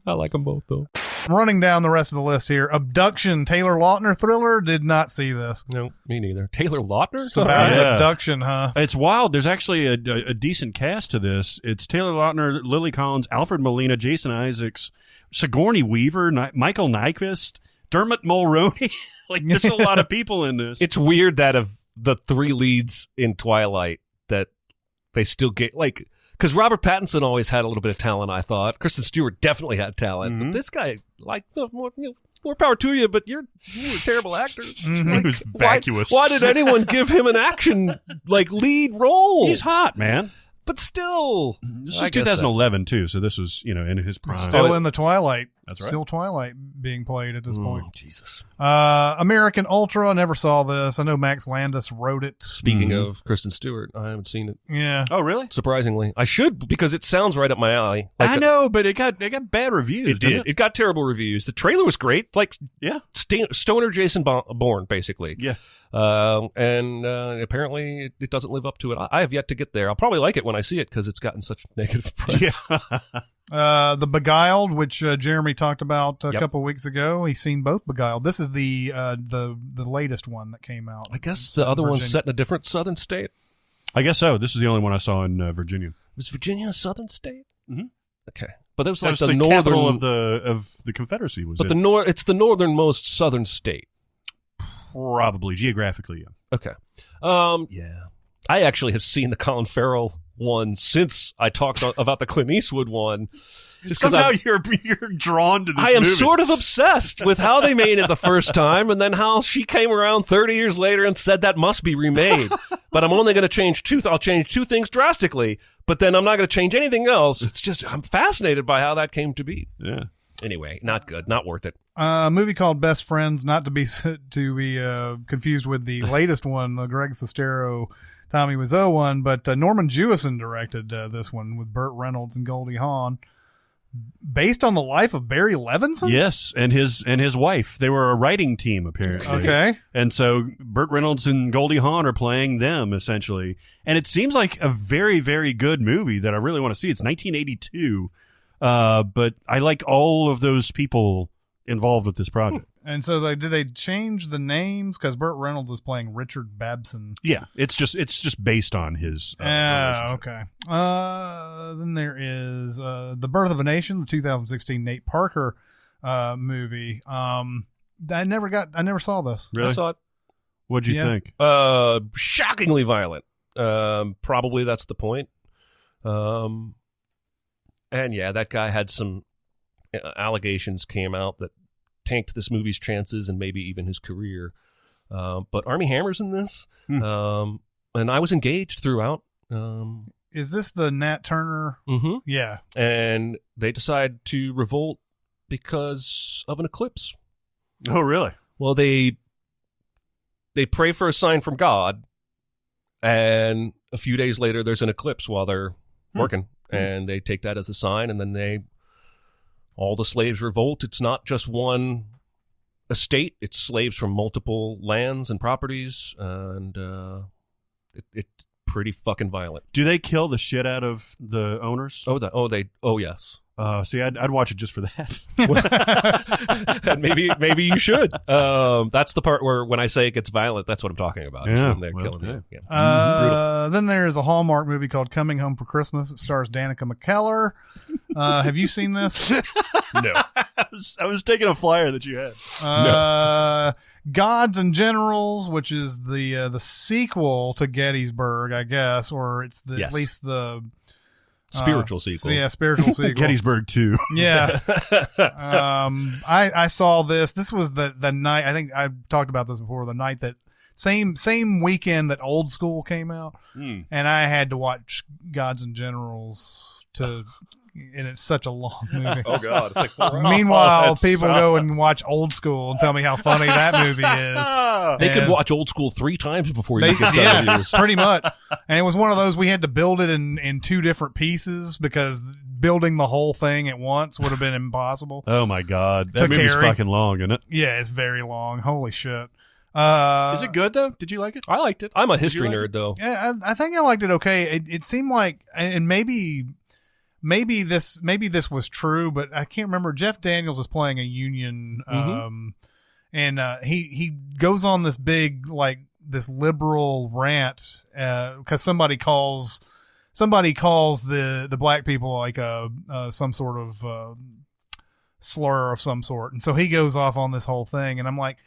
I like them both, though. Running down the rest of the list here. Abduction, Taylor Lautner thriller. Did not see this. No, me neither. Taylor Lautner? It's about Yeah. abduction, huh? It's wild. There's actually a decent cast to this. It's Taylor Lautner, Lily Collins, Alfred Molina, Jason Isaacs, Sigourney Weaver, Michael Nyqvist, Dermot Mulroney. Like, there's a lot of people in this. It's weird that of the three leads in Twilight that they still get, like, because Robert Pattinson always had a little bit of talent, I thought. Kristen Stewart definitely had talent. But this guy, like, more power to you, but you're a terrible actor. He was vacuous. Why did anyone give him an action, like, lead role? He's hot, man. But still. This I was guess 2011, too, so this was, in his prime. Still in the Twilight. That's right. Still Twilight being played at this point. Jesus. American Ultra. Never saw this. I know Max Landis wrote it. Speaking of Kristen Stewart, I haven't seen it. Yeah. Oh, really? Surprisingly, I should, because it sounds right up my alley. I know, but it got bad reviews. It did. It got terrible reviews. The trailer was great, like Yeah. stoner Jason Bourne, basically. Yeah. And apparently it doesn't live up to it. I have yet to get there. I'll probably like it when I see it because it's gotten such negative press. The Beguiled, which Jeremy talked about a Yep. couple weeks ago. He's seen both Beguiled. This is the latest one that came out. I guess It's the in other one's Virginia. set in a different southern state. I guess so. This is the only one I saw in Virginia. Was Virginia a southern state? Mhm. Okay, but it was That like was the the northern capital of the Confederacy. Was But it? it's the northernmost southern state. Probably geographically, yeah. Okay. Yeah. I actually have seen the Colin Farrell one since I talked about the Clint Eastwood one. Just because Somehow you're drawn to this I am movie. sort of obsessed with how they made it the first time, and then how she came around 30 years later and said that must be remade. But I'm only going to change I'll change two things drastically, but then I'm not going to change anything else. It's just, I'm fascinated by how that came to be. Yeah. Anyway, not good, not worth it. A movie called Best Friends, not to be confused with the latest one, the Greg Sestero, Tommy Wiseau one, but Norman Jewison directed this one with Burt Reynolds and Goldie Hawn, based on the life of Barry Levinson. Yes, and his wife. They were a writing team apparently. Okay, and so Burt Reynolds and Goldie Hawn are playing them essentially, and it seems like a very, very good movie that I really want to see. It's 1982, but I like all of those people involved with this project. And so did they change the names because Burt Reynolds is playing Richard Babson? Yeah, it's just based on his. Okay. Then there is The Birth of a Nation, the 2016 Nate Parker movie. I never saw this. Really? I saw it. What'd you think? Shockingly violent. Probably that's the point. And yeah, that guy had some allegations came out that tanked this movie's chances and maybe even his career. But Armie Hammer's in this. And I was engaged throughout. Is this the Nat Turner? Mm-hmm. Yeah. And they decide to revolt because of an eclipse. Oh, really? Well, they pray for a sign from God, and a few days later there's an eclipse while they're working, and they take that as a sign, and then all the slaves revolt. It's not just one estate. It's slaves from multiple lands and properties, and it's pretty fucking violent. Do they kill the shit out of the owners? Oh, yes. See, I'd watch it just for that. maybe you should. That's the part where when I say it gets violent, that's what I'm talking about. Yeah, when they're killing you. Yeah. Brutal. Then there's a Hallmark movie called Coming Home for Christmas. It stars Danica McKellar. Have you seen this? No. I was taking a flyer that you had. Gods and Generals, which is the sequel to Gettysburg, I guess, or it's at least the spiritual sequel. Yeah, spiritual sequel. Gettysburg 2. Yeah. I saw this. This was the night, I think I talked about this before, the night that same weekend that Old School came out. And I had to watch Gods and Generals and it's such a long movie. Oh God, it's like 4 hours. Meanwhile, people go and watch Old School and tell me how funny that movie is. They could watch Old School 3 times before you get done with yours. Pretty much. And it was one of those, we had to build it in 2 different pieces because building the whole thing at once would have been impossible. Oh my God, that movie's fucking long, isn't it? Yeah, it's very long. Holy shit. Is it good though? Did you like it? I liked it. I'm a history nerd though. Yeah, I think I liked it okay. It seemed like, and maybe this was true, but I can't remember. Jeff Daniels is playing a Union, and he goes on this big, like, this liberal rant because somebody calls the black people like some sort of slur of some sort, and so he goes off on this whole thing, and I'm like,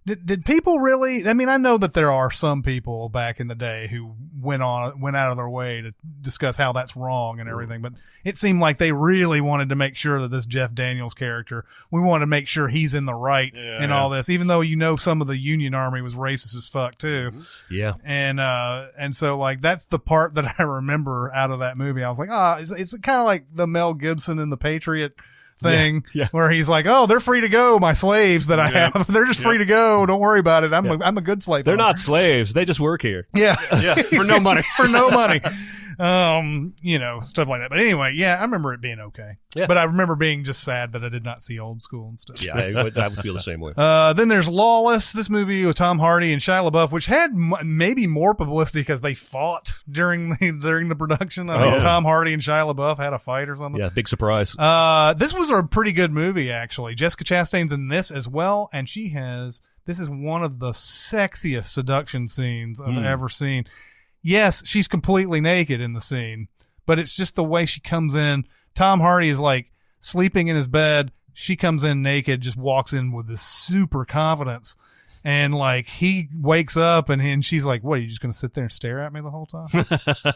did people really? I mean, I know that there are some people back in the day who went out of their way to discuss how that's wrong and everything, but it seemed like they really wanted to make sure that this Jeff Daniels character, we wanted to make sure he's in the right in all this, even though some of the Union Army was racist as fuck too. Yeah, and so like that's the part that I remember out of that movie. I was like, it's kind of like the Mel Gibson in The Patriot thing where he's like, oh, they're free to go, my slaves that I have, they're just free to go, don't worry about it, I'm a good slave they're owner. Not slaves, they just work here. Yeah for no money. For no money. Stuff like that. But anyway, I remember it being okay. But I remember being just sad that I did not see Old School and stuff. Yeah, I would feel the same way. Then there's Lawless, this movie with Tom Hardy and Shia LaBeouf, which had maybe more publicity because they fought during the production. I mean, Tom Hardy and Shia LaBeouf had a fight or something. Yeah, big surprise. This was a pretty good movie, actually. Jessica Chastain's in this as well, and this is one of the sexiest seduction scenes I've ever seen. Yes, she's completely naked in the scene, but it's just the way she comes in. Tom Hardy is like sleeping in his bed. She comes in naked, just walks in with this super confidence. And like he wakes up and she's like, what, are you just going to sit there and stare at me the whole time?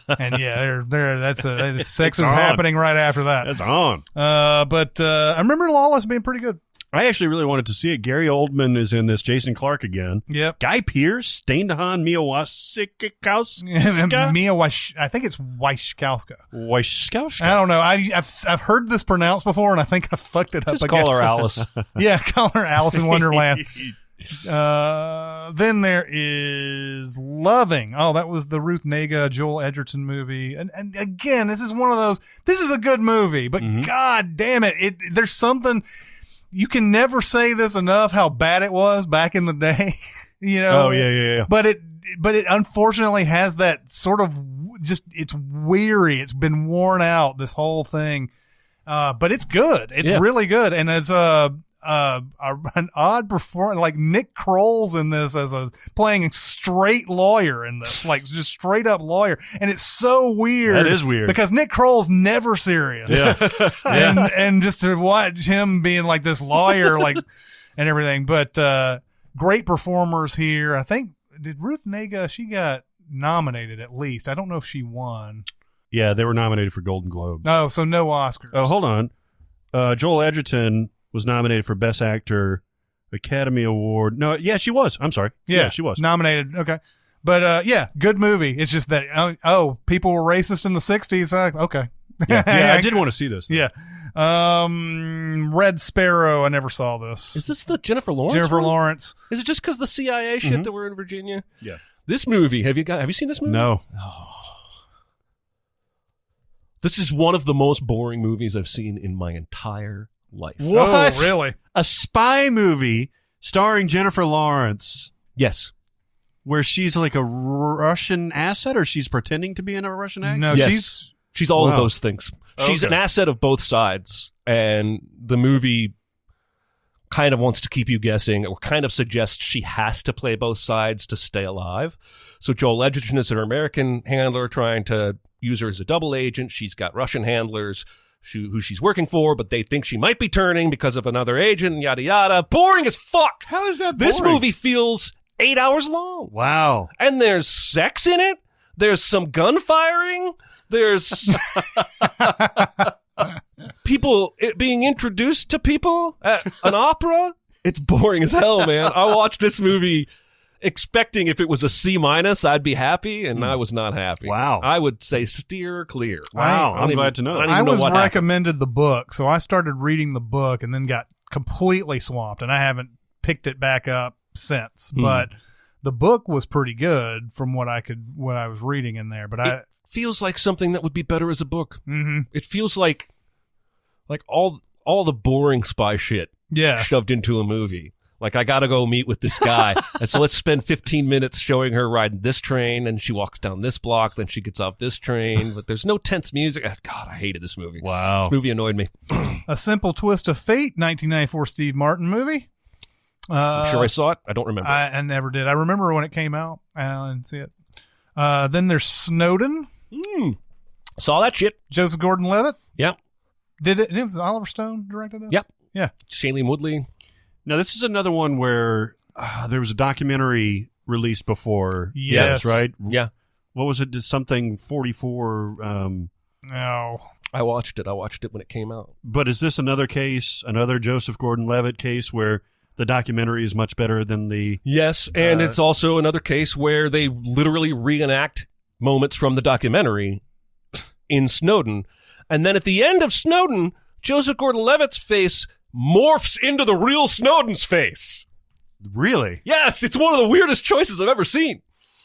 And sex is happening right after that. It's on. But I remember Lawless being pretty good. I actually really wanted to see it. Gary Oldman is in this. Jason Clarke again. Yep. Guy Pearce, Steinhan, Mia Wasikowska. Mia I think it's Wasikowska. Wasikowska. I don't know. I've heard this pronounced before, and I think I fucked it up Just again. call her Alice. Yeah, call her Alice in Wonderland. Then there is Loving. Oh, that was the Ruth Negga, Joel Edgerton movie. And again, this is one of those, this is a good movie, but God damn it. There's something, you can never say this enough how bad it was back in the day. Oh, yeah. But it unfortunately has that sort of just, it's weary. It's been worn out, this whole thing. But it's good. It's really good. And it's, an odd performance, like Nick Kroll's in this as playing a straight lawyer in this, like just straight up lawyer, and it's so weird. That is weird because Nick Kroll's never serious. Yeah, and just to watch him being like this lawyer, like and everything. But great performers here. I think did Ruth Negga? She got nominated at least. I don't know if she won. Yeah, they were nominated for Golden Globes. Oh, so no Oscars. Oh, hold on. Joel Edgerton was nominated for Best Actor, Academy Award. No, yeah, she was. I'm sorry. Yeah, she was. Nominated. Okay. But, good movie. It's just that, people were racist in the 60s. Okay. Yeah, I did want to see this, though. Yeah. Red Sparrow. I never saw this. Is this the Jennifer Lawrence? Jennifer Lawrence. Is it just because the CIA shit that we're in Virginia? Yeah. This movie, have you seen this movie? No. This is one of the most boring movies I've seen in my entire life. What? Oh, really? A spy movie starring Jennifer Lawrence Yes. where she's like a Russian asset, or she's pretending to be in a Russian accent? No, Yes. She's all of Wow. those things. She's Okay. an asset of both sides, and the movie kind of wants to keep you guessing, or kind of suggests she has to play both sides to stay alive. So Joel Edgerton is her American handler trying to use her as a double agent. She's got Russian handlers who she's working for, but they think she might be turning because of another agent, yada, yada. Boring as fuck. How is that This boring? movie feels 8 hours long. Wow. And there's sex in it. There's some gunfiring. There's people being introduced to people at an opera. It's boring as hell, man. I watched this movie expecting if it was a C-, I'd be happy, and I was not happy. Wow. I would say steer clear. Wow. I don't I'm even- glad to know. I don't I even know was what happened. recommended the book, so I started reading the book and then got completely swamped, and I haven't picked it back up since. But the book was pretty good from what I was reading in there. But It feels like something that would be better as a book. Mhm. It feels like all the boring spy shit Yeah. shoved into a movie. Like, I gotta go meet with this guy. And so let's spend 15 minutes showing her riding this train, and she walks down this block, then she gets off this train, but there's no tense music. God, I hated this movie. Wow. This movie annoyed me. A Simple Twist of Fate, 1994 Steve Martin movie. I'm sure I saw it. I don't remember. I never did. I remember when it came out. I didn't see it. Then there's Snowden. Saw that shit. Joseph Gordon-Levitt. Yep. Did it? It was Oliver Stone directed it? Yep. Yeah. Shailene Woodley. Now, this is another one where there was a documentary released before. Yes. this, right? Yeah. What was it? Something 44. No. I watched it. When it came out. But is this another case, another Joseph Gordon-Levitt case where the documentary is much better than the... Yes, and it's also another case where they literally reenact moments from the documentary in Snowden. And then at the end of Snowden, Joseph Gordon-Levitt's face morphs into the real Snowden's face. Really? Yes, it's one of the weirdest choices I've ever seen.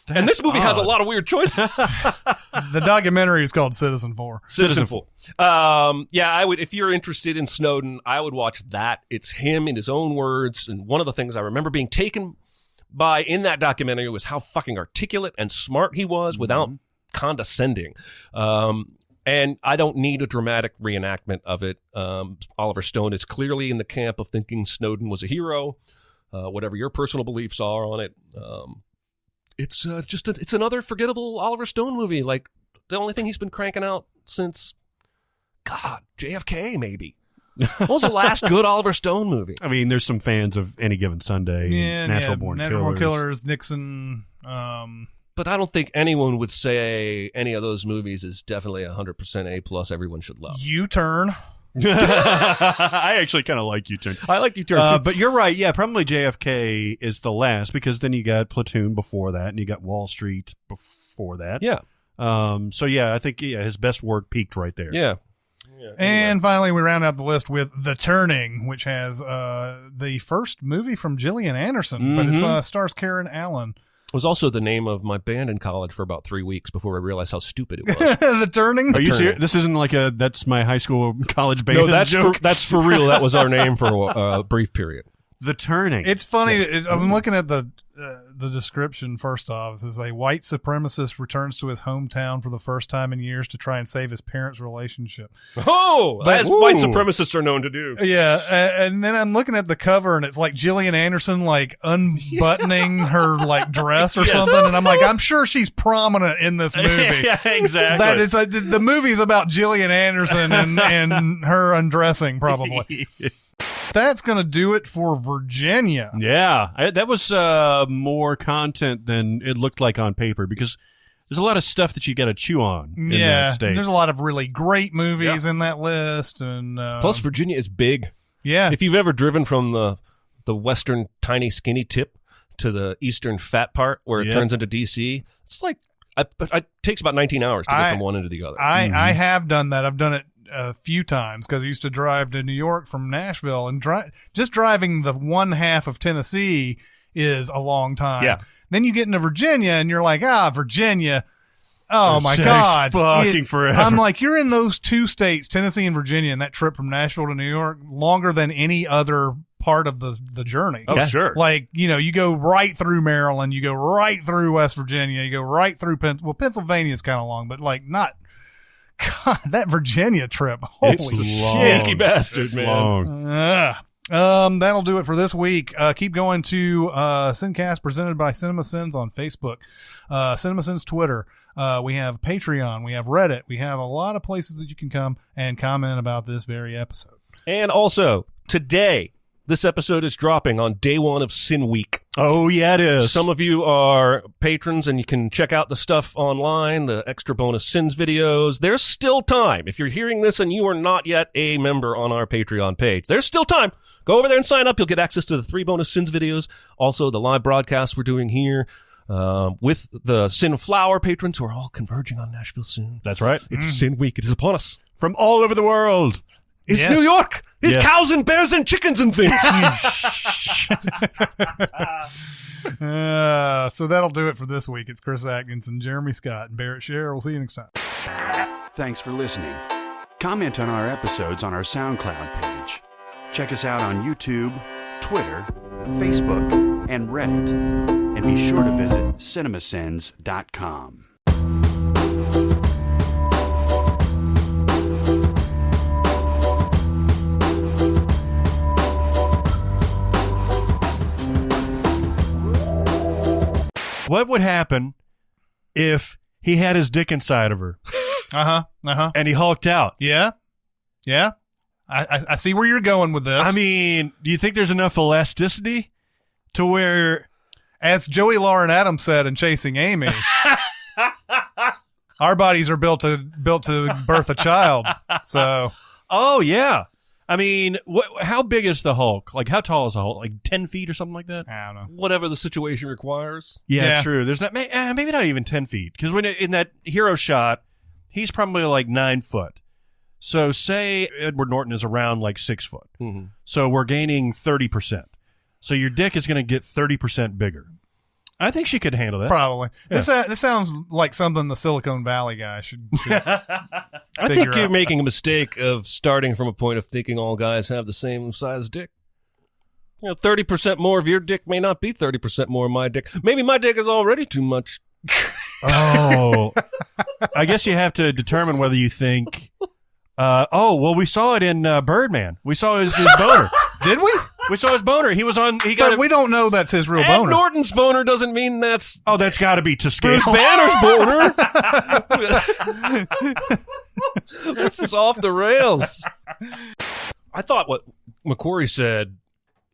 And this movie has a lot of weird choices. The documentary is called Citizenfour. Citizenful. Yeah, I would. If you're interested in Snowden, I would watch that. It's him in his own words. And one of the things I remember being taken by in that documentary was how fucking articulate and smart he was without condescending. And I don't need a dramatic reenactment of it. Oliver Stone is clearly in the camp of thinking Snowden was a hero. Whatever your personal beliefs are on it. It's it's another forgettable Oliver Stone movie. Like the only thing he's been cranking out since, God, JFK maybe. What was the last good Oliver Stone movie? I mean, there's some fans of Any Given Sunday, Natural Born Killers, Nixon. But I don't think anyone would say any of those movies is definitely 100% A+. Everyone should love. U-Turn. I actually kind of like U-Turn. I like U-Turn too. But you're right. Yeah, probably JFK is the last because then you got Platoon before that and you got Wall Street before that. Yeah. So yeah, I think his best work peaked right there. Yeah. And finally, we round out the list with The Turning, which has the first movie from Gillian Anderson, but it stars Karen Allen. It was also the name of my band in college for about 3 weeks before I realized how stupid it was. The Turning? Are you Turning. serious? This isn't like that's my high school college band No, that's joke? that's for real. That was our name for a brief period. The Turning. It's funny. I'm looking at the description first off. It says a white supremacist returns to his hometown for the first time in years to try and save his parents' relationship. Oh, as white supremacists are known to do. Yeah, and then I'm looking at the cover and it's like Gillian Anderson like unbuttoning her like dress or something, and I'm like, I'm sure she's prominent in this movie. Yeah, exactly. That is the movie's about Gillian Anderson and her undressing probably. That's going to do it for Virginia. Yeah, that was more content than it looked like on paper because there's a lot of stuff that you got to chew on in that state. There's a lot of really great movies in that list. And Plus, Virginia is big. Yeah. If you've ever driven from the western tiny skinny tip to the eastern fat part where it turns into D.C., it's like it takes about 19 hours to get from one end to the other. I have done that. I've done it a few times because I used to drive to New York from Nashville, and just driving the one half of Tennessee is a long time. Yeah. Then you get into Virginia and you're like, Virginia. Oh my God. Fucking forever. I'm like, you're in those two states, Tennessee and Virginia, and that trip from Nashville to New York longer than any other part of the journey. Oh, sure. Like, you go right through Maryland, you go right through West Virginia, you go right through Pennsylvania is kind of long, but like not. God, that Virginia trip. Holy It's a shit. sneaky bastard, man. Long. That'll do it for this week. Keep going to SinCast presented by CinemaSins on Facebook, CinemaSins Twitter. We have Patreon. We have Reddit. We have a lot of places that you can come and comment about this very episode. And also, today, this episode is dropping on day one of Sin Week. Oh, yeah, it is. Some of you are patrons and you can check out the stuff online, the extra bonus Sins videos. There's still time. If you're hearing this and you are not yet a member on our Patreon page, there's still time. Go over there and sign up. You'll get access to the 3 bonus Sins videos. Also, the live broadcasts we're doing here with the Sin Flower patrons who are all converging on Nashville soon. That's right. It's Sin Week. It is upon us. From all over the world. It's Yes. New York. It's Yes. cows and bears and chickens and things. So that'll do it for this week. It's Chris Atkins and Jeremy Scott and Barrett Scher. We'll see you next time. Thanks for listening. Comment on our episodes on our SoundCloud page. Check us out on YouTube, Twitter, Facebook, and Reddit. And be sure to visit CinemaSins.com. What would happen if he had his dick inside of her and he hulked out? Yeah. I see where you're going with this. I mean, do you think there's enough elasticity to where... As Joey Lauren Adams said in Chasing Amy, our bodies are built to birth a child. So, Oh, yeah. I mean, how big is the Hulk? Like, how tall is the Hulk? Like 10 feet or something like that? I don't know. Whatever the situation requires. Yeah. True. There's not maybe not even 10 feet because when in that hero shot, he's probably like 9 foot. So say Edward Norton is around like 6 foot. Mm-hmm. So we're gaining 30%. So your dick is going to get 30% bigger. I think she could handle that. Probably. Yeah. This sounds like something the Silicon Valley guy should I think figure you're out. making a mistake of starting from a point of thinking all guys have the same size dick. 30% more of your dick may not be 30% more of my dick. Maybe my dick is already too much. Oh, I guess you have to determine whether you think. We saw it in Birdman. We saw his boner. Did we? We saw his boner. He was on. He got. But we don't know that's his real Ed boner. Norton's boner doesn't mean that's Oh, that's got to be to scale. Bruce Banner's boner. This is off the rails. I thought what McQuarrie said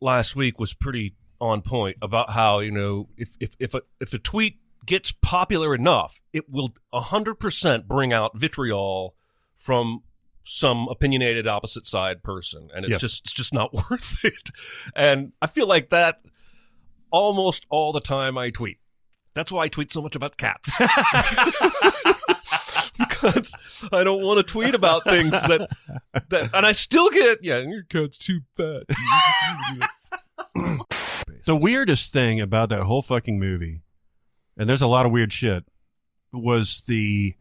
last week was pretty on point about how, if a tweet gets popular enough, it will 100% bring out vitriol from some opinionated opposite side person, and it's Yes. just not worth it. And I feel like that almost all the time I tweet. That's why I tweet so much about cats. Because I don't want to tweet about things that and I still get, your cat's too fat. The weirdest thing about that whole fucking movie, and there's a lot of weird shit, was the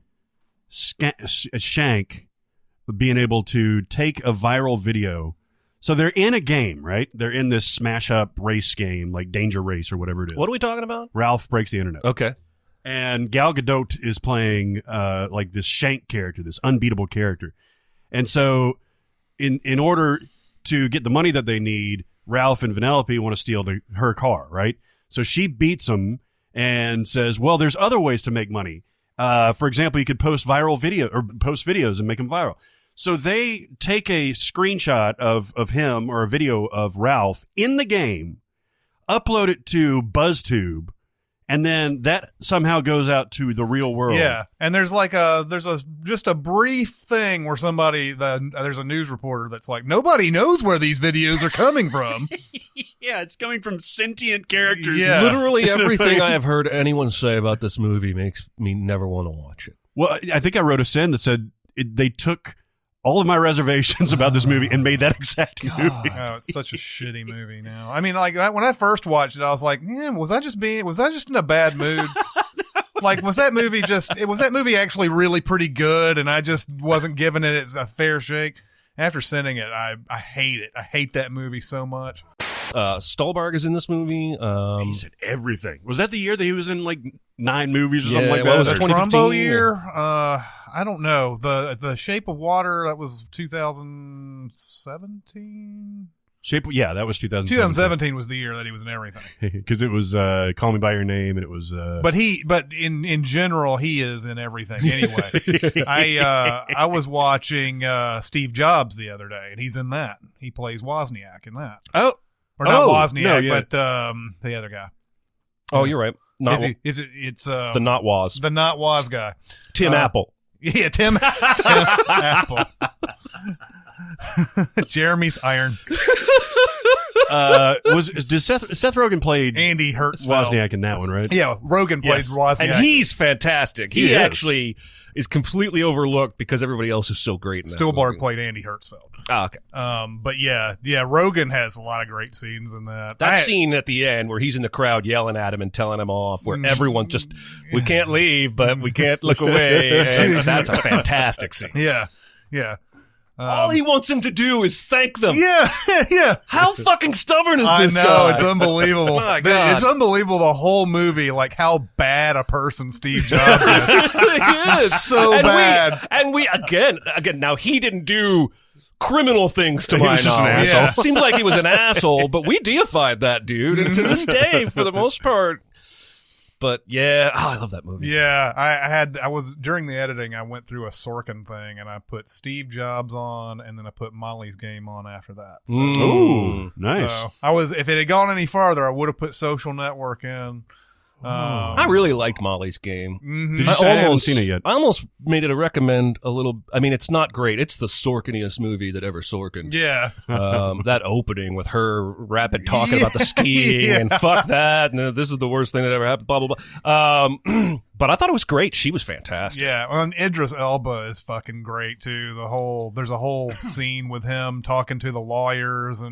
Shank being able to take a viral video. So they're in a game, right? They're in this smash-up race game, like Danger Race or whatever it is. What are we talking about? Ralph Breaks the Internet. Okay. And Gal Gadot is playing like this Shank character, this unbeatable character. And so in order to get the money that they need, Ralph and Vanellope want to steal her car, right? So she beats them and says, well, there's other ways to make money. For example, you could post videos and make them viral. So they take a screenshot of him or a video of Ralph in the game, upload it to BuzzTube, and then that somehow goes out to the real world. Yeah, and there's just a brief thing where there's a news reporter that's like, nobody knows where these videos are coming from. Yeah, it's coming from sentient characters. Yeah. Literally everything I have heard anyone say about this movie makes me never want to watch it. Well, I think I wrote a sin that said they took all of my reservations about this movie and made that exact movie. Oh, it's such a shitty movie now. I mean, like when I first watched it, I was like, was I just in a bad mood? Like, was that movie actually really pretty good and I just wasn't giving it a fair shake? After sending it, I hate it. I hate that movie so much. Stolberg is in this movie. He's in everything. Was that the year that he was in like 9 movies or something like what that? was it, 2015? Trumbo year? I don't know. The Shape of Water, that was 2017. That was 2017. 2017 was the year that he was in everything. Because it was Call Me By Your Name, and it was. But in general, he is in everything anyway. I was watching Steve Jobs the other day, and he's in that. He plays Wozniak in that. Oh, or not Wozniak, no, yeah. but the other guy. Oh, you're right. It's the not Woz. the not Woz guy. Tim Apple. Yeah, Tim Apple. Jeremy's Iron. Did Seth Rogen played Andy Hertzfeld. Wozniak in that one, right? Yeah, Rogen plays Wozniak. And he's fantastic. He is. actually is completely overlooked because everybody else is so great in that Spielberg movie. played Andy Hertzfeld. Ah, okay. But yeah, Rogen has a lot of great scenes in that. That scene at the end where he's in the crowd yelling at him and telling him off, where everyone just, we can't leave, but we can't look away. And that's a fantastic scene. Yeah. All he wants him to do is thank them. Yeah. How fucking stubborn is I this know, guy? it's unbelievable. My God. It's unbelievable the whole movie, like how bad a person Steve Jobs is. He is. So bad. And we again, now he didn't do criminal things to He my was just an knowledge. asshole. Seems like he was an asshole, but we deified that dude, and to this day, for the most part. But yeah, I love that movie. Yeah, I was during the editing, I went through a Sorkin thing and I put Steve Jobs on and then I put Molly's Game on after that. So, Ooh, nice. so if it had gone any farther, I would have put Social Network in. I really liked Molly's Game. Mhm. Did you say I haven't seen it yet? I almost made it a recommend a little. I mean, it's not great. It's the Sorkiniest movie that ever Sorkin. Yeah. That opening with her rapid talking about the skiing and fuck that, and this is the worst thing that ever happened, blah, blah, blah. But I thought it was great. She was fantastic. Yeah, and Idris Elba is fucking great too. There's a whole scene with him talking to the lawyers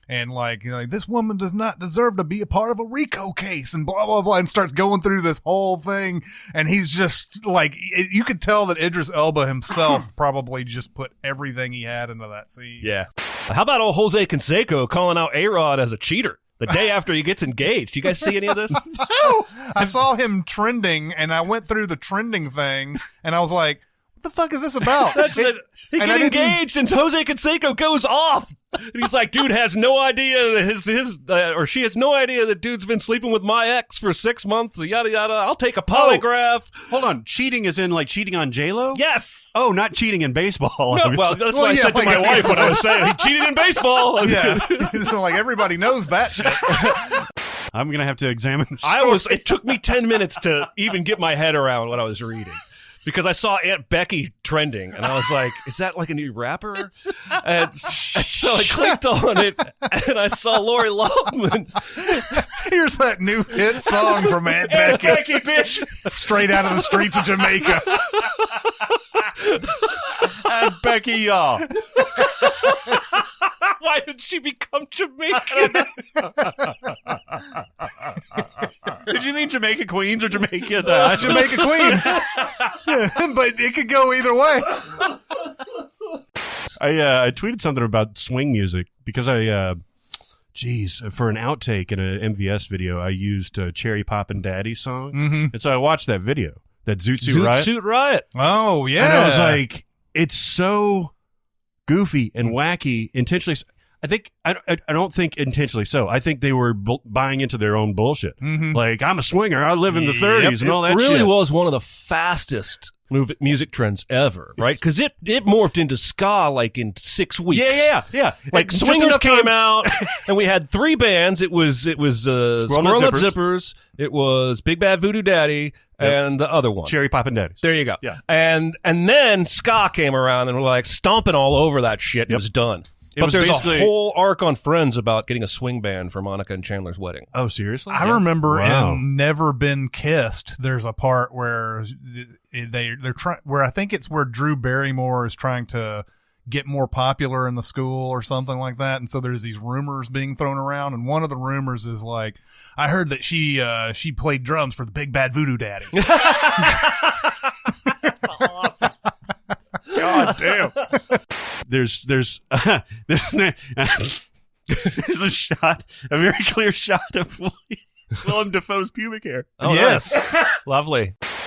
and like, you know, this woman does not deserve to be a part of a RICO case and blah, blah, blah, and starts going through this whole thing. And he's just like, you could tell that Idris Elba himself probably just put everything he had into that scene. Yeah. How about old Jose Canseco calling out A-Rod as a cheater the day after he gets engaged? You guys see any of this? No! I saw him trending and I went through the trending thing and I was like, what the fuck is this about? That's it. He and get I didn't- engaged and Jose Canseco goes off. And he's like, dude has no idea that or she has no idea that dude's been sleeping with my ex for 6 months, yada, yada. I'll take a polygraph. Hold on. Cheating is in like cheating on J-Lo? Yes. Oh, not cheating in baseball. No, obviously. well, that's what I said to my wife when I was saying he cheated in baseball. Yeah. Like everybody knows that shit. I'm going to have to examine the story. It took me 10 minutes to even get my head around what I was reading. because I saw Aunt Becky trending, and I was like, "Is that like a new rapper?" And so I clicked on it, and I saw Lori Loughlin. Here's that new hit song from Aunt Becky. Becky, bitch. Straight out of the streets of Jamaica. And Becky, y'all. Why did she become Jamaican? Did you mean Jamaica Queens or Jamaica? Jamaica Queens. But it could go either way. I tweeted something about swing music because for an outtake in an MVS video, I used Cherry Poppin' Daddy song. Mm-hmm. And so I watched that video, that Zoot Suit Zoot Riot. Suit Riot. Oh, yeah. And I was like, it's so goofy and wacky intentionally. I don't think intentionally so. I think they were buying into their own bullshit. Mm-hmm. Like, I'm a swinger. I live in the 30s and all that It really shit. was one of the fastest music trends ever, right? Because it morphed into ska like in 6 weeks. Yeah. Like Just Swingers enough came time- out, and we had 3 bands. It was Squirrel Nut Zippers. It was Big Bad Voodoo Daddy, and the other one. Cherry Poppin' Daddies. There you go. Yeah. And then ska came around and were like stomping all over that shit. It was done. But was there's a basically- whole arc on Friends about getting a swing band for Monica and Chandler's wedding. Oh, seriously? I remember Wow. in Never Been Kissed, there's a part where they're trying, where I think it's where Drew Barrymore is trying to get more popular in the school or something like that. And so there's these rumors being thrown around. And one of the rumors is like, I heard that she played drums for the Big Bad Voodoo Daddy. God damn. There's a shot, a very clear shot of Willem Dafoe's pubic hair. Oh, yes. nice. Lovely.